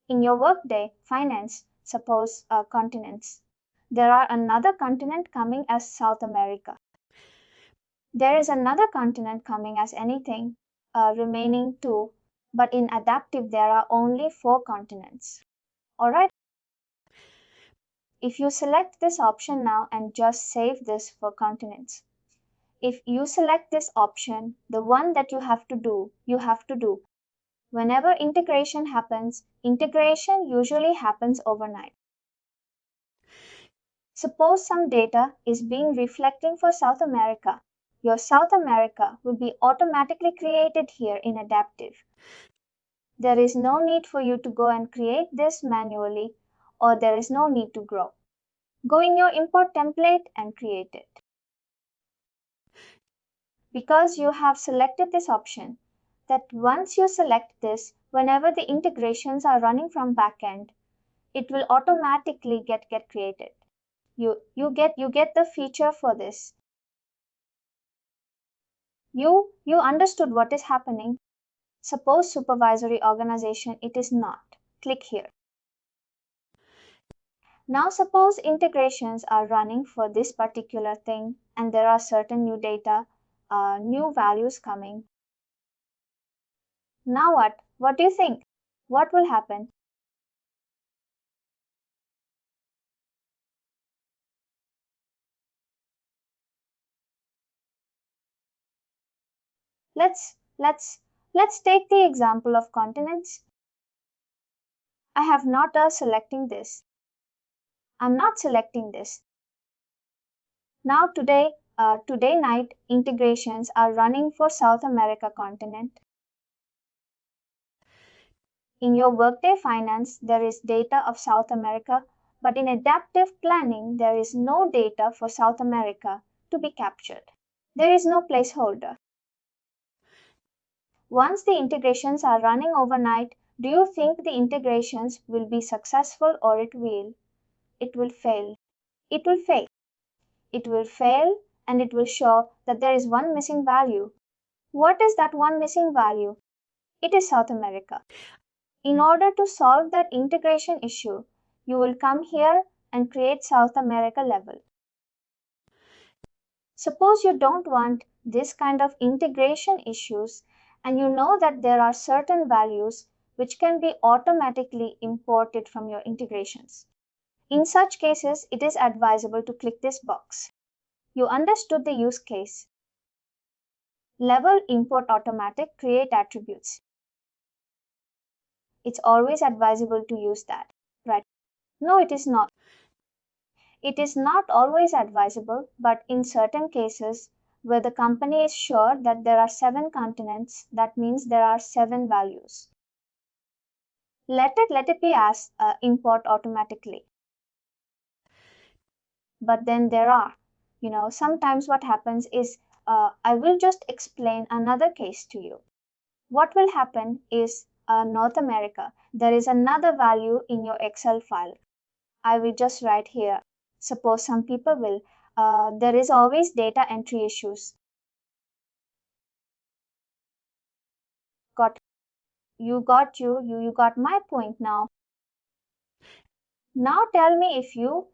In your Workday Finance, suppose continents. There are another continent coming as South America. There is another continent coming as anything, remaining 2, but in adaptive there are only 4 continents. Alright? If you select this option now and just save this for continents. If you select this option, the one that you have to do. Whenever integration happens, integration usually happens overnight. Suppose some data is being reflecting for South America. Your South America will be automatically created here in adaptive. There is no need for you to go and create this manually, or there is no need to grow. Go in your import template and create it. Because you have selected this option, that once you select this, whenever the integrations are running from backend, it will automatically get created. You get the feature for this. You understood what is happening. Suppose supervisory organization, it is not. Click here. Now suppose integrations are running for this particular thing and there are certain new data, new values coming. Now what? What do you think? What will happen? Let's take the example of continents. I have not selecting this. I'm not selecting this. Now today night integrations are running for South America continent. In your Workday Finance, there is data of South America, but in adaptive planning, there is no data for South America to be captured. There is no placeholder. Once the integrations are running overnight, do you think the integrations will be successful or it will fail? It will fail. It will fail and it will show that there is one missing value. What is that one missing value? It is South America. In order to solve that integration issue, you will come here and create South America level. Suppose you don't want this kind of integration issues and you know that there are certain values which can be automatically imported from your integrations. In such cases, it is advisable to click this box. You understood the use case. Level import automatic create attributes. It's always advisable to use that, right? No, it is not. It is not always advisable, but in certain cases where the company is sure that there are 7 continents, that means there are 7 values. Let it be as import automatically. But then there are, sometimes what happens is I will just explain another case to you. What will happen is North America, there is another value in your Excel file. I will just write here. Suppose some people will, there is always data entry issues. Got you got my point now. Now tell me if you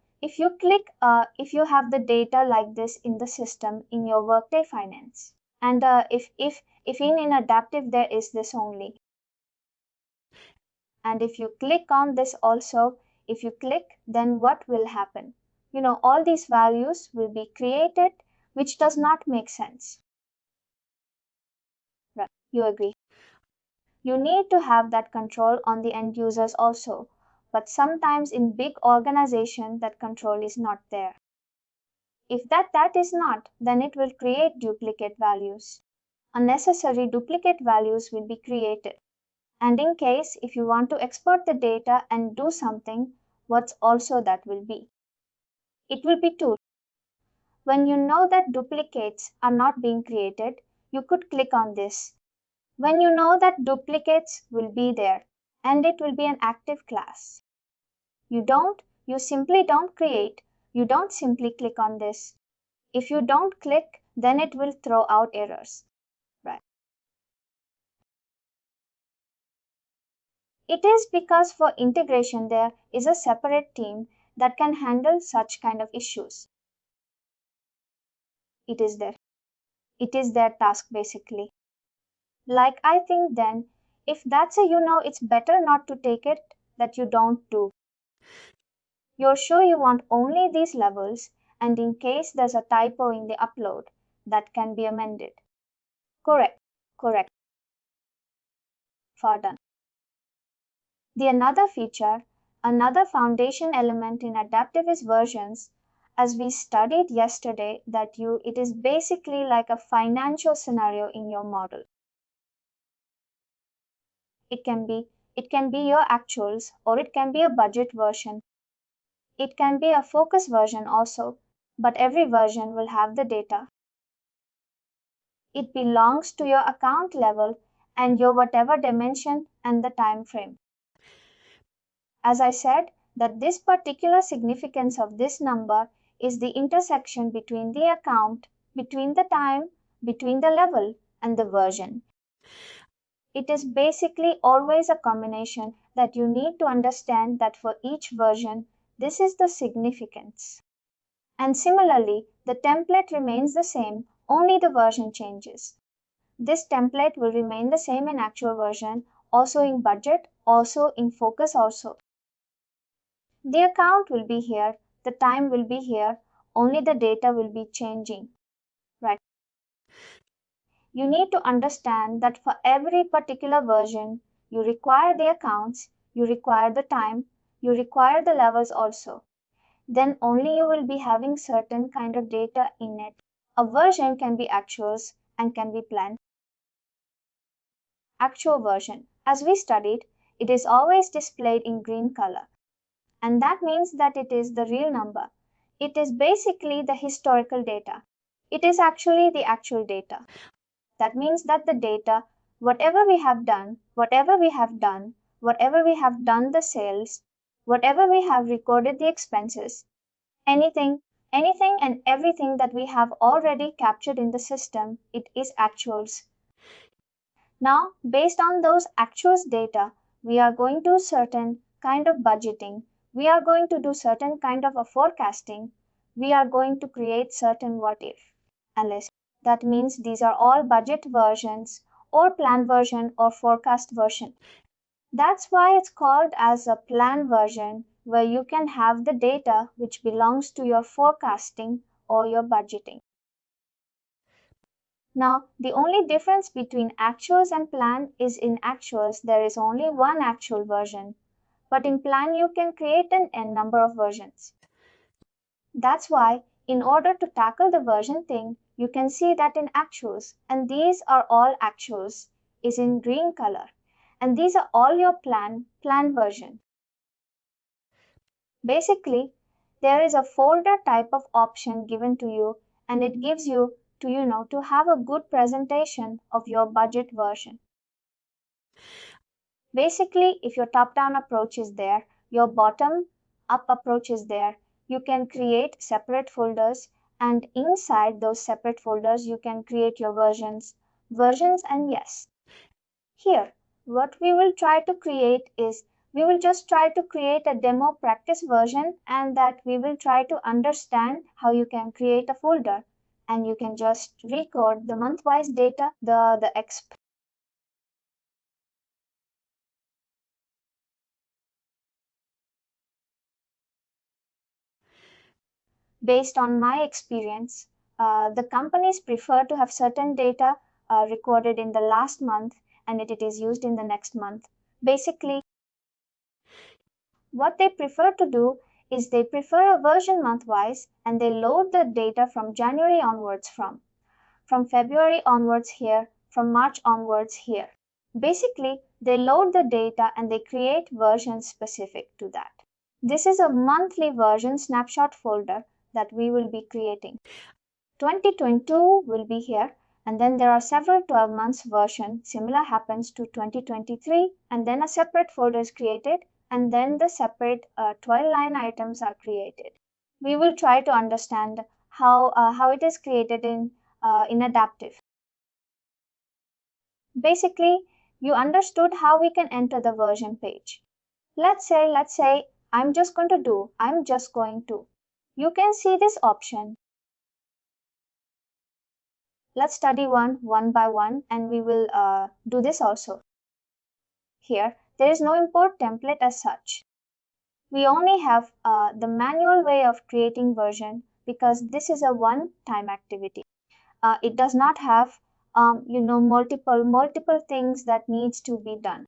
click if you have the data like this in the system in your Workday Finance, and if in adaptive there is this only, and if you click on this also, if you click, then what will happen? All these values will be created, which does not make sense. Right? You agree? You need to have that control on the end users also, but sometimes in big organization that control is not there. If that is not, then it will create duplicate values. Unnecessary duplicate values will be created. And in case if you want to export the data and do something, what's also that will be? It will be two. When you know that duplicates are not being created, you could click on this. When you know that duplicates will be there and it will be an active class. You simply don't create, you don't simply click on this. If you don't click, then it will throw out errors. Right. It is because for integration there is a separate team that can handle such kind of issues. It is there. It is their task basically. Like I think then, if that's a it's better not to take it that you don't do. You're sure you want only these levels, and in case there's a typo in the upload, that can be amended. Correct. Correct. Far done. The another feature, another foundation element in adaptive is versions. As we studied yesterday, it is basically like a financial scenario in your model. It can be your actuals, or it can be a budget version. It can be a focus version also, but every version will have the data. It belongs to your account level and your whatever dimension and the time frame. As I said, that this particular significance of this number is the intersection between the account, between the time, between the level, and the version. It is basically always a combination that you need to understand that for each version, this is the significance. And similarly, the template remains the same, only the version changes. This template will remain the same in actual version, also in budget, also in focus also. The account will be here, the time will be here, only the data will be changing. Right? You need to understand that for every particular version, you require the accounts, you require the time, you require the levels also. Then only you will be having certain kind of data in it. A version can be actuals and can be planned. Actual version, as we studied, it is always displayed in green color. And that means that it is the real number. It is basically the historical data. It is actually the actual data. That means that the data, whatever we have done, whatever we have done the sales, whatever we have recorded the expenses, anything and everything that we have already captured in the system, it is actuals. Now, based on those actuals data, we are going to certain kind of budgeting. We are going to do certain kind of a forecasting. We are going to create certain what if analyst. That means these are all budget versions or plan version or forecast version. That's why it's called as a plan version, where you can have the data which belongs to your forecasting or your budgeting. Now, the only difference between actuals and plan is in actuals there is only one actual version, but in plan you can create an n number of versions. That's why in order to tackle the version thing, you can see that in actuals, and these are all actuals, is in green color, and these are all your plan version. Basically, there is a folder type of option given to you, and it gives you to have a good presentation of your budget version. Basically, if your top-down approach is there, your bottom-up approach is there, you can create separate folders, and inside those separate folders, you can create your versions. And yes, here, what we will try to create is we will just try to create a demo practice version, and that we will try to understand how you can create a folder and you can just record the month-wise data, the exp. Based on my experience, the companies prefer to have certain data recorded in the last month and it is used in the next month. Basically, what they prefer to do is they prefer a version month-wise and they load the data from January onwards, from February onwards here, from March onwards here. Basically, they load the data and they create versions specific to that. This is a monthly version snapshot folder that we will be creating. 2022 will be here, and then there are several 12 months version. Similar happens to 2023, and then a separate folder is created, and then the separate 12 line items are created. We will try to understand how it is created in Adaptive. Basically, you understood how we can enter the version page. Let's say I'm just going to. You can see this option. Let's study one by one, and we will do this also. Here, there is no import template as such. We only have the manual way of creating version because this is a one-time activity. It does not have multiple things that needs to be done.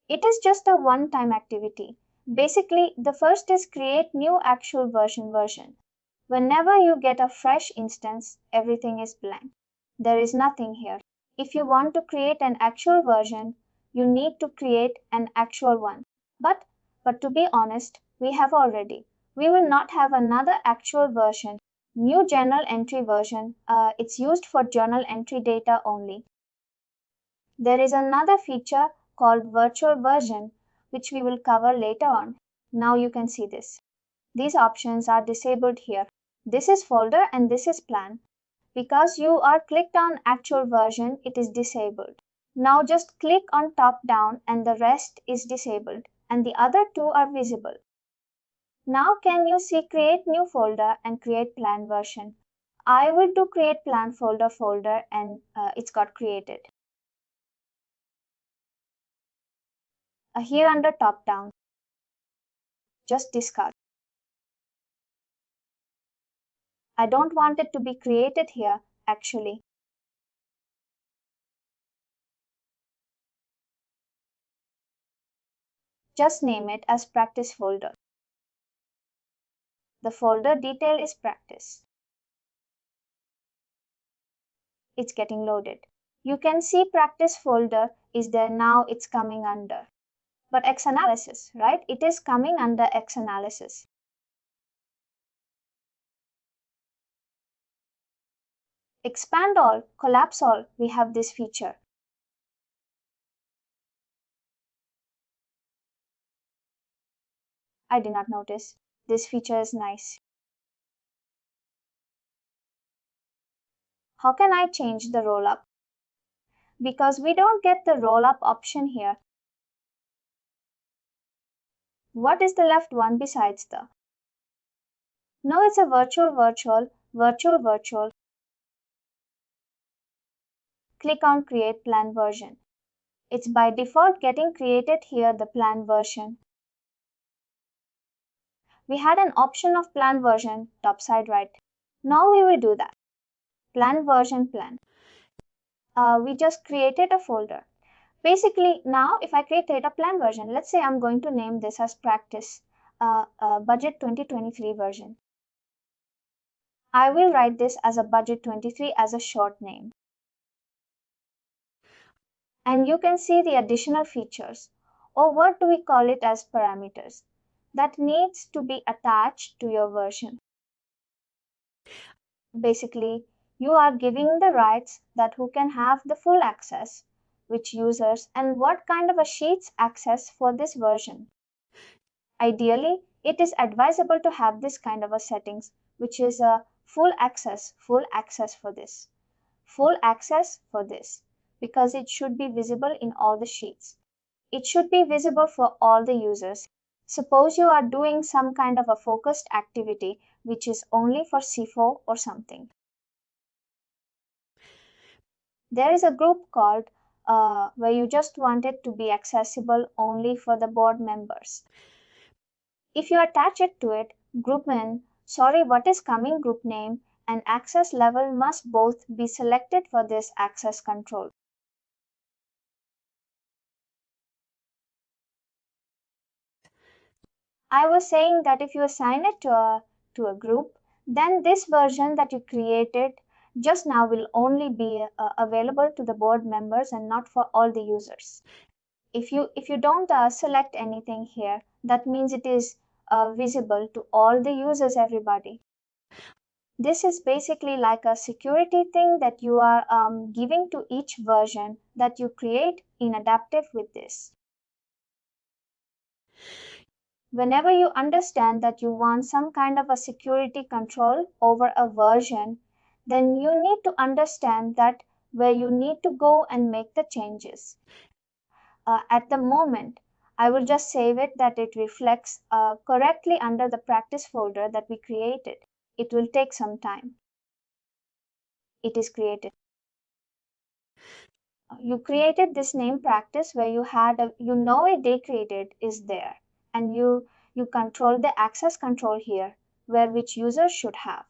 It is just a one-time activity. Basically, the first is create new actual version. Whenever you get a fresh instance, everything is blank. There is nothing here. If you want to create an actual version, you need to create an actual one. But to be honest, we have already. We will not have another actual version. New journal entry version, it's used for journal entry data only. There is another feature called virtual version, which we will cover later on. Now you can see this. These options are disabled here. This is folder and this is plan. Because you are clicked on actual version, it is disabled. Now just click on top down and the rest is disabled and the other two are visible. Now can you see create new folder and create plan version? I will do create plan folder and it's got created. Here under top down, just discard. I don't want it to be created here actually. Just name it as practice folder. The folder detail is practice. It's getting loaded. You can see practice folder is there now, it's coming under. But X analysis, right? It is coming under X analysis. Expand all, collapse all, we have this feature. I did not notice. This feature is nice. How can I change the roll up? Because we don't get the roll up option here. What is the left one besides the? No, it's a virtual. Click on create plan version. It's by default getting created here, the plan version. We had an option of plan version, top side right. Now we will do that. Plan version plan. We just created a folder. Basically, now if I created a plan version, let's say I'm going to name this as practice budget 2023 version. I will write this as a budget 23 as a short name. And you can see the additional features, or what do we call it as parameters, that needs to be attached to your version. Basically, You are giving the rights that who can have the full access, which users and what kind of a sheets access for this version. Ideally, it is advisable to have this kind of a settings, which is a full access for this, full access for this, because it should be visible in all the sheets. It should be visible for all the users. Suppose you are doing some kind of a focused activity which is only for CFO or something. There is a group called where you just want it to be accessible only for the board members. If you attach it to it, what is coming group name and access level must both be selected for this access control. I was saying that if you assign it to a group, then this version that you created just now will only be available to the board members and not for all the users. If you don't select anything here, that means it is visible to all the users, everybody. This is basically like a security thing that you are giving to each version that you create in adaptive with this. Whenever you understand that you want some kind of a security control over a version, then you need to understand that where you need to go and make the changes. At the moment, I will just save it that it reflects correctly under the practice folder that we created. It will take some time. It is created. You created this name practice where you had a day created is there, and you control the access control here where which user should have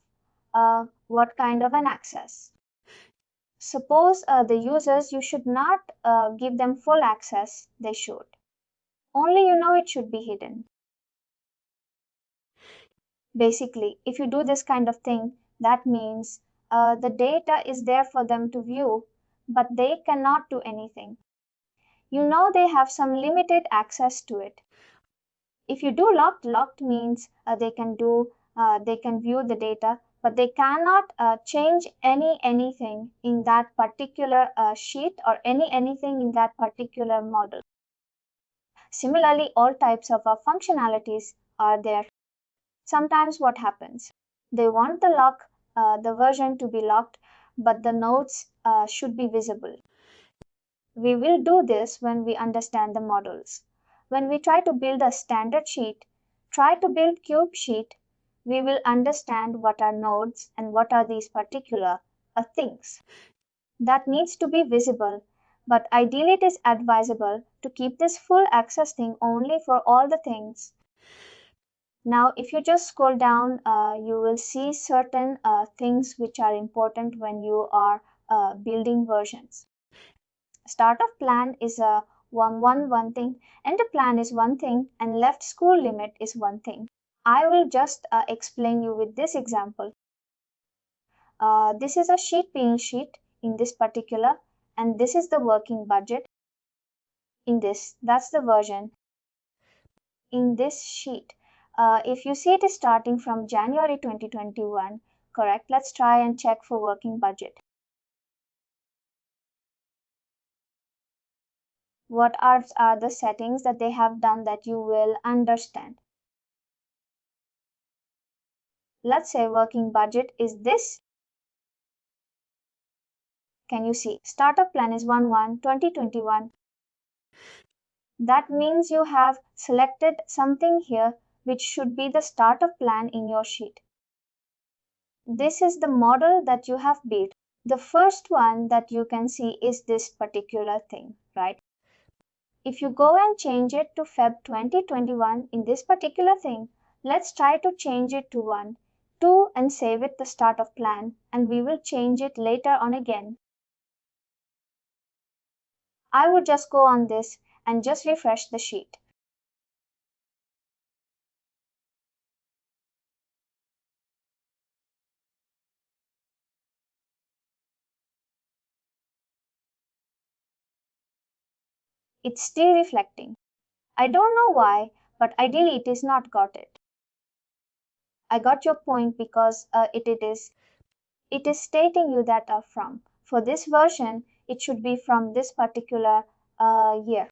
what kind of an access. Suppose the users you should not give them full access, they should only it should be hidden. Basically, if you do this kind of thing, that means the data is there for them to view, but they cannot do anything. They have some limited access to it. If you do locked means they can view the data, but they cannot change anything in that particular sheet or anything in that particular model. Similarly, all types of functionalities are there. Sometimes what happens? They want the version to be locked, but the nodes should be visible. We will do this when we understand the models. When we try to build a standard sheet, try to build cube sheet, we will understand what are nodes and what are these particular things. That needs to be visible, but ideally it is advisable to keep this full access thing only for all the things. Now, if you just scroll down, you will see certain things which are important when you are building versions. Start of plan is a one thing, end of plan is one thing, and left school limit is one thing. I will just explain you with this example. This is a sheet being sheet in this particular, and this is the working budget. In this, that's the version in this sheet. If you see it is starting from January 2021, correct? Let's try and check for working budget. What are the settings that they have done that you will understand? Let's say working budget is this. Can you see? Startup plan is 1/1/2021. That means you have selected something here which should be the startup plan in your sheet. This is the model that you have built. The first one that you can see is this particular thing, right? If you go and change it to Feb 2021 in this particular thing, let's try to change it to 2 and save it the start of plan, and we will change it later on again. I would just go on this and just refresh the sheet. It's still reflecting. I don't know why, but ideally it is not got it. I got your point because it is. It is stating you that from. For this version, it should be from this particular year.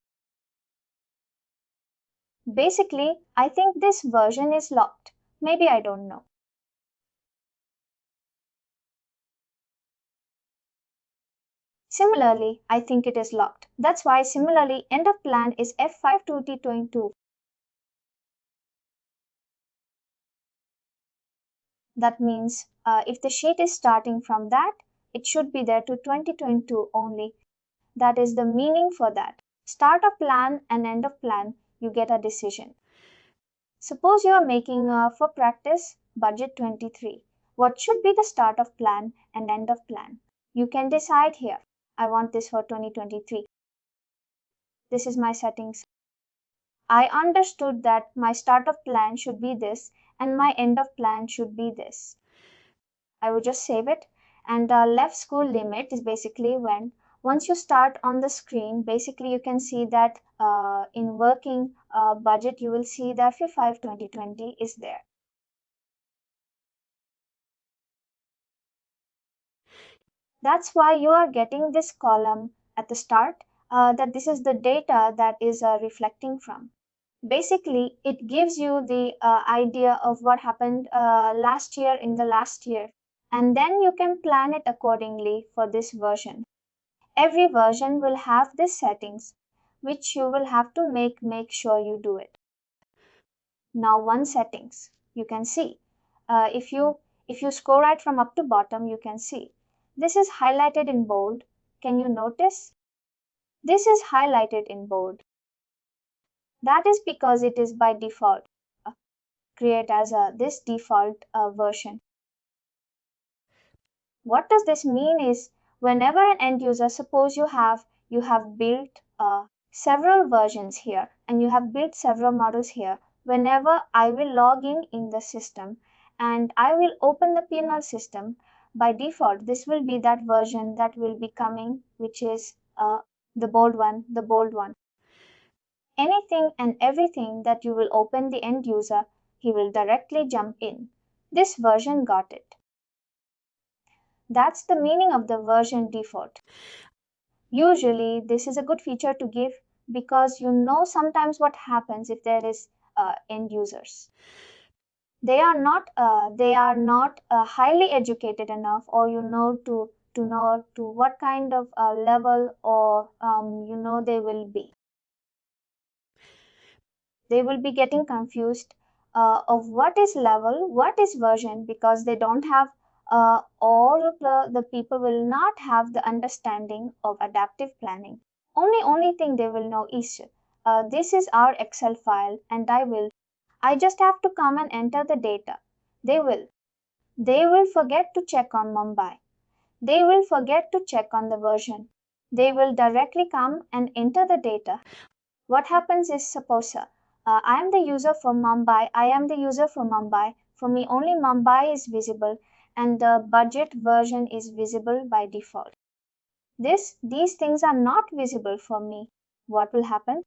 Basically, I think this version is locked. Maybe I don't know. Similarly, I think it is locked. That's why similarly end of plan is F5 2022. That means if the sheet is starting from that, it should be there to 2022 only. That is the meaning for that. Start of plan and end of plan, you get a decision. Suppose you are making for practice budget 23. What should be the start of plan and end of plan? You can decide here. I want this for 2023. This is my settings. I understood that my start of plan should be this and my end of plan should be this. I would just save it. And the left school limit is basically when once you start on the screen, basically you can see that in working budget, you will see that F5 2020 is there. That's why you are getting this column at the start, that this is the data that is reflecting from. Basically, it gives you the idea of what happened last year in the last year. And then you can plan it accordingly for this version. Every version will have these settings, which you will have to make sure you do it. Now, one settings you can see. If you scroll right from up to bottom, you can see this is highlighted in bold. Can you notice? This is highlighted in bold. That is because it is by default create as this default version. What does this mean is whenever an end user, suppose you have built several versions here and you have built several models here, whenever I will log in the system and I will open the P&L system, by default this will be that version that will be coming, which is the bold one. Anything and everything that you will open the end user, he will directly jump in. This version got it. That's the meaning of the version default. Usually, this is a good feature to give because you know sometimes what happens if there is end users. They are not highly educated enough, or to know to what kind of level or they will be. They will be getting confused of what is level, what is version, because they don't have all of the people will not have the understanding of adaptive planning. Only thing they will know is this is our Excel file and I just have to come and enter the data. They will forget to check on Mumbai. They will forget to check on the version. They will directly come and enter the data. What happens is, suppose I am the user for Mumbai, I am the user for Mumbai. For me, only Mumbai is visible and the budget version is visible by default. These things are not visible for me. What will happen?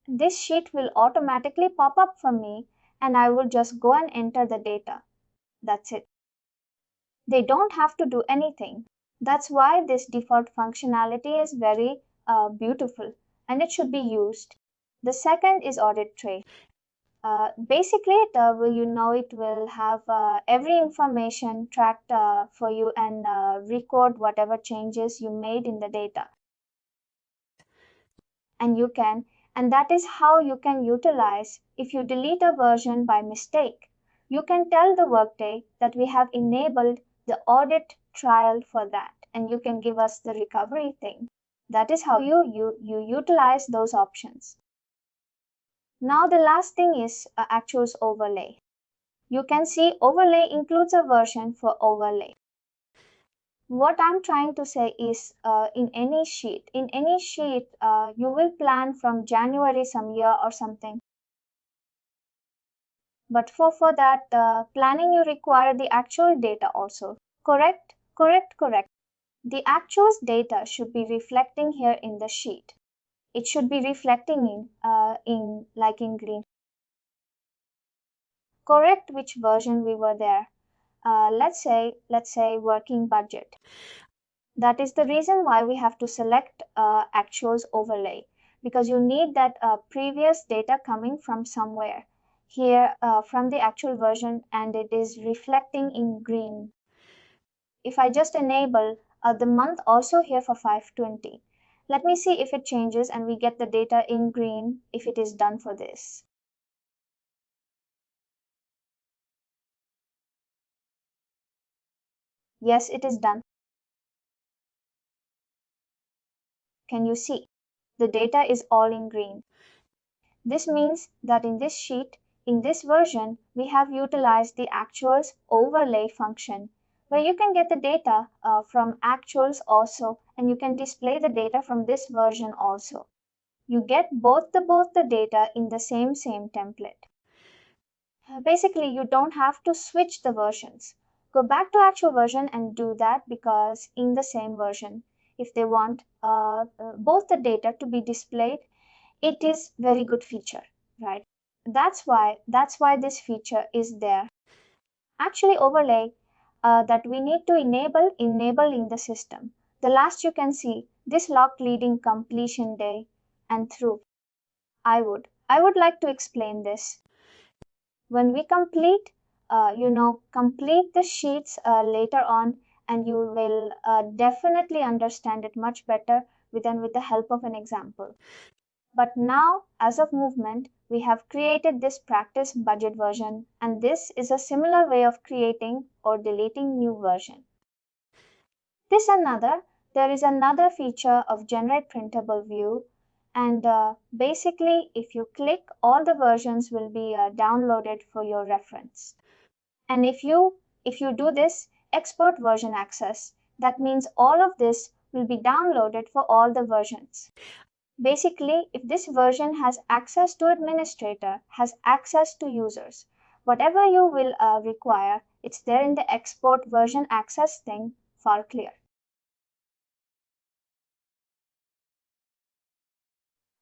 This sheet will automatically pop up for me and I will just go and enter the data. That's it. They don't have to do anything. That's why this default functionality is very beautiful and it should be used. The second is audit trail. Basically, it will have every information tracked for you and record whatever changes you made in the data. And that is how you can utilize if you delete a version by mistake. You can tell the Workday that we have enabled the audit trial for that, and you can give us the recovery thing. That is how you utilize those options. Now the last thing is actuals overlay. You can see overlay includes a version for overlay. What I'm trying to say is in any sheet, you will plan from January some year or something. But for that planning, you require the actual data also. Correct? Correct, correct. The actual data should be reflecting here in the sheet. It should be reflecting in green. Correct which version we were there. let's say working budget. That is the reason why we have to select actuals overlay, because you need that previous data coming from somewhere here from the actual version, and it is reflecting in green. If I just enable the month also here for 520, let me see if it changes and we get the data in green if it is done for this. Yes, it is done. Can you see? The data is all in green. This means that in this sheet, in this version, we have utilized the actuals overlay function, where you can get the data from actuals also, and you can display the data from this version also. You get both the data in the same template. Basically, you don't have to switch the versions. Go back to actual version and do that, because in the same version, if they want both the data to be displayed, it is very good feature, right? That's why this feature is there. Actually, overlay that we need to enable in the system. The last you can see this lock leading completion day and through. I would like to explain this. When we complete the sheets later on, and you will definitely understand it much better with the help of an example. But now, as of movement, we have created this practice budget version, and this is a similar way of creating or deleting new version. There is another feature of generate printable view, and basically if you click, all the versions will be downloaded for your reference. And if you do this export version access, that means all of this will be downloaded for all the versions. Basically, if this version has access to administrator, has access to users, whatever you will require, it's there in the export version access thing, far clear.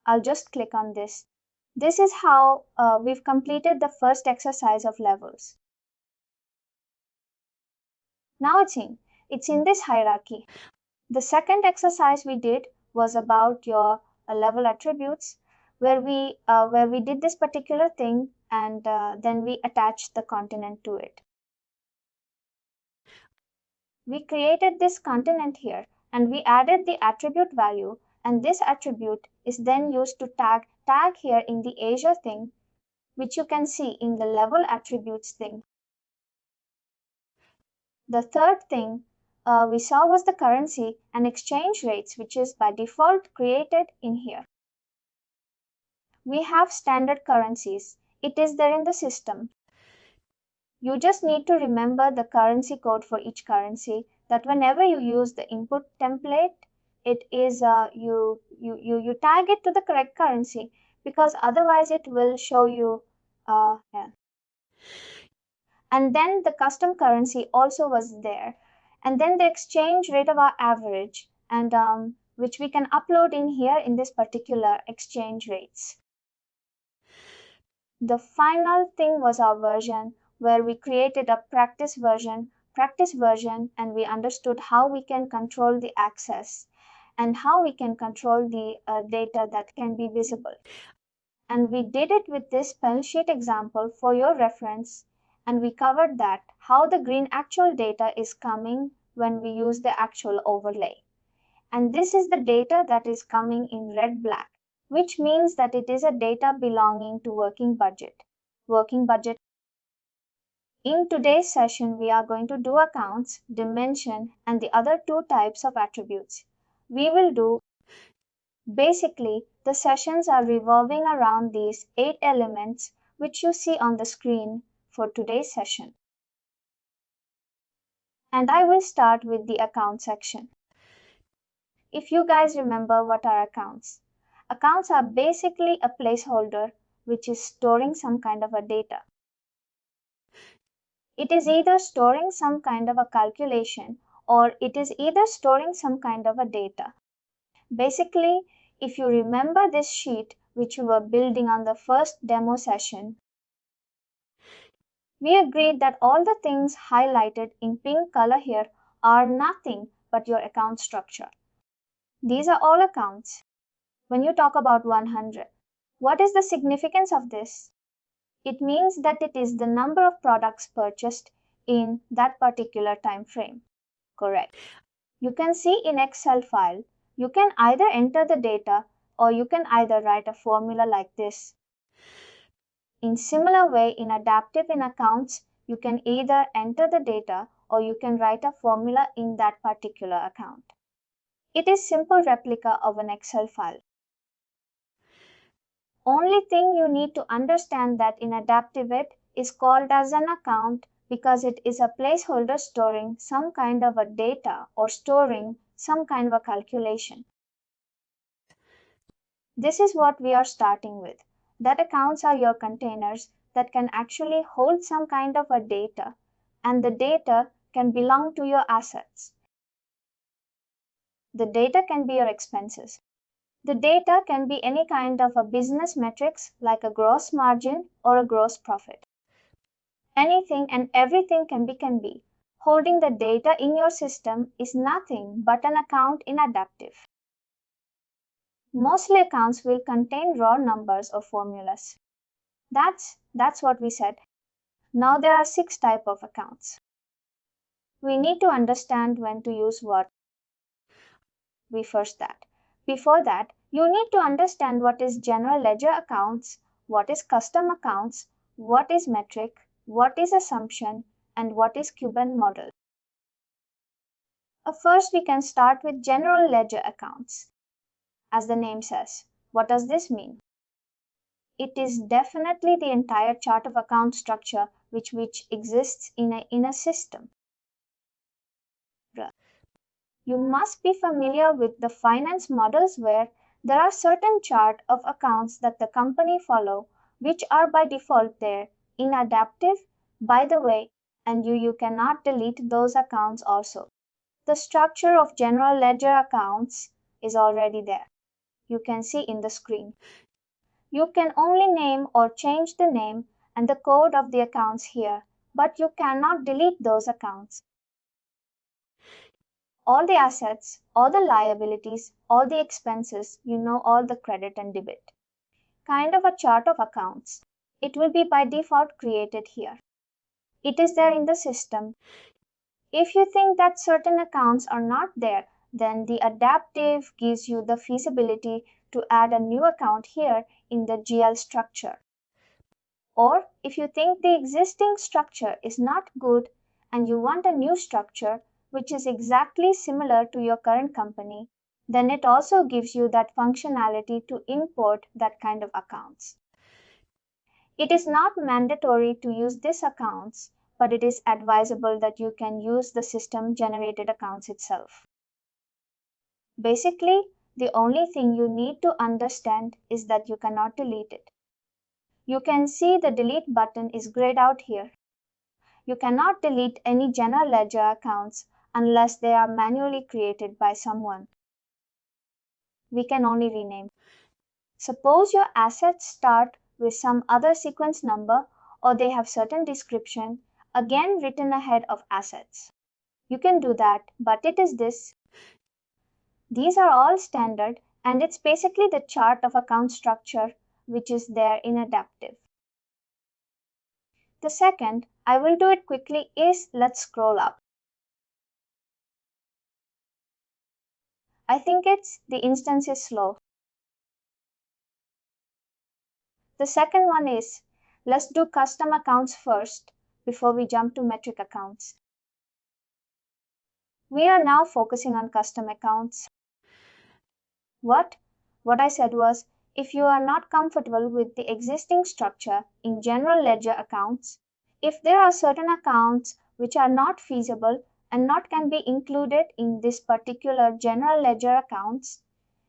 I'll just click on this. This is how we've completed the first exercise of levels. Now it's in this hierarchy. The second exercise we did was about your level attributes, where we did this particular thing, and then we attached the continent to it. We created this continent here, and we added the attribute value, and this attribute is then used to tag here in the Asia thing, which you can see in the level attributes thing. The third thing we saw was the currency and exchange rates, which is by default created in here. We have standard currencies. It is there in the system. You just need to remember the currency code for each currency, that whenever you use the input template, it is you tag it to the correct currency, because otherwise it will show you yeah. And then the custom currency also was there, and then the exchange rate of our average, and which we can upload in here in this particular exchange rates. The final thing was our version, where we created a practice version, and we understood how we can control the access and how we can control the data that can be visible. And we did it with this spell sheet example for your reference, and we covered that how the green actual data is coming when we use the actual overlay. And this is the data that is coming in red black, which means that it is a data belonging to working budget. Working budget. In today's session, we are going to do accounts, dimension, and the other two types of attributes. We will do basically the sessions are revolving around these 8 elements which you see on the screen for today's session. And I will start with the account section. If you guys remember what are accounts, accounts are basically a placeholder which is storing some kind of a data. It is either storing some kind of a calculation, or it is either storing some kind of a data. Basically, if you remember this sheet which we were building on the first demo session, We agreed that all the things highlighted in pink color here are nothing but your account structure. These are all accounts. When you talk about 100, what is the significance of this? It means that it is the number of products purchased in that particular time frame. Correct. You can see in Excel file, you can either enter the data or you can either write a formula like this. In similar way, in adaptive in accounts, you can either enter the data or you can write a formula in that particular account. It is simple replica of an Excel file. Only thing you need to understand that in adaptive it is called as an account because it is a placeholder storing some kind of a data or storing some kind of a calculation. This is what we are starting with. That accounts are your containers that can actually hold some kind of a data, and the data can belong to your assets. The data can be your expenses. The data can be any kind of a business metrics like a gross margin or a gross profit. Anything and everything can be. Holding the data in your system is nothing but an account in adaptive. Mostly accounts will contain raw numbers or formulas. That's what we said. Now there are 6 types of accounts. We need to understand when to use what. Before that, you need to understand what is general ledger accounts, what is custom accounts, what is metric, what is assumption, and what is Cuban model. First, we can start with general ledger accounts. As the name says, what does this mean? It is definitely the entire chart of account structure which exists in a system. You must be familiar with the finance models where there are certain chart of accounts that the company follow which are by default there in adaptive, by the way, and you cannot delete those accounts also. The structure of general ledger accounts is already there. You can see in the screen. You can only name or change the name and the code of the accounts here, but you cannot delete those accounts. All the assets, all the liabilities, all the expenses, all the credit and debit. Kind of a chart of accounts. It will be by default created here. It is there in the system. If you think that certain accounts are not there, then the adaptive gives you the feasibility to add a new account here in the GL structure. Or if you think the existing structure is not good and you want a new structure which is exactly similar to your current company, then it also gives you that functionality to import that kind of accounts. It is not mandatory to use these accounts, but it is advisable that you can use the system generated accounts itself. Basically, the only thing you need to understand is that you cannot delete it. You can see the delete button is grayed out here. You cannot delete any general ledger accounts unless they are manually created by someone. We can only rename. Suppose your assets start with some other sequence number or they have certain description, again written ahead of assets. You can do that, but it is this. These are all standard and it's basically the chart of account structure which is there in adaptive. The second, I will do it quickly, is let's scroll up. I think the instance is slow. The second one is, let's do custom accounts first before we jump to metric accounts. We are now focusing on custom accounts. What I said was, if you are not comfortable with the existing structure in general ledger accounts, if there are certain accounts which are not feasible and not can be included in this particular general ledger accounts,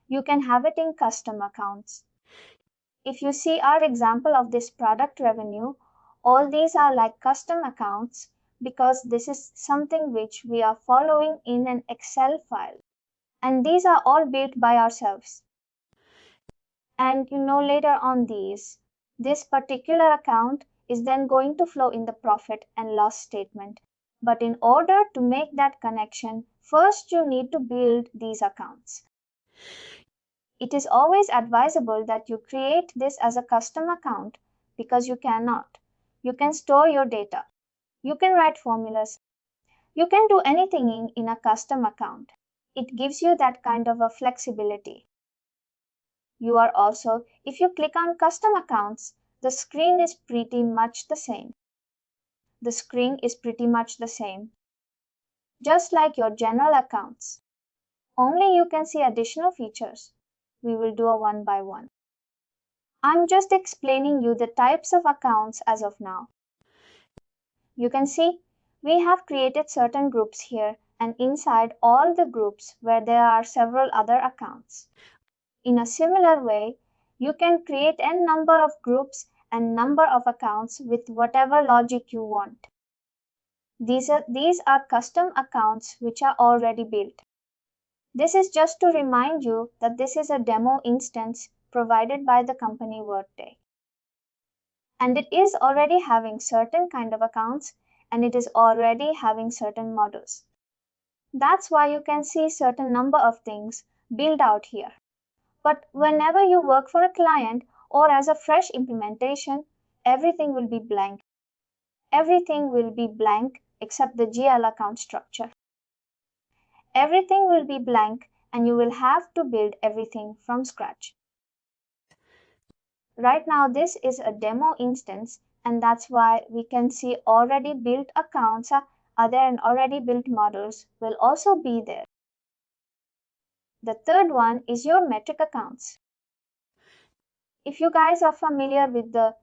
you can have it in custom accounts. If you see our example of this product revenue, all these are like custom accounts because this is something which we are following in an Excel file. And these are all built by ourselves. And later on this particular account is then going to flow in the profit and loss statement. But in order to make that connection, first you need to build these accounts. It is always advisable that you create this as a custom account because you cannot. You can store your data. You can write formulas. You can do anything in a custom account. It gives you that kind of a flexibility. You are also, if you click on custom accounts, the screen is pretty much the same. The screen is pretty much the same, just like your general accounts. Only you can see additional features. We will do a one by one. I'm just explaining you the types of accounts as of now. You can see we have created certain groups here and inside all the groups where there are several other accounts. In a similar way, you can create n number of groups and number of accounts with whatever logic you want. These are custom accounts which are already built. This is just to remind you that this is a demo instance provided by the company Workday. And it is already having certain kind of accounts and it is already having certain models. That's why you can see certain number of things built out here. But whenever you work for a client or as a fresh implementation, everything will be blank. Everything will be blank except the GL account structure. Everything will be blank and you will have to build everything from scratch. Right now, this is a demo instance, and that's why we can see already built accounts are there and already built models will also be there. The third one is your metric accounts. If you guys are familiar with the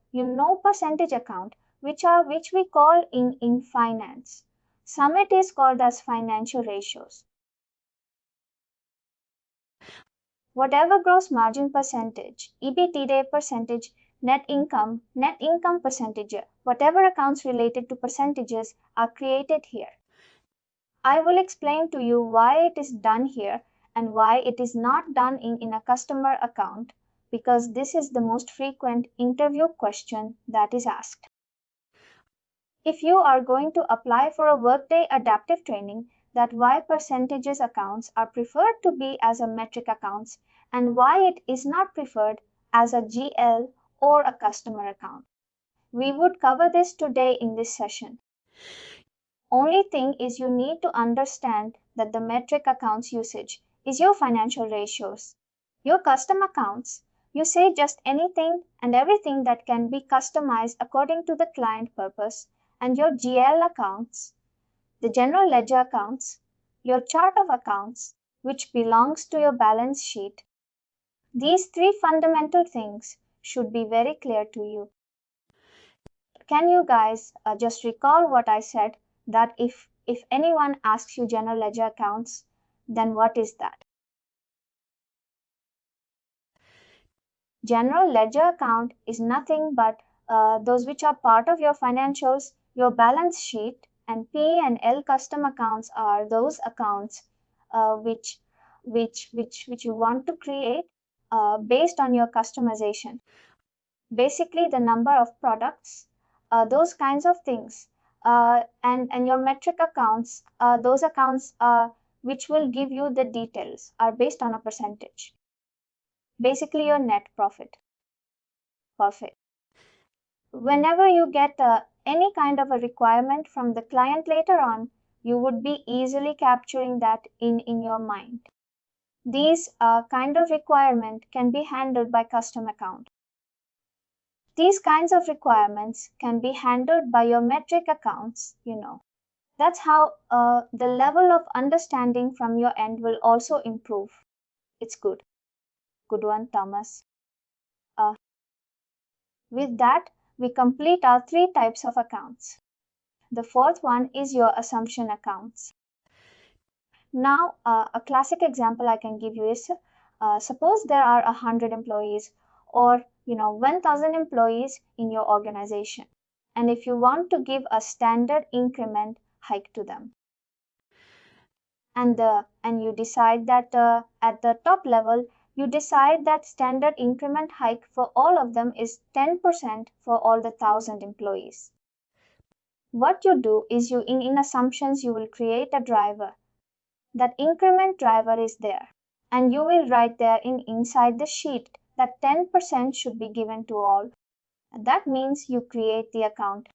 percentage account, which we call in finance, some it is called as financial ratios. Whatever gross margin percentage, EBITDA percentage, net income percentage, whatever accounts related to percentages are created here. I will explain to you why it is done here and why it is not done in a customer account, because this is the most frequent interview question that is asked. If you are going to apply for a Workday Adaptive Training, that why percentages accounts are preferred to be as a metric accounts and why it is not preferred as a GL or a customer account. We would cover this today in this session. Only thing is you need to understand that the metric accounts usage is your financial ratios. Your custom accounts, you say just anything and everything that can be customized according to the client purpose, and your GL accounts, the general ledger accounts, your chart of accounts, which belongs to your balance sheet. These three fundamental things should be very clear to you. Can you guys just recall what I said, that if anyone asks you general ledger accounts, then what is that? General ledger account is nothing but those which are part of your financials, your balance sheet, and P and L custom accounts are those accounts which you want to create based on your customization. Basically, the number of products, those kinds of things, and your metric accounts, those accounts which will give you the details are based on a percentage. Basically, your net profit. Perfect. Whenever you get any kind of a requirement from the client later on, you would be easily capturing that in your mind. These kind of requirement can be handled by custom account. These kinds of requirements can be handled by your metric accounts, That's how the level of understanding from your end will also improve. It's good. Good one, Thomas. With that, we complete our three types of accounts. The fourth one is your assumption accounts. Now, a classic example I can give you is, suppose there are 100 employees or 1,000 employees in your organization. And if you want to give a standard increment hike to them, and you decide that at the top level You decide that standard increment hike for all of them is 10% for all the 1,000 employees. What you do is in assumptions, you will create a driver. That increment driver is there. And you will write there inside the sheet that 10% should be given to all. That means you create the account.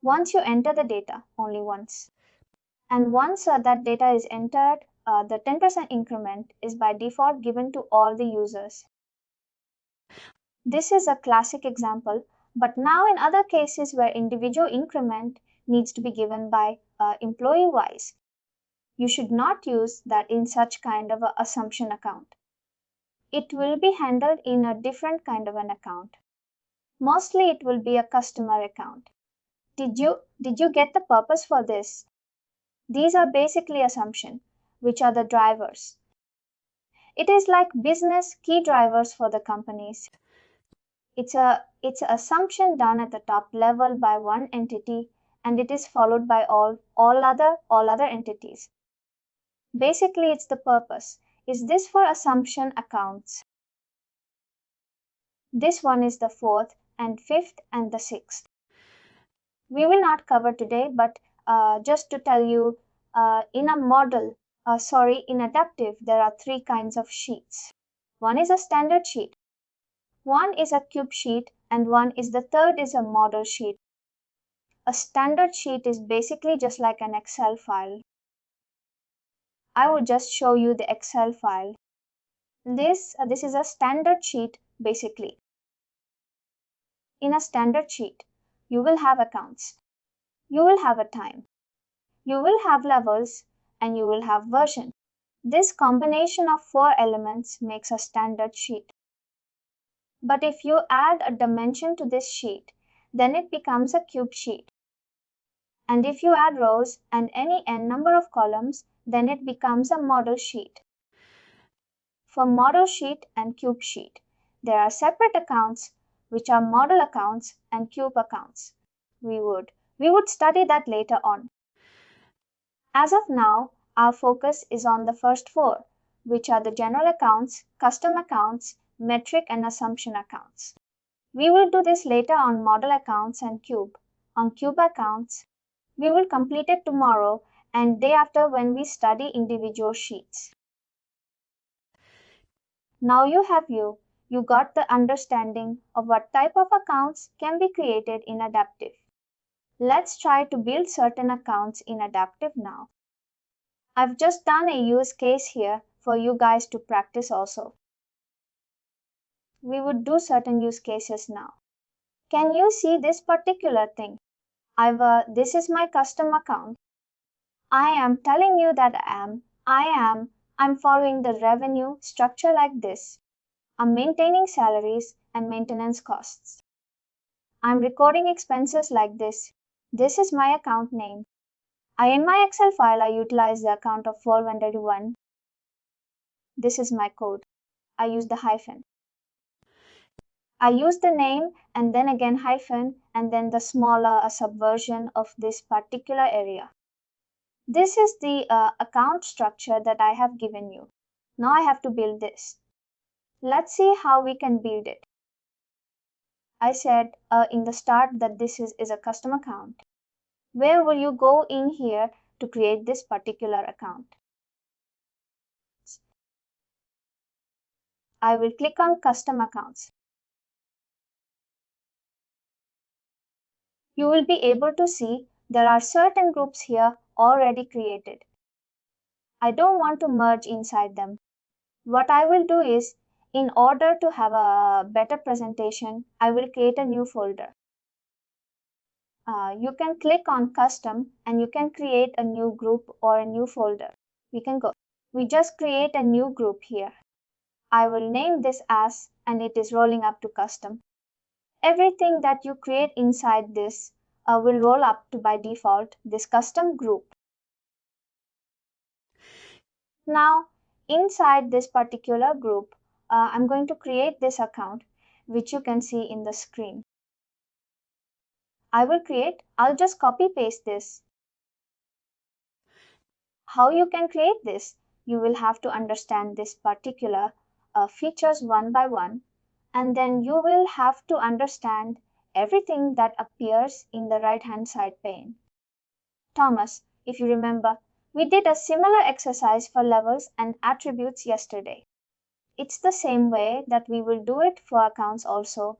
Once you enter the data, only once. And once that data is entered, the 10% increment is by default given to all the users. This is a classic example, but now in other cases where individual increment needs to be given by employee wise, you should not use that in such kind of a assumption account. It will be handled in a different kind of an account. Mostly it will be a customer account. Did you get the purpose for this? These are basically assumption, which are the drivers. It is like business key drivers for the companies. It's an assumption done at the top level by one entity, and it is followed by all other entities. Basically, it's the purpose. Is this for assumption accounts? This one is the fourth and fifth and the sixth. We will not cover today, but just to tell you, in adaptive, there are three kinds of sheets. One is a standard sheet, one is a cube sheet, and the third is a model sheet. A standard sheet is basically just like an Excel file. I will just show you the Excel file. This is a standard sheet basically. In a standard sheet, you will have accounts, you will have a time, you will have levels, and you will have version. This combination of four elements makes a standard sheet. But if you add a dimension to this sheet, then it becomes a cube sheet. And if you add rows and any n number of columns, then it becomes a model sheet. For model sheet and cube sheet, there are separate accounts which are model accounts and cube accounts. We would study that later on. As of now, our focus is on the first four, which are the general accounts, custom accounts, metric and assumption accounts. We will do this later on model accounts and cube. On cube accounts, we will complete it tomorrow and day after when we study individual sheets. Now you got the understanding of what type of accounts can be created in Adaptive. Let's try to build certain accounts in Adaptive now. I've just done a use case here for you guys to practice also. We would do certain use cases now. Can you see this particular thing? This is my custom account. I am telling you that I'm following the revenue structure like this. I'm maintaining salaries and maintenance costs. I'm recording expenses like this. This is my account name. In my Excel file, I utilize the account of for vendor 1. This is my code. I use the hyphen. I use the name and then again hyphen and then the smaller subversion of this particular area. This is the account structure that I have given you. Now I have to build this. Let's see how we can build it. I said in the start that this is a custom account. Where will you go in here to create this particular account? I will click on custom accounts. You will be able to see there are certain groups here already created. I don't want to merge inside them. What I will do is, in order to have a better presentation, I will create a new folder. You can click on custom and you can create a new group or a new folder. We just create a new group here. I will name this as, and it is rolling up to custom. Everything that you create inside this will roll up to by default this custom group. Now, inside this particular group, I'm going to create this account, which you can see in the screen. I'll just copy paste this. How you can create this? You will have to understand this particular features one by one, and then you will have to understand everything that appears in the right hand side pane. Thomas, if you remember, we did a similar exercise for levels and attributes yesterday. It's the same way that we will do it for accounts also.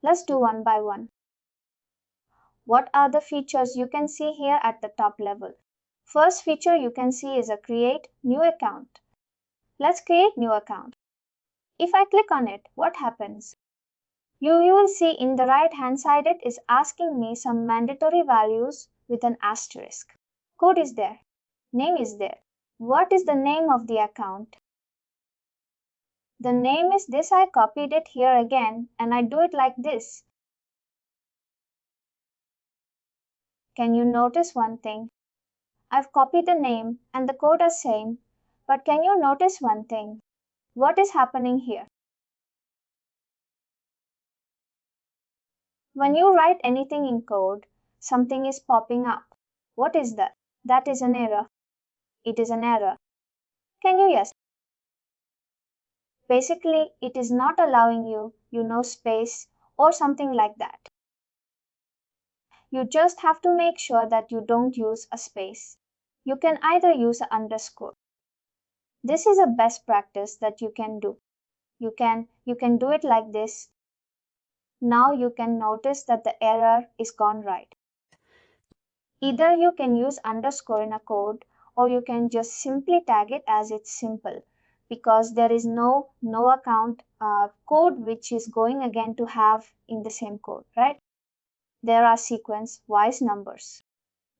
Let's do one by one. What are the features you can see here at the top level? First feature you can see is a create new account. Let's create new account. If I click on it, what happens? You will see in the right hand side it is asking me some mandatory values with an asterisk. Code is there. Name is there. What is the name of the account? The name is this. I copied it here again and I do it like this. Can you notice one thing? I've copied the name and the code are same, but can you notice one thing? What is happening here? When you write anything in code, something is popping up. What is that? That is an error. It is an error. Can you guess? Basically, it is not allowing you, space or something like that. You just have to make sure that you don't use a space. You can either use an underscore. This is a best practice that you can do. You can do it like this. Now you can notice that the error is gone right. Either you can use underscore in a code or you can just simply tag it as it's simple, because there is no account code which is going again to have in the same code, right? There are sequence wise numbers.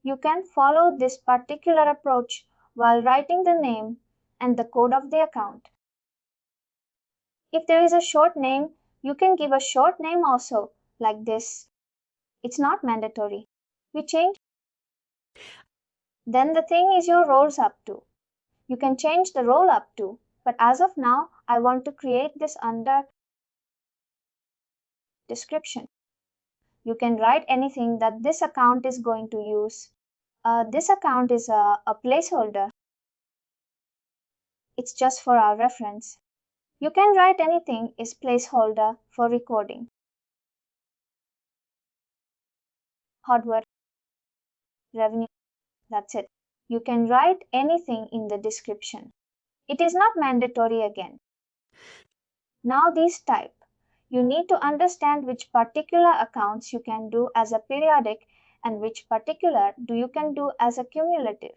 You can follow this particular approach while writing the name and the code of the account. If there is a short name, you can give a short name also, like this. It's not mandatory. We change. Then the thing is your roles up to. You can change the role up to, but as of now, I want to create this under description. You can write anything that this account is going to use. This account is a placeholder. It's just for our reference. You can write anything is placeholder for recording. Hardware, revenue, that's it. You can write anything in the description. It is not mandatory again. Now these type. You need to understand which particular accounts you can do as a periodic and which particular you can do as a cumulative.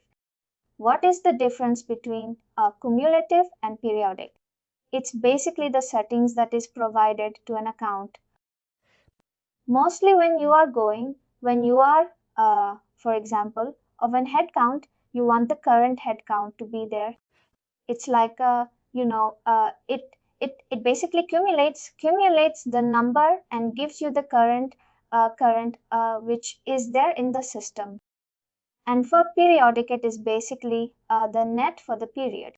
What is the difference between a cumulative and periodic? It's basically the settings that is provided to an account. Mostly when you are, for example, of an head count, you want the current head count to be there. It's like it basically cumulates the number and gives you the current which is there in the system. And for periodic, it is basically the net for the period.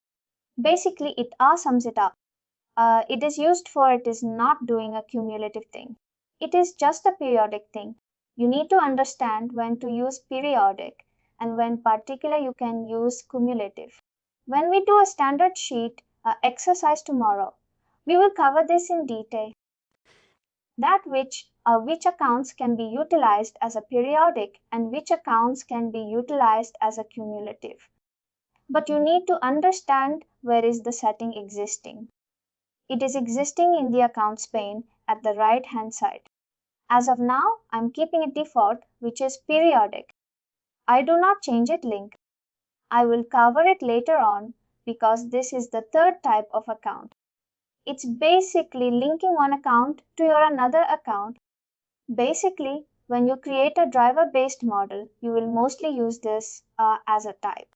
Basically, it sums it up. It is used for, it is not doing a cumulative thing. It is just a periodic thing. You need to understand when to use periodic and when particular you can use cumulative. When we do a standard sheet exercise tomorrow, we will cover this in detail. That which accounts can be utilized as a periodic and which accounts can be utilized as a cumulative. But you need to understand where is the setting existing. It is existing in the accounts pane at the right hand side. As of now, I'm keeping it default, which is periodic. I do not change it link. I will cover it later on because this is the third type of account. It's basically linking one account to your another account. Basically, when you create a driver-based model, you will mostly use this as a type.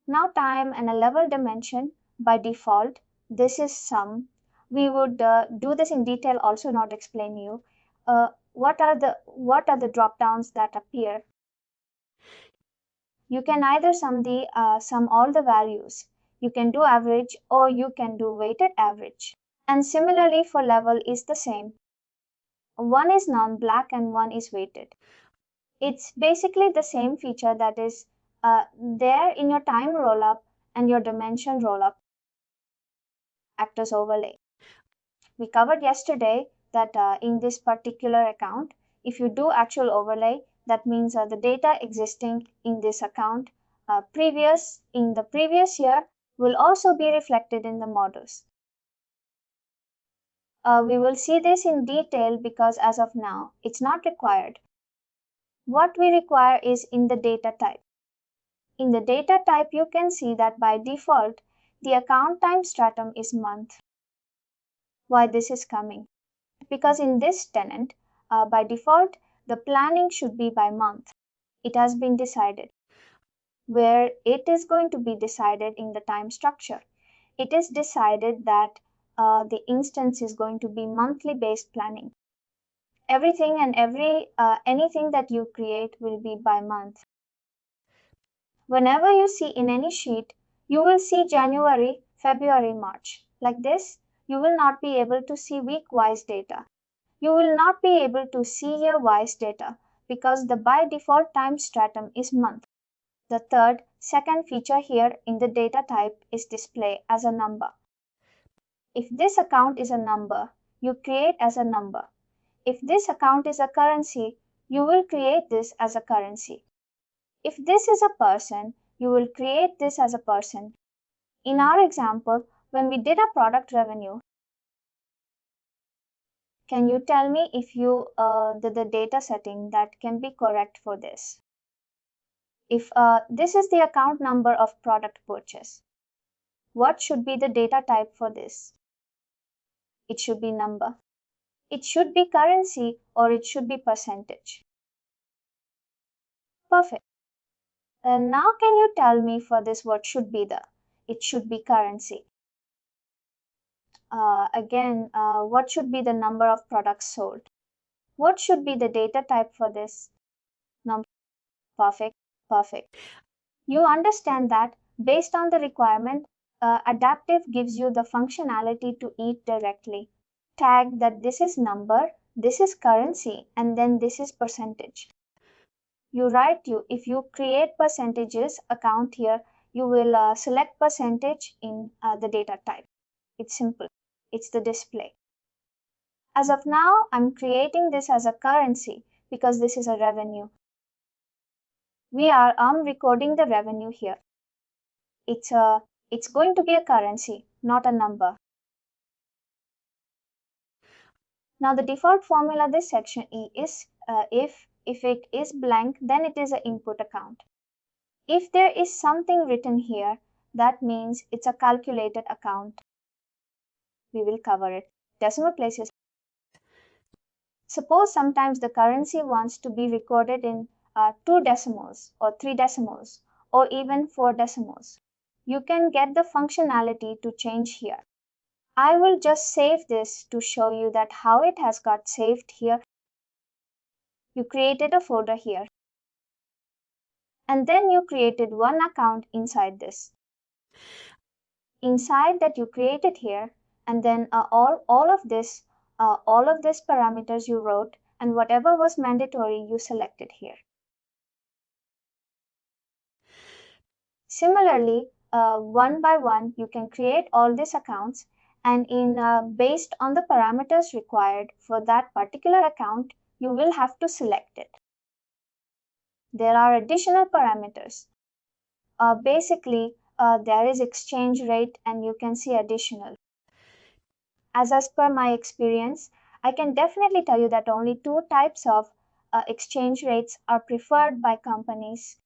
Now time and a level dimension. By default, this is sum. We would do this in detail, also not explain you. What are the drop downs that appear? You can either sum all the values. You can do average or you can do weighted average. And similarly for level is the same. One is non-black and one is weighted. It's basically the same feature that is there in your time rollup and your dimension roll-up act as overlay. We covered yesterday that in this particular account, if you do actual overlay, that means the data existing in this account in the previous year will also be reflected in the models. We will see this in detail because as of now, it's not required. What we require is in the data type. In the data type, you can see that by default, the account time stratum is month. Why this is coming? Because in this tenant, by default, the planning should be by month. It has been decided. Where it is going to be decided in the time structure. It is decided that the instance is going to be monthly based planning. Everything and anything that you create will be by month. Whenever you see in any sheet, you will see January, February, March. Like this, you will not be able to see week-wise data. You will not be able to see year-wise data because the by default time stratum is month. The second feature here in the data type is display as a number. If this account is a number, you create as a number. If this account is a currency, you will create this as a currency. If this is a person, you will create this as a person. In our example, when we did a product revenue, can you tell me if you did the data setting that can be correct for this? If this is the account number of product purchase, what should be the data type for this? It should be number. It should be currency or it should be percentage. Perfect. And now can you tell me for this what should be it should be currency. What should be the number of products sold? What should be the data type for this? Number. Perfect. Perfect. You understand that based on the requirement, Adaptive gives you the functionality to eat directly. Tag that this is number, this is currency, and then this is percentage. If you create percentages account here, you will select percentage in the data type. It's simple. It's the display. As of now, I'm creating this as a currency because this is a revenue. I'm recording the revenue here. It's going to be a currency, not a number. Now the default formula this section is if it is blank, then it is an input account. If there is something written here, that means it's a calculated account. We will cover it. Decimal places. Suppose sometimes the currency wants to be recorded in 2 decimals or 3 decimals or even 4 decimals. You can get the functionality to change here. I will just save this to show you that how it has got saved here. You created a folder here. And then you created one account inside this. Inside that you created here, and then all of this parameters you wrote, and whatever was mandatory you selected here. Similarly, one by one you can create all these accounts, and based on the parameters required for that particular account, you will have to select it. There are additional parameters. Basically, there is exchange rate, and you can see additional. As per my experience, I can definitely tell you that only 2 types of exchange rates are preferred by companies.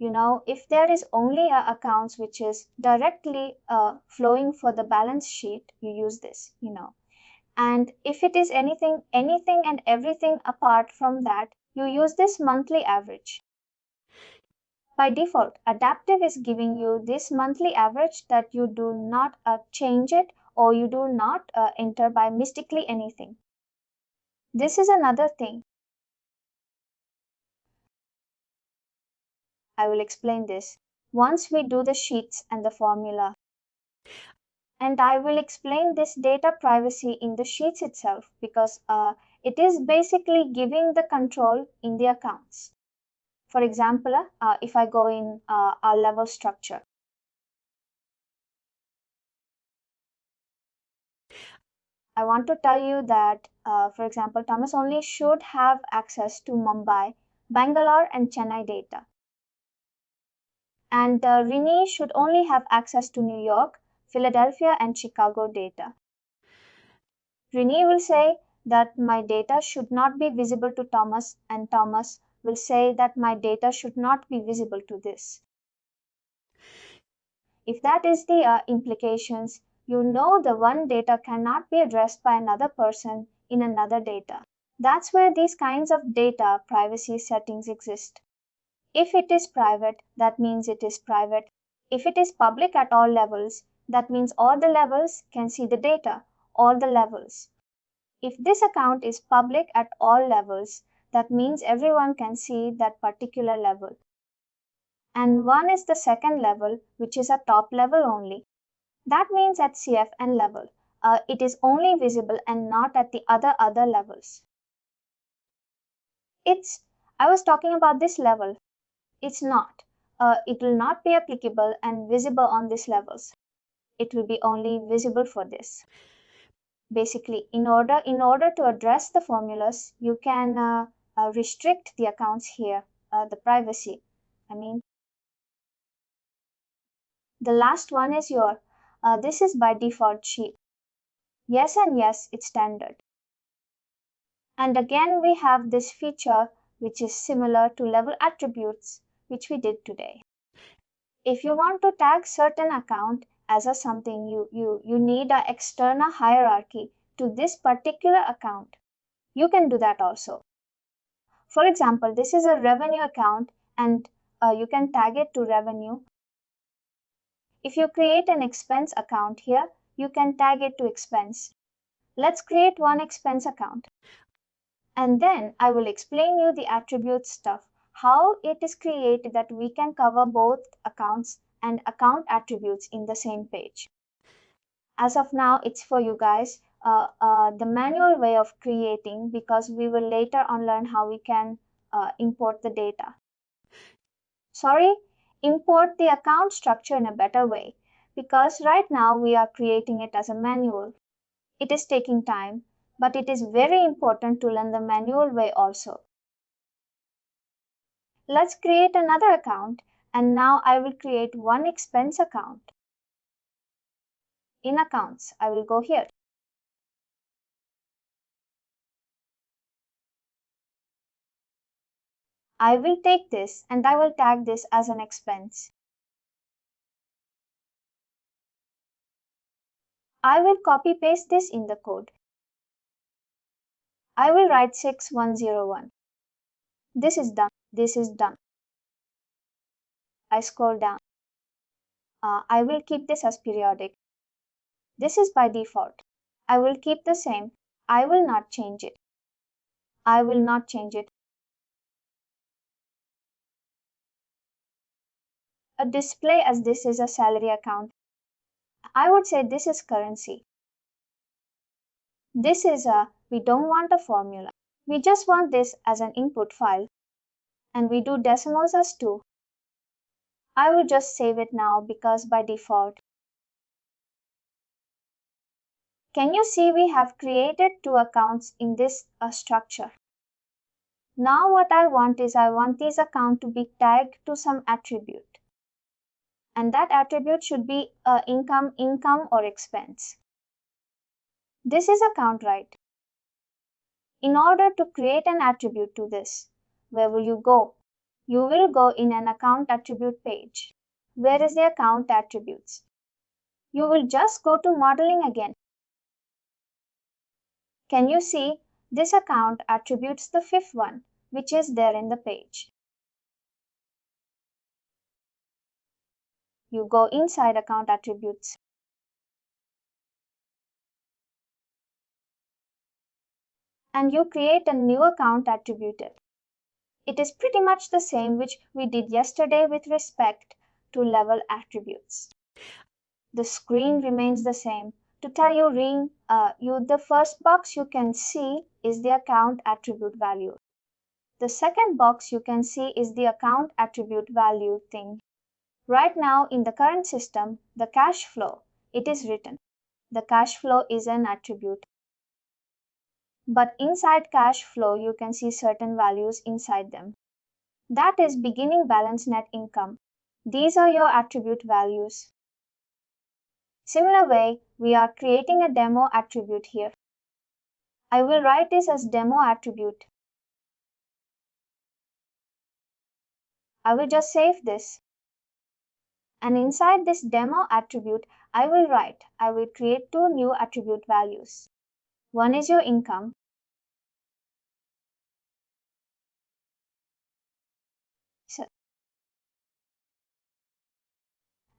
If there is only accounts which is directly flowing for the balance sheet, you use this, And if it is anything and everything apart from that, you use this monthly average. By default, Adaptive is giving you this monthly average that you do not change it or you do not enter by mystically anything. This is another thing. I will explain this once we do the sheets and the formula. And I will explain this data privacy in the sheets itself because it is basically giving the control in the accounts. For example, if I go in our level structure, I want to tell you that, for example, Thomas only should have access to Mumbai, Bangalore, and Chennai data. And Rini should only have access to New York, Philadelphia, and Chicago data. Rini will say that my data should not be visible to Thomas, and Thomas will say that my data should not be visible to this. If that is the implications, you know the one data cannot be addressed by another person in another data. That's where these kinds of data privacy settings exist. If it is private, that means it is private. If it is public at all levels, that means all the levels can see the data, all the levels. If this account is public at all levels, that means everyone can see that particular level. And one is the second level, which is a top level only. That means at CFN level, it is only visible and not at the other levels. I was talking about this level. It's not. It will not be applicable and visible on these levels. It will be only visible for this. Basically, in order to address the formulas, you can restrict the accounts here, the privacy. I mean, the last one is this is by default sheet. Yes and yes, it's standard. And again, we have this feature which is similar to level attributes, which we did today. If you want to tag certain account as a something, you need an external hierarchy to this particular account. You can do that also. For example, this is a revenue account and you can tag it to revenue. If you create an expense account here, you can tag it to expense. Let's create one expense account. And then I will explain you the attribute stuff, how it is created that we can cover both accounts and account attributes in the same page. As of now, it's for you guys, the manual way of creating, because we will later on learn how we can import the data. Sorry, import the account structure in a better way, because right now we are creating it as a manual. It is taking time, but it is very important to learn the manual way also. Let's create another account, and now I will create one expense account. In accounts, I will go here. I will take this and I will tag this as an expense. I will copy paste this in the code. I will write 6101. This is done. This is done. I scroll down. I will keep this as periodic. This is by default. I will keep the same. I will not change it. I will not change it. A display as this is a salary account. I would say this is currency. This is we don't want a formula. We just want this as an input file. And we do decimals as 2. I will just save it now because by default. Can you see we have created 2 accounts in this structure? Now what I want is I want this account to be tagged to some attribute. And that attribute should be income, or expense. This is account, right? In order to create an attribute to this, where will you go? You will go in an account attribute page. Where is the account attributes? You will just go to modeling again. Can you see this account attributes the 5th one, which is there in the page. You go inside account attributes. And you create a new account attribute. It is pretty much the same which we did yesterday with respect to level attributes. The screen remains the same. To tell you, the first box you can see is the account attribute value. The second box you can see is the account attribute value thing. Right now in the current system, the cash flow, it is written. The cash flow is an attribute. But inside cash flow, you can see certain values inside them. That is beginning balance net income. These are your attribute values. Similar way, we are creating a demo attribute here. I will write this as demo attribute. I will just save this. And inside this demo attribute, I will create two new attribute values. One is your income.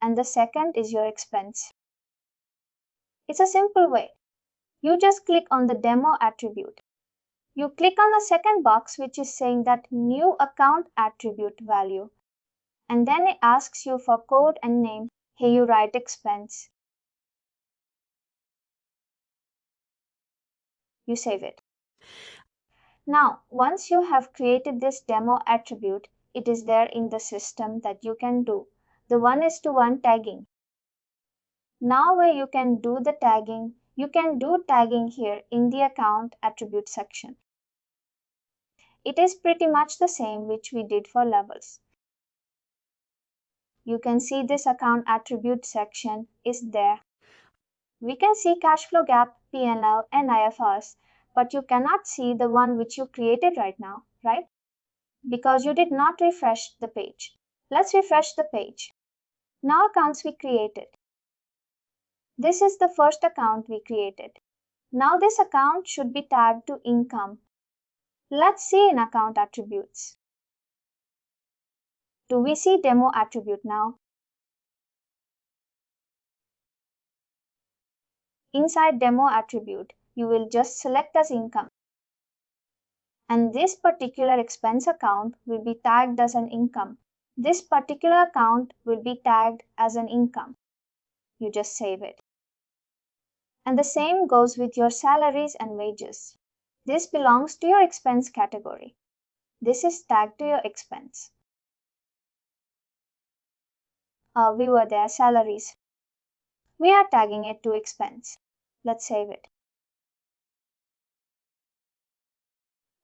And the second is your expense. It's a simple way. You just click on the demo attribute. You click on the second box which is saying that new account attribute value. And then it asks you for code and name. Here you write expense. You save it. Now, once you have created this demo attribute, it is there in the system that you can do the one-to-one tagging. Now where you can do the tagging, you can do tagging here in the account attribute section. It is pretty much the same which we did for levels. You can see this account attribute section is there. We can see cash flow gap, P&L and IFRS, but you cannot see the one which you created right now, right? Because you did not refresh the page. Let's refresh the page. Now accounts we created. This is the first account we created. Now this account should be tagged to income. Let's see in account attributes. Do we see demo attribute now? Inside demo attribute, you will just select as income. And this particular expense account will be tagged as an income. This particular account will be tagged as an income. You just save it. And the same goes with your salaries and wages. This belongs to your expense category. This is tagged to your expense. We were there, salaries. We are tagging it to expense. Let's save it.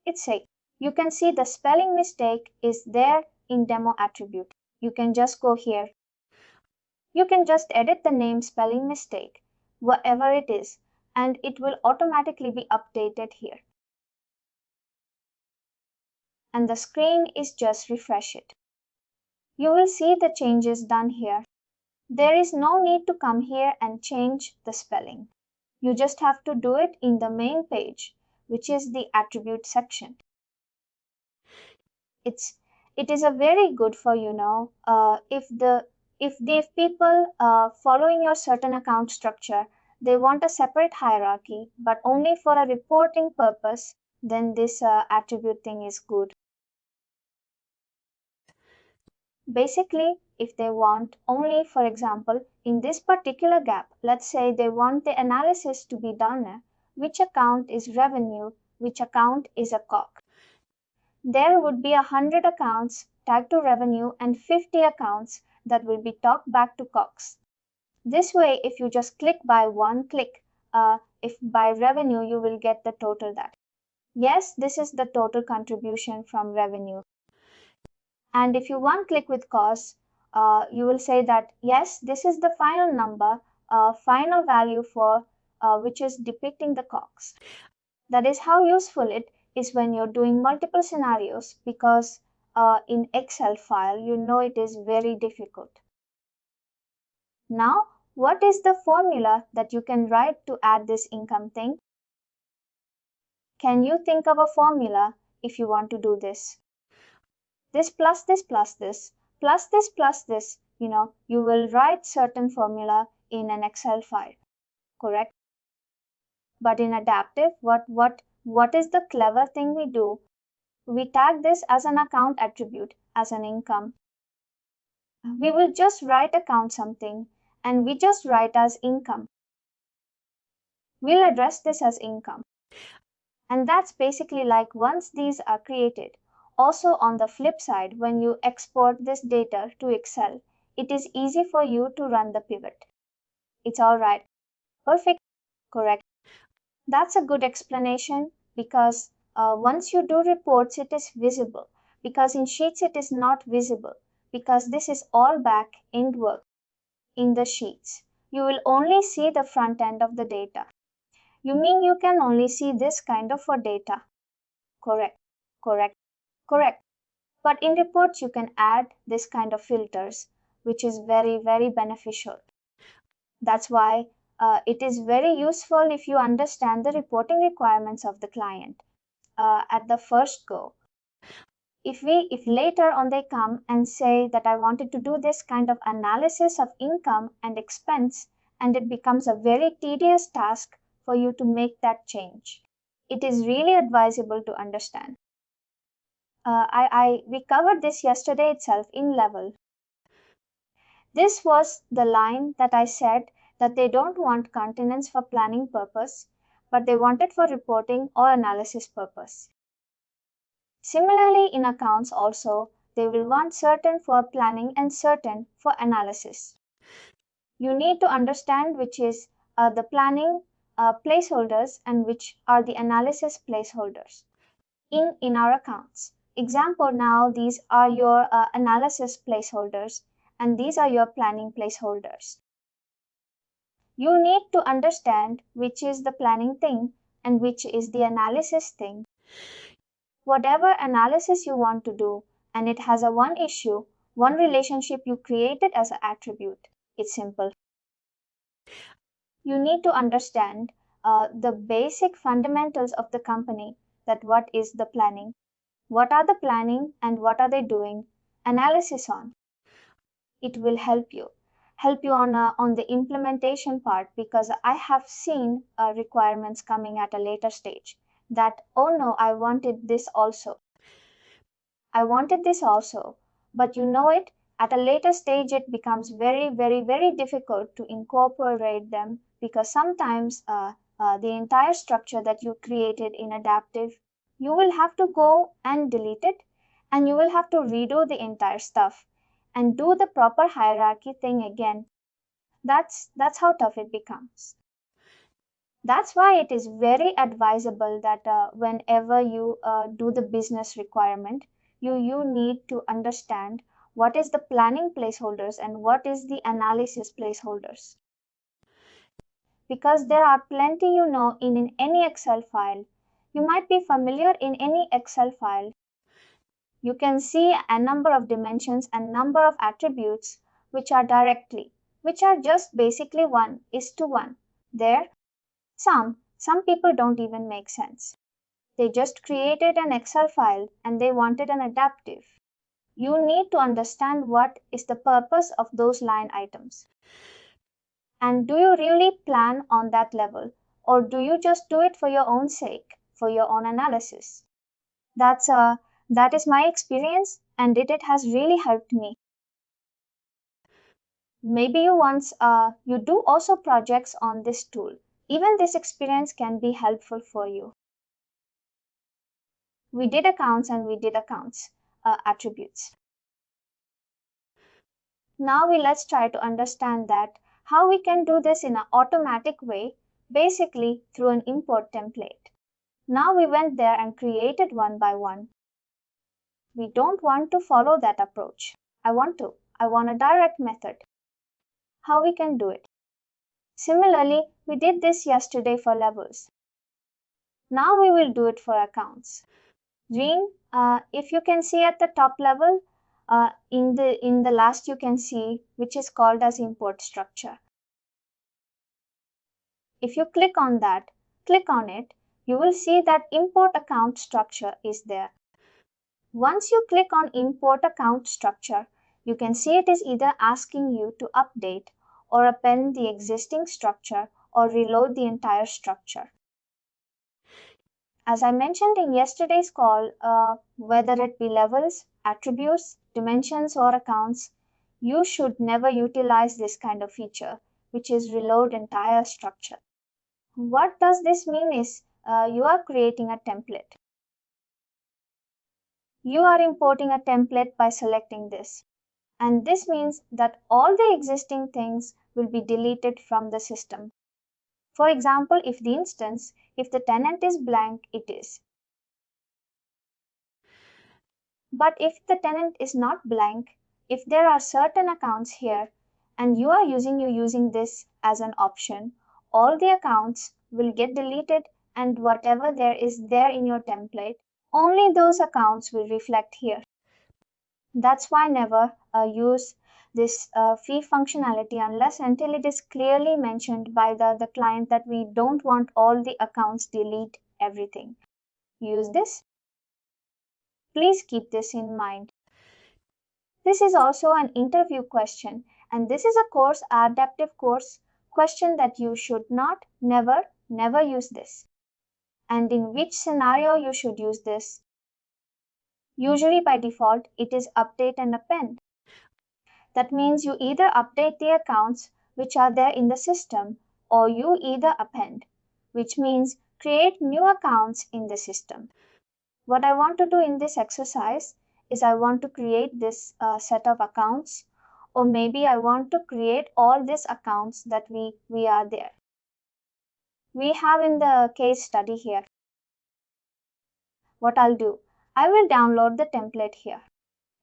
It's safe. You can see the spelling mistake is there in demo attribute. You can just go here. You can just edit the name spelling mistake, whatever it is, and it will automatically be updated here. And the screen is just refresh it. You will see the changes done here. There is no need to come here and change the spelling. You just have to do it in the main page, which is the attribute section. It is a very good for if people following your certain account structure, they want a separate hierarchy, but only for a reporting purpose, then this attribute thing is good. Basically, if they want only, for example, in this particular gap, let's say they want the analysis to be done, which account is revenue, which account is a COG. There would be 100 accounts tagged to revenue and 50 accounts that will be talked back to COGS. This way, if you just click by one click, if by revenue, you will get the total that. Yes, this is the total contribution from revenue. And if you one click with cost, you will say that, yes, this is the final number, final value for which is depicting the COGS. That is how useful it is when you're doing multiple scenarios, because in Excel file, it is very difficult. Now, what is the formula that you can write to add this income thing? Can you think of a formula if you want to do this? This plus this plus this plus this plus this, you will write certain formula in an Excel file, correct? But in adaptive, what is the clever thing we do? We tag this as an account attribute, as an income. We will just write account something, and we just write as income. We'll address this as income. And that's basically like once these are created. Also on the flip side, when you export this data to Excel, it is easy for you to run the pivot. It's all right. Perfect. Correct. That's a good explanation. because once you do reports, it is visible, because in sheets, it is not visible, because this is all back end work in the sheets. You will only see the front end of the data. You mean you can only see this kind of for data? Correct, correct, correct. But in reports, you can add this kind of filters, which is very, very beneficial. That's why it is very useful if you understand the reporting requirements of the client at the first go. If later on they come and say that I wanted to do this kind of analysis of income and expense, and it becomes a very tedious task for you to make that change, it is really advisable to understand. We covered this yesterday itself in level. This was the line that I said that they don't want continents for planning purpose, but they want it for reporting or analysis purpose. Similarly, in accounts also, they will want certain for planning and certain for analysis. You need to understand which is the planning placeholders and which are the analysis placeholders in our accounts. Example, now these are your analysis placeholders and these are your planning placeholders. You need to understand which is the planning thing and which is the analysis thing. Whatever analysis you want to do, and it has a one issue, one relationship you created as an attribute. It's simple. You need to understand the basic fundamentals of the company, that what is the planning, what are the planning and what are they doing analysis on. It will help you on the implementation part, because I have seen requirements coming at a later stage that, oh no, I wanted this also, but you know it, at a later stage it becomes very, very, very difficult to incorporate them, because sometimes the entire structure that you created in adaptive, you will have to go and delete it, and you will have to redo the entire stuff and do the proper hierarchy thing again. That's how tough it becomes. That's why it is very advisable that whenever you do the business requirement, you need to understand what is the planning placeholders and what is the analysis placeholders. Because there are plenty, in any Excel file. You might be familiar in any Excel file. You can see a number of dimensions and number of attributes which are just basically 1:1. There, some people don't even make sense. They just created an Excel file and they wanted an adaptive. You need to understand what is the purpose of those line items. And do you really plan on that level? Or do you just do it for your own sake, for your own analysis? That is my experience, and it has really helped me. Maybe you do also projects on this tool. Even this experience can be helpful for you. We did accounts and we did accounts attributes. Now let's try to understand that how we can do this in an automatic way, basically through an import template. Now we went there and created one by one. We don't want to follow that approach. I want a direct method. How we can do it? Similarly, we did this yesterday for levels. Now we will do it for accounts. Green, if you can see at the top level, in the last you can see which is called as import structure. If you click on it, you will see that import account structure is there. Once you click on import account structure, you can see it is either asking you to update or append the existing structure or reload the entire structure. As I mentioned in yesterday's call, whether it be levels, attributes, dimensions, or accounts, you should never utilize this kind of feature, which is reload entire structure. What does this mean is you are creating a template. You are importing a template by selecting this. And this means that all the existing things will be deleted from the system. For example, if the instance If the tenant is blank, it is. But if the tenant is not blank, if there are certain accounts here and you are using this as an option, all the accounts will get deleted and whatever there is there in your template, only those accounts will reflect here. That's why never use this fee functionality unless until it is clearly mentioned by the client that we don't want all the accounts delete everything. Use this. Please keep this in mind. This is also an interview question, and this is a course adaptive course question that you should not never use this. And in which scenario you should use this? Usually by default it is update and append. That means you either update the accounts which are there in the system or you either append, which means create new accounts in the system. What I want to do in this exercise is I want to create this set of accounts, or maybe I want to create all these accounts that we are there. We have in the case study here. What I'll do, I will download the template here.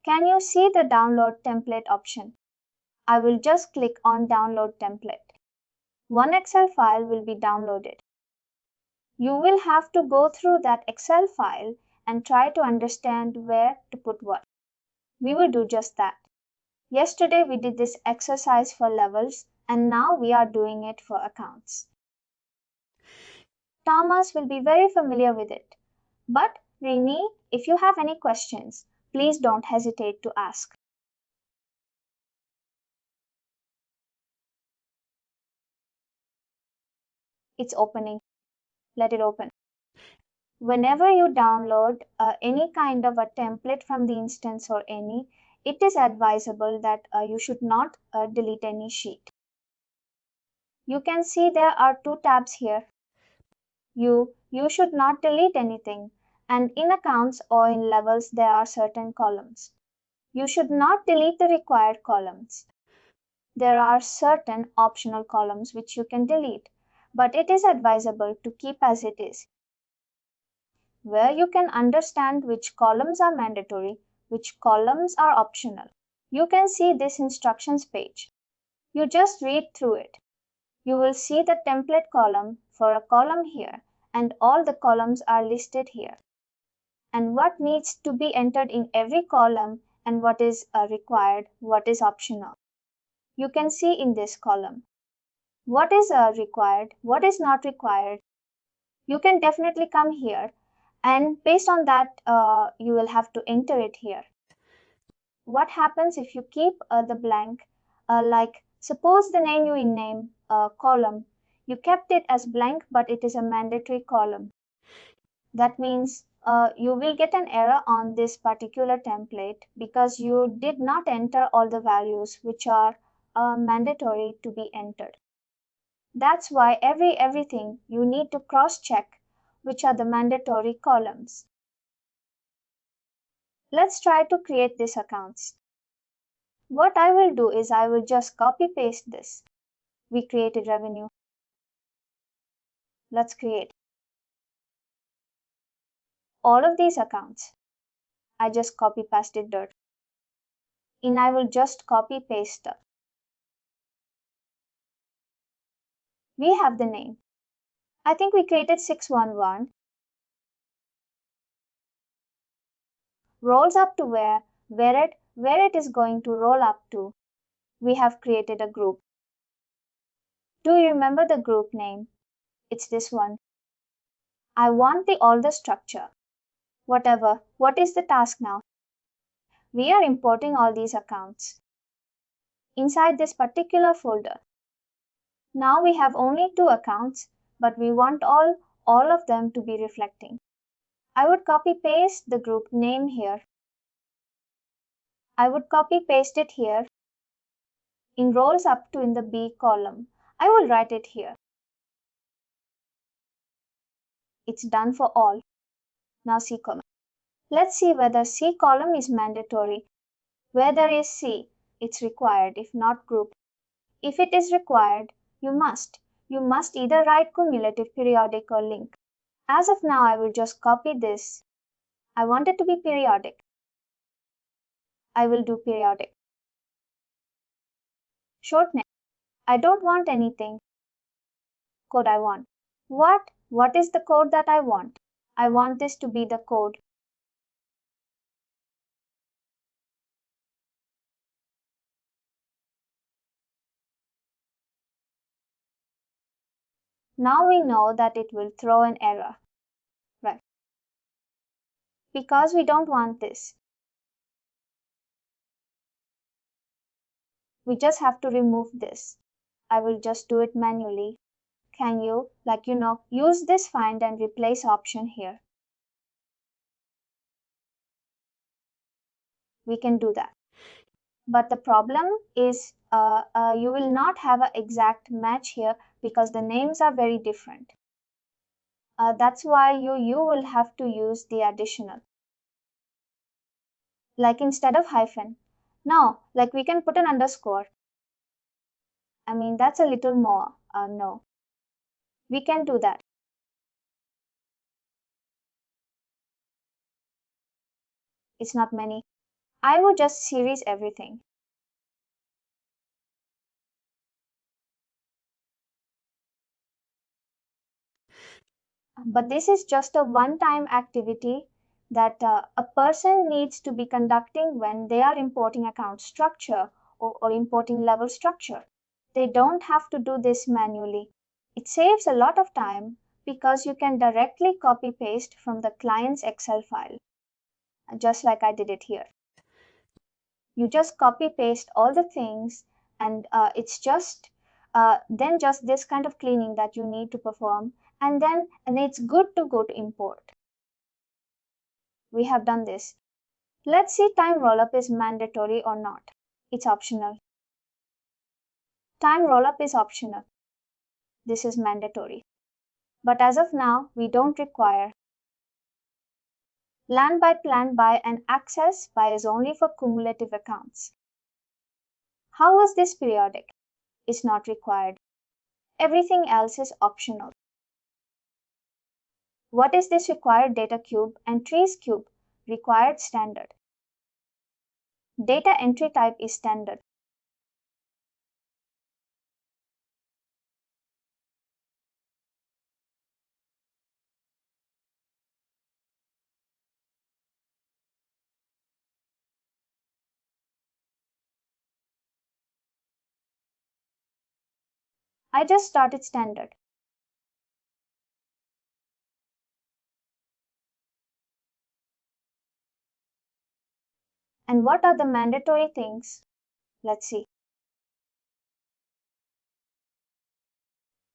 Can you see the download template option? I will just click on download template. One Excel file will be downloaded. You will have to go through that Excel file and try to understand where to put what. We will do just that. Yesterday we did this exercise for levels and now we are doing it for accounts. Thomas will be very familiar with it. But Rini, if you have any questions, please don't hesitate to ask. It's opening. Let it open. Whenever you download any kind of a template from the instance or any, it is advisable that you should not delete any sheet. You can see there are two tabs here. You should not delete anything, and in accounts or in levels there are certain columns. You should not delete the required columns. There are certain optional columns which you can delete, but it is advisable to keep as it is, where you can understand which columns are mandatory, which columns are optional. You can see this instructions page. You just read through it. You will see the template column for a column here, and all the columns are listed here. And what needs to be entered in every column and what is required, what is optional. You can see in this column. What is required, what is not required. You can definitely come here and based on that you will have to enter it here. What happens if you keep the blank, like suppose the name you name column, you kept it as blank but it is a mandatory column. That means you will get an error on this particular template because you did not enter all the values which are mandatory to be entered. That's why everything you need to cross check which are the mandatory columns. Let's try to create these accounts. What I will do is I will just copy paste this. We created revenue. Let's create all of these accounts. I just copy pasted dirt. And I will just copy paste stuff. We have the name. I think we created 611. Rolls up to where it is going to roll up to. We have created a group. Do you remember the group name? It's this one. I want all the structure. Whatever. What is the task now? We are importing all these accounts inside this particular folder. Now we have only 2 accounts, but we want all of them to be reflecting. I would copy paste the group name here. I would copy paste it here. In rolls up to in the B column, I will write it here. It's done for all. Now C column. Let's see whether C column is mandatory. Where there is C, it's required, if not group. If it is required, you must either write cumulative, periodic or link. As of now, I will just copy this. I want it to be periodic. I will do periodic. Short name. I don't want anything. Code I want. What? What is the code that I want? I want this to be the code. Now we know that it will throw an error. Right. Because we don't want this. We just have to remove this. I will just do it manually. Can you, use this find and replace option here? We can do that. But the problem is you will not have an exact match here because the names are very different. That's why you will have to use the additional. Like instead of hyphen. No, like we can put an underscore. I mean, that's a little more. No. We can do that. It's not many. I would just series everything. But this is just a one-time activity that a person needs to be conducting when they are importing account structure or importing level structure. They don't have to do this manually. It saves a lot of time because you can directly copy paste from the client's Excel file, just like I did it here. You just copy paste all the things and it's just then just this kind of cleaning that you need to perform and it's good to go to import. We have done this. Let's see time rollup is mandatory or not. It's optional. Time rollup is optional. This is mandatory. But as of now, we don't require. Land by, plan by, and access by is only for cumulative accounts. How was this periodic? It's not required. Everything else is optional. What is this required data cube and trees cube? Required standard. Data entry type is standard. I just started standard. And what are the mandatory things? Let's see.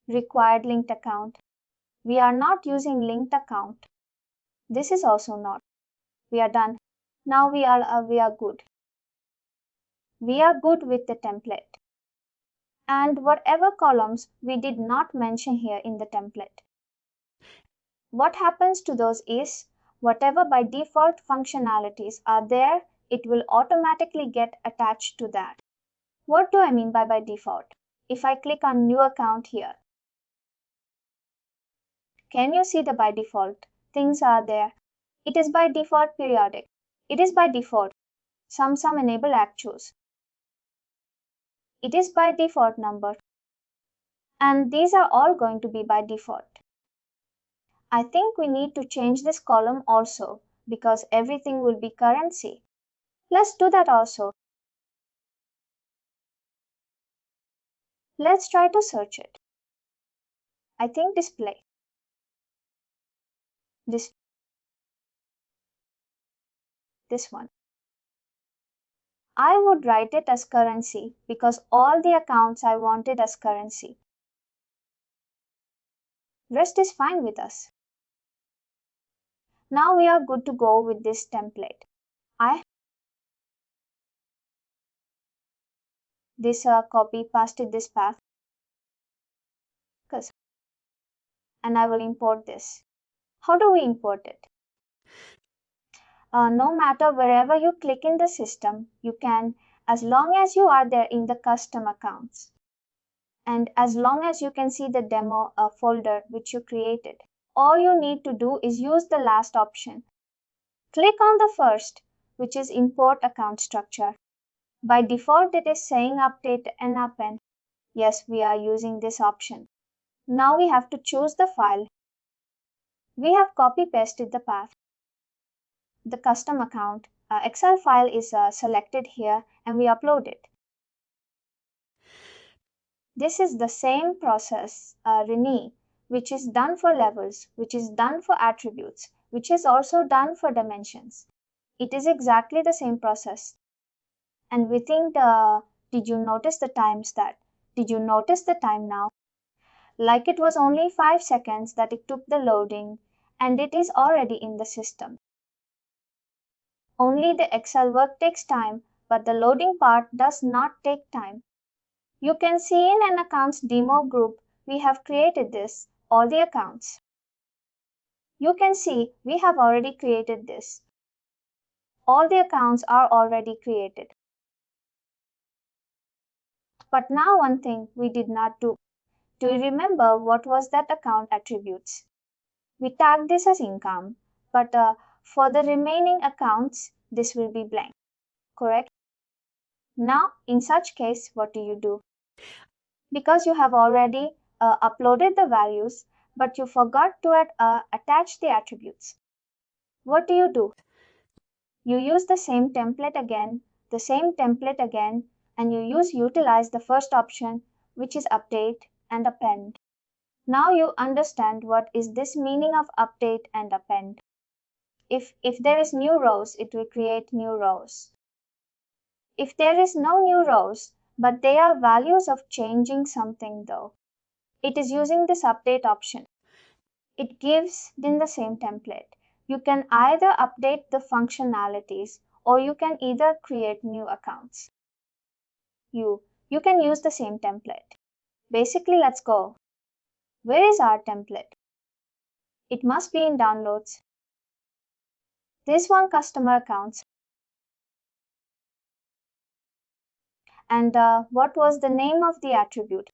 Required linked account. We are not using linked account. This is also not. We are done. Now we are good. We are good with the template. And whatever columns we did not mention here in the template. What happens to those is whatever by default functionalities are there, it will automatically get attached to that. What do I mean by default? If I click on new account here, can you see the by default things are there? It is by default periodic. It is by default some enable actus. It is by default number. And these are all going to be by default. I think we need to change this column also because everything will be currency. Let's do that also. Let's try to search it. I think display. This one. I would write it as currency because all the accounts I wanted as currency. Rest is fine with us. Now we are good to go with this template. Copy pasted this path and I will import this. How do we import it? No matter wherever you click in the system, you can, as long as you are there in the custom accounts and as long as you can see the demo folder which you created. All you need to do is use the last option. Click on the first, which is import account structure. By default, it is saying update and append. Yes, we are using this option. Now we have to choose the file. We have copy pasted the path. The custom account Excel file is selected here and we upload it. This is the same process, Renee, which is done for levels, which is done for attributes, which is also done for dimensions. It is exactly the same process. And we think, did you notice the times that? Did you notice the time now? Like it was only 5 seconds that it took the loading and it is already in the system. Only the Excel work takes time, but the loading part does not take time. You can see in an accounts demo group, we have created this, all the accounts. You can see we have already created this. All the accounts are already created. But now one thing we did not do. Do you remember what was that account attributes? We tagged this as income, but for the remaining accounts, this will be blank, correct? Now, in such case, what do you do? Because you have already uploaded the values, but you forgot to attach the attributes. What do? You use the same template again, and you utilize the first option, which is update and append. Now you understand what is this meaning of update and append. If there is new rows, it will create new rows. If there is no new rows, but they are values of changing something though, it is using this update option. It gives in the same template. You can either update the functionalities or you can either create new accounts. You can use the same template. Basically, let's go. Where is our template? It must be in downloads. This one customer accounts. And what was the name of the attribute?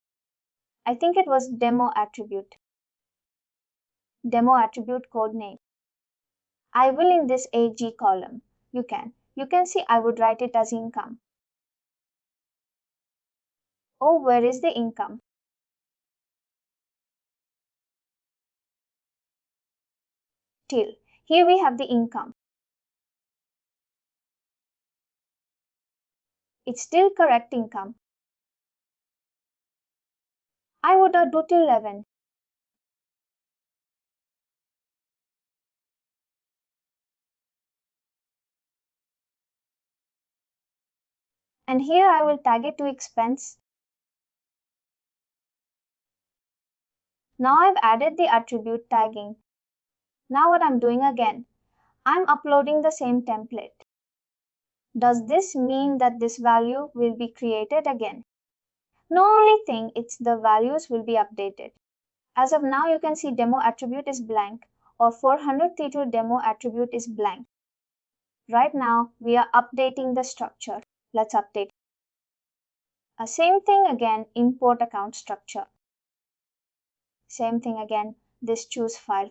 I think it was demo attribute. Demo attribute code name. I will in this AG column. You can see I would write it as income. Oh, where is the income? Till. Here we have the income. It's still correct income. I would do till 11. And here I will tag it to expense. Now I've added the attribute tagging. Now what I'm doing again, I'm uploading the same template. Does this mean that this value will be created again? No, only thing, it's the values will be updated. As of now, you can see demo attribute is blank or 432 demo attribute is blank. Right now, we are updating the structure. Let's update. Same thing again, import account structure. Same thing again, this choose file.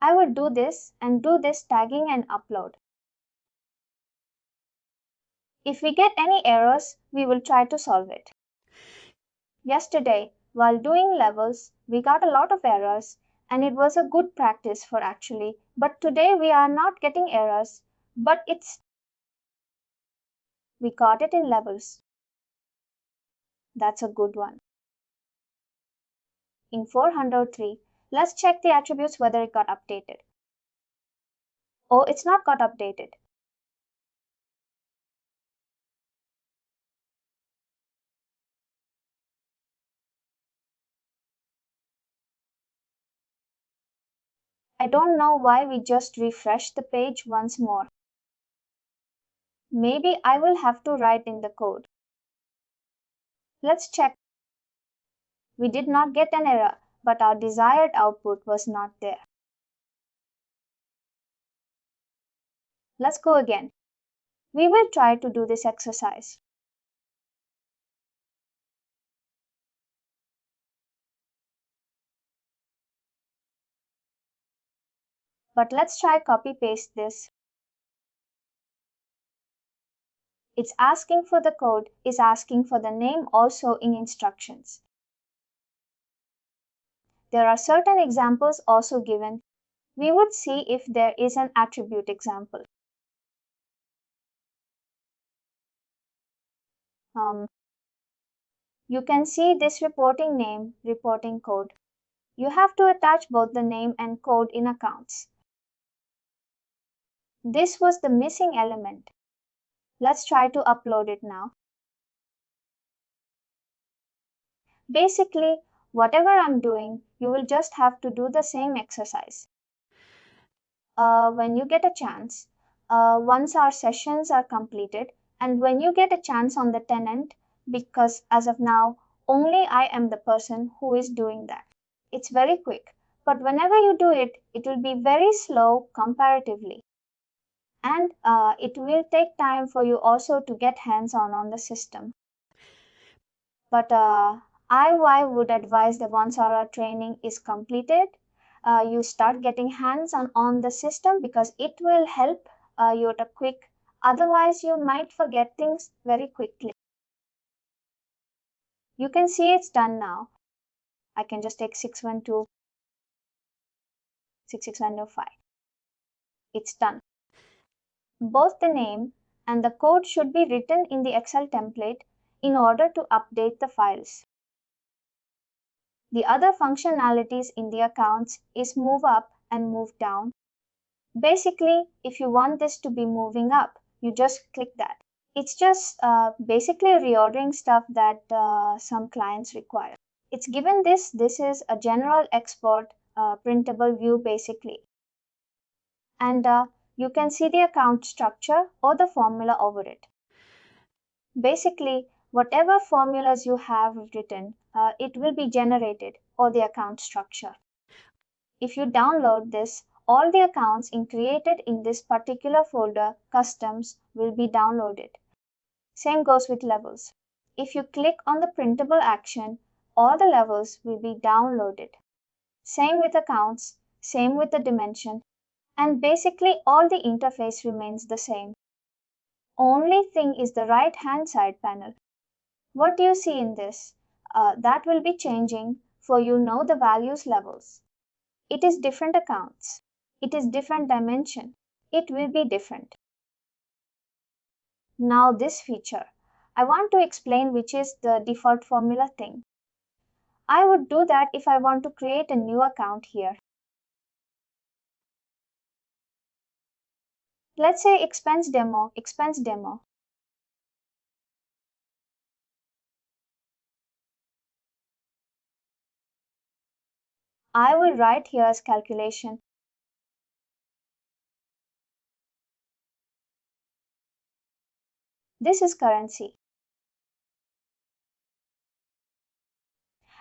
I will do this and do this tagging and upload. If we get any errors, we will try to solve it. Yesterday, while doing levels, we got a lot of errors and it was a good practice for actually. But today we are not getting errors, but we got it in levels. That's a good one. In 403, let's check the attributes whether it got updated. Oh, it's not got updated. I don't know why we just refreshed the page once more. Maybe I will have to write in the code. Let's check. We did not get an error, but our desired output was not there. Let's go again. We will try to do this exercise. But let's try copy paste this. It's asking for the code, is asking for the name also in instructions. There are certain examples also given. We would see if there is an attribute example. You can see this reporting name, reporting code. You have to attach both the name and code in accounts. This was the missing element. Let's try to upload it now. Basically, whatever I'm doing, you will just have to do the same exercise. When you get a chance, once our sessions are completed, and when you get a chance on the tenant, because as of now, only I am the person who is doing that. It's very quick, but whenever you do it, it will be very slow comparatively. And it will take time for you also to get hands-on the system. But I would advise that once our training is completed, you start getting hands-on on the system because it will help you to quick. Otherwise, you might forget things very quickly. You can see it's done now. I can just take 612, 66105. It's done. Both the name and the code should be written in the Excel template in order to update the files. The other functionalities in the accounts is move up and move down. Basically, if you want this to be moving up, you just click that. It's just basically reordering stuff that some clients require. It's given this is a general export printable view basically. And you can see the account structure or the formula over it. Basically, whatever formulas you have written, it will be generated or the account structure. If you download this, all the accounts created in this particular folder, customs, will be downloaded. Same goes with levels. If you click on the printable action, all the levels will be downloaded. Same with accounts, same with the dimension, and basically all the interface remains the same. Only thing is the right hand side panel. What you see in this, that will be changing for you know the values levels. It is different accounts. It is different dimension. It will be different. Now this feature, I want to explain which is the default formula thing. I would do that if I want to create a new account here. Let's say expense demo. I will write here as calculation. This is currency.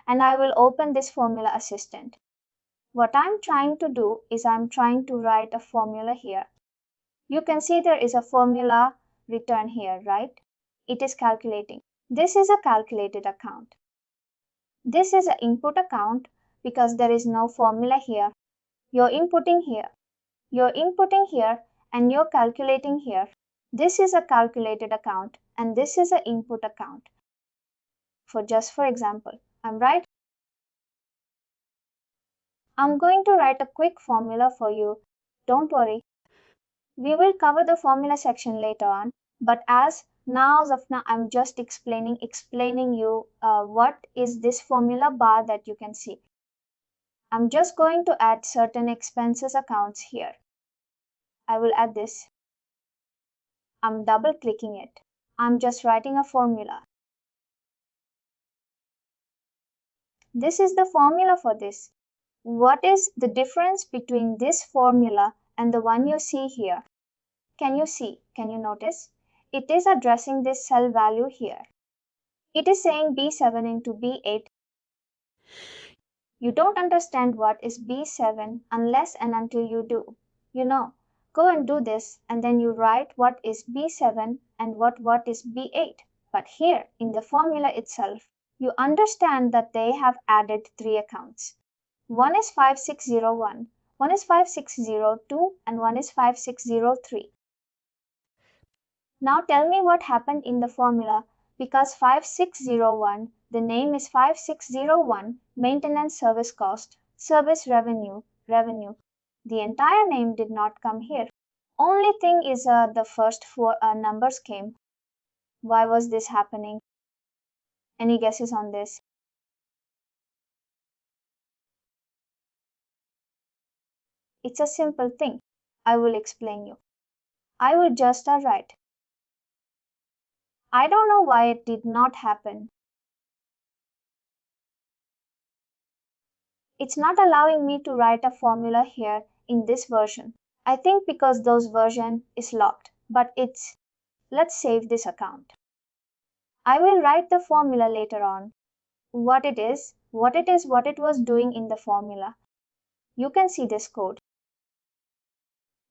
And I will open this formula assistant. What I'm trying to do is I'm trying to write a formula here. You can see there is a formula return here, right? It is calculating. This is a calculated account. This is an input account because there is no formula here. You're inputting here. You're inputting here and you're calculating here. This is a calculated account and this is an input account. For example, I'm going to write a quick formula for you. Don't worry. We will cover the formula section later on, but as of now, I'm just explaining you what is this formula bar that you can see. I'm just going to add certain expenses accounts here. I will add this. I'm double clicking it. I'm just writing a formula. This is the formula for this. What is the difference between this formula and the one you see here? Can you see? Can you notice? It is addressing this cell value here. It is saying B7 into B8. You don't understand what is B7 unless and until you do. Go and do this and then you write what is B7 and what is B8. But here in the formula itself, you understand that they have added three accounts. One is 5601, One is 5602 and one is 5603. Now tell me what happened in the formula, because 5601, the name is 5601, maintenance service cost, service revenue, revenue. The entire name did not come here. Only thing is the first four numbers came. Why was this happening? Any guesses on this? It's a simple thing. I will explain you. I will just write. I don't know why it did not happen. It's not allowing me to write a formula here in this version. I think because those version is locked, but let's save this account. I will write the formula later on. What it is, what it was doing in the formula. You can see this code.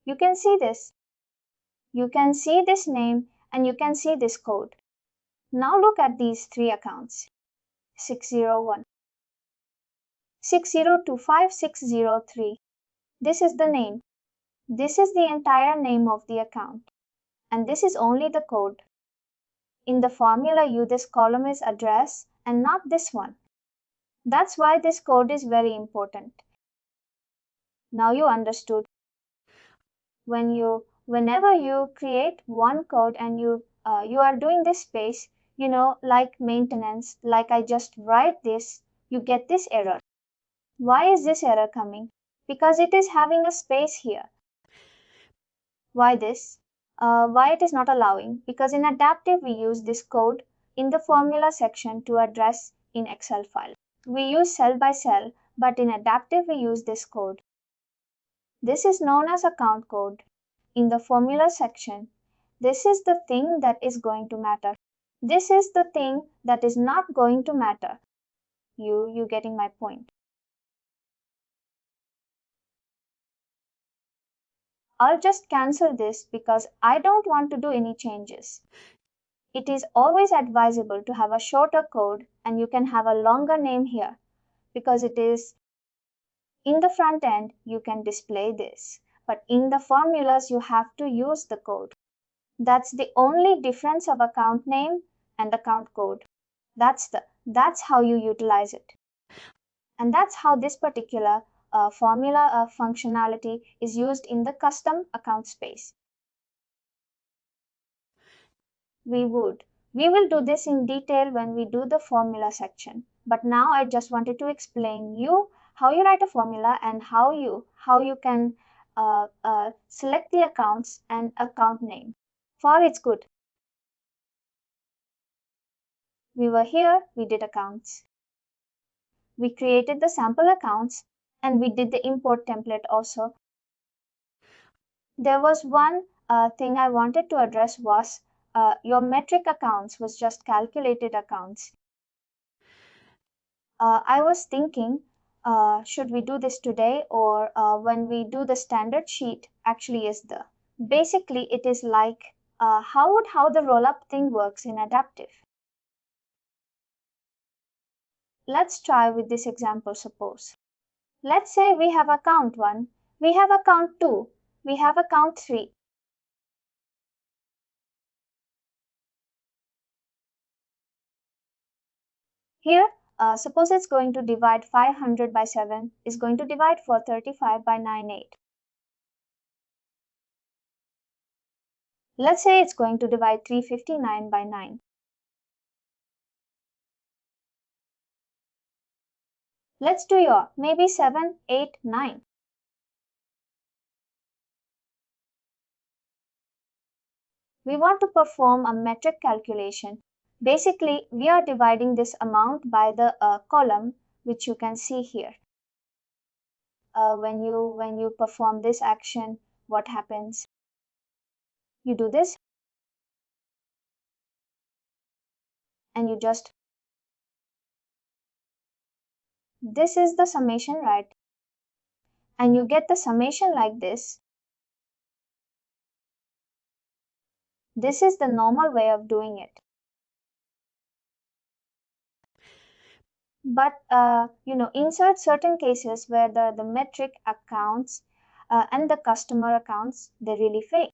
You can see this. You can see this name and you can see this code. Now look at these three accounts. 601, 6025, 603. This is the name. This is the entire name of the account. And this is only the code. In the formula this column is address and not this one. That's why this code is very important. Now you understood. Whenever you create one code and you are doing this space, like maintenance, like I just write this, you get this error. Why is this error coming? Because it is having a space here. Why this? Why it is not allowing? Because in adaptive we use this code in the formula section to address in Excel file. We use cell by cell, but in adaptive we use this code. This is known as account code. In the formula section, this is the thing that is going to matter. This is the thing that is not going to matter. You getting my point? I'll just cancel this because I don't want to do any changes. It is always advisable to have a shorter code and you can have a longer name here because it is in the front end you can display this, but in the formulas you have to use the code. That's the only difference of account name and account code. That's how you utilize it. And that's how this particular formula functionality is used in the custom account space. We will do this in detail when we do the formula section. But now I just wanted to explain you how you write a formula and how you can select the accounts and account name. For its good. We were here, we did accounts. We created the sample accounts and we did the import template also. There was one thing I wanted to address was your metric accounts was just calculated accounts. I was thinking, should we do this today or when we do the standard sheet actually is the. Basically, it is like how the roll-up thing works in adaptive. Let's try with this example suppose. Let's say we have account 1, we have account 2, we have account 3. Here, suppose it's going to divide 500 by 7, is going to divide 435 by 98. Let's say it's going to divide 359 by 9. Let's do your maybe 7, 8, 9. We want to perform a metric calculation. Basically, we are dividing this amount by the column which you can see here. When you perform this action, what happens? You do this and you just. This is the summation, right? And you get the summation like this. This is the normal way of doing it. But insert certain cases where the metric accounts and the customer accounts, they really fail.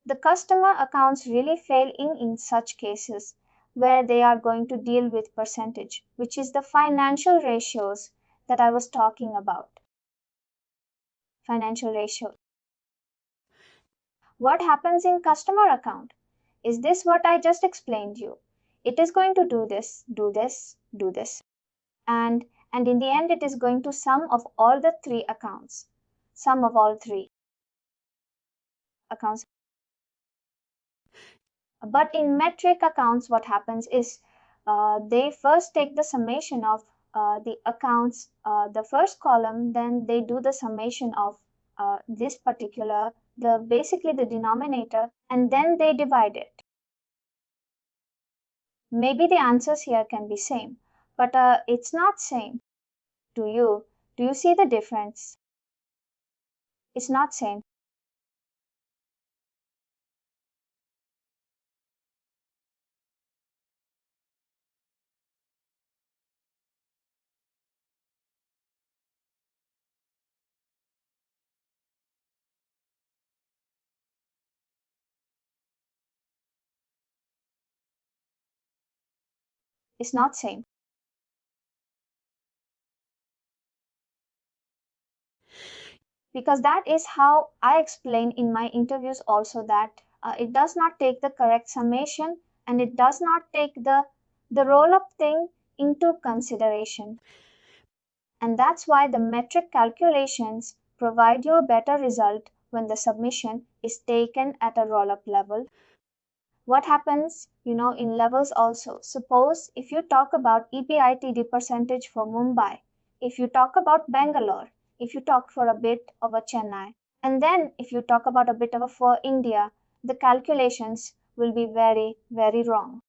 The customer accounts really fail in such cases where they are going to deal with percentage, which is the financial ratios that I was talking about. Financial ratio. What happens in customer account? Is this what I just explained you? It is going to do this, do this, do this. And in the end, it is going to sum of all the three accounts. Sum of all three accounts. But in metric accounts, what happens is they first take the summation of the accounts, the first column, then they do the summation of this particular, basically the denominator, and then they divide it. Maybe the answers here can be same, but it's not same. Do you see the difference? It's not same. It's not same. Because that is how I explain in my interviews also, that it does not take the correct summation and it does not take the roll up thing into consideration. And that's why the metric calculations provide you a better result when the submission is taken at a roll up level. What happens, in levels also? Suppose if you talk about EBITD percentage for Mumbai, if you talk about Bangalore, if you talk for a bit of a Chennai, and then if you talk about a bit of a for India, the calculations will be very, very wrong.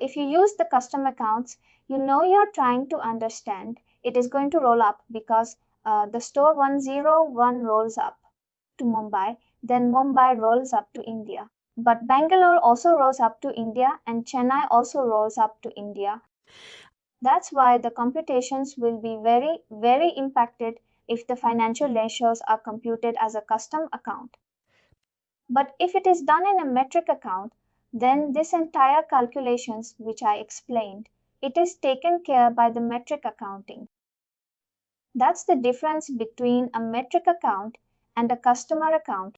If you use the custom accounts, you're trying to understand. It is going to roll up because the store 101 rolls up to Mumbai, then Mumbai rolls up to India. But Bangalore also rolls up to India and Chennai also rolls up to India. That's why the computations will be very, very impacted if the financial ratios are computed as a custom account. But if it is done in a metric account, then this entire calculations which I explained, it is taken care by the metric accounting. That's the difference between a metric account and a customer account.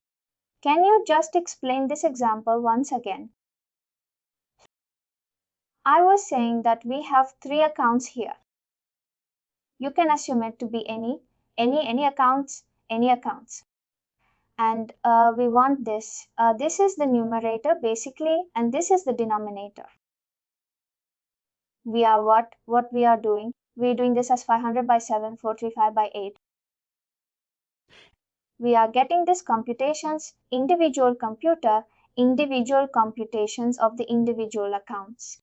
Can you just explain this example once again? I was saying that we have three accounts here. You can assume it to be any accounts, any accounts. And we want this. This is the numerator basically, and this is the denominator. We are what we are doing. We're doing this as 500 by 7, 435 by 8. We are getting this computations, individual computer, individual computations of the individual accounts.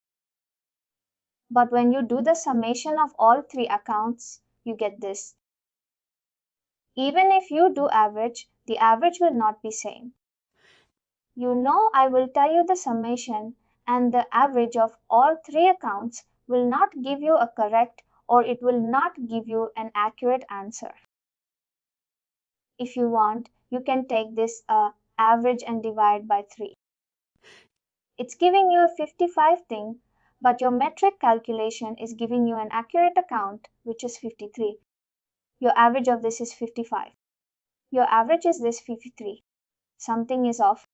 But when you do the summation of all three accounts, you get this. Even if you do average, the average will not be same. I will tell you the summation and the average of all three accounts will not give you a correct, or it will not give you an accurate answer. If you want, you can take this average and divide by 3. It's giving you a 55 thing, but your metric calculation is giving you an accurate account, which is 53. Your average of this is 55. Your average is this 53. Something is off.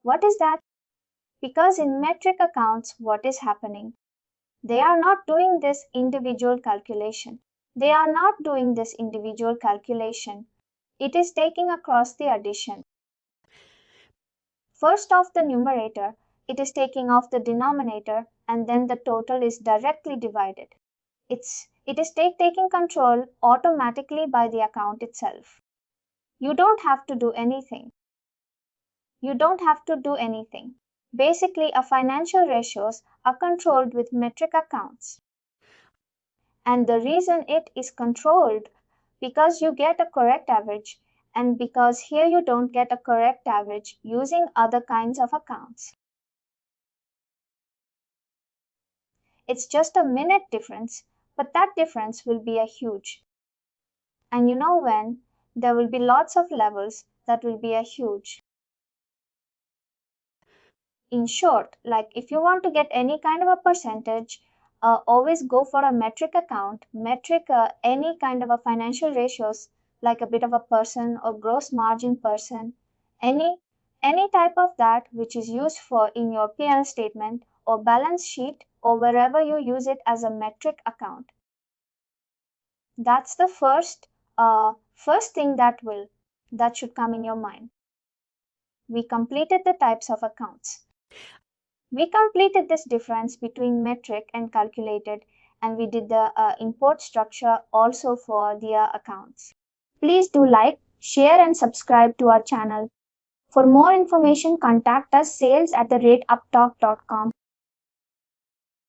What is that? Because in metric accounts, what is happening? They are not doing this individual calculation. They are not doing this individual calculation. It is taking across the addition. First off the numerator, it is taking off the denominator, and then the total is directly divided. It is taking control automatically by the account itself. You don't have to do anything. You don't have to do anything. Basically, our financial ratios are controlled with metric accounts. And the reason it is controlled, because you get a correct average, and because here you don't get a correct average using other kinds of accounts. It's just a minute difference, but that difference will be a huge. And you know when? There will be lots of levels that will be a huge. In short, like if you want to get any kind of a percentage, always go for a metric account. Metric, any kind of a financial ratios, like a bit of a person or gross margin person, any any type of that which is used for in your P&L statement or balance sheet or wherever you use it as a metric account. That's the first thing that should come in your mind. We completed the types of accounts. We completed this difference between metric and calculated, and we did the import structure also for their accounts. Please do like, share, and subscribe to our channel. For more information, contact us sales@uptalk.com.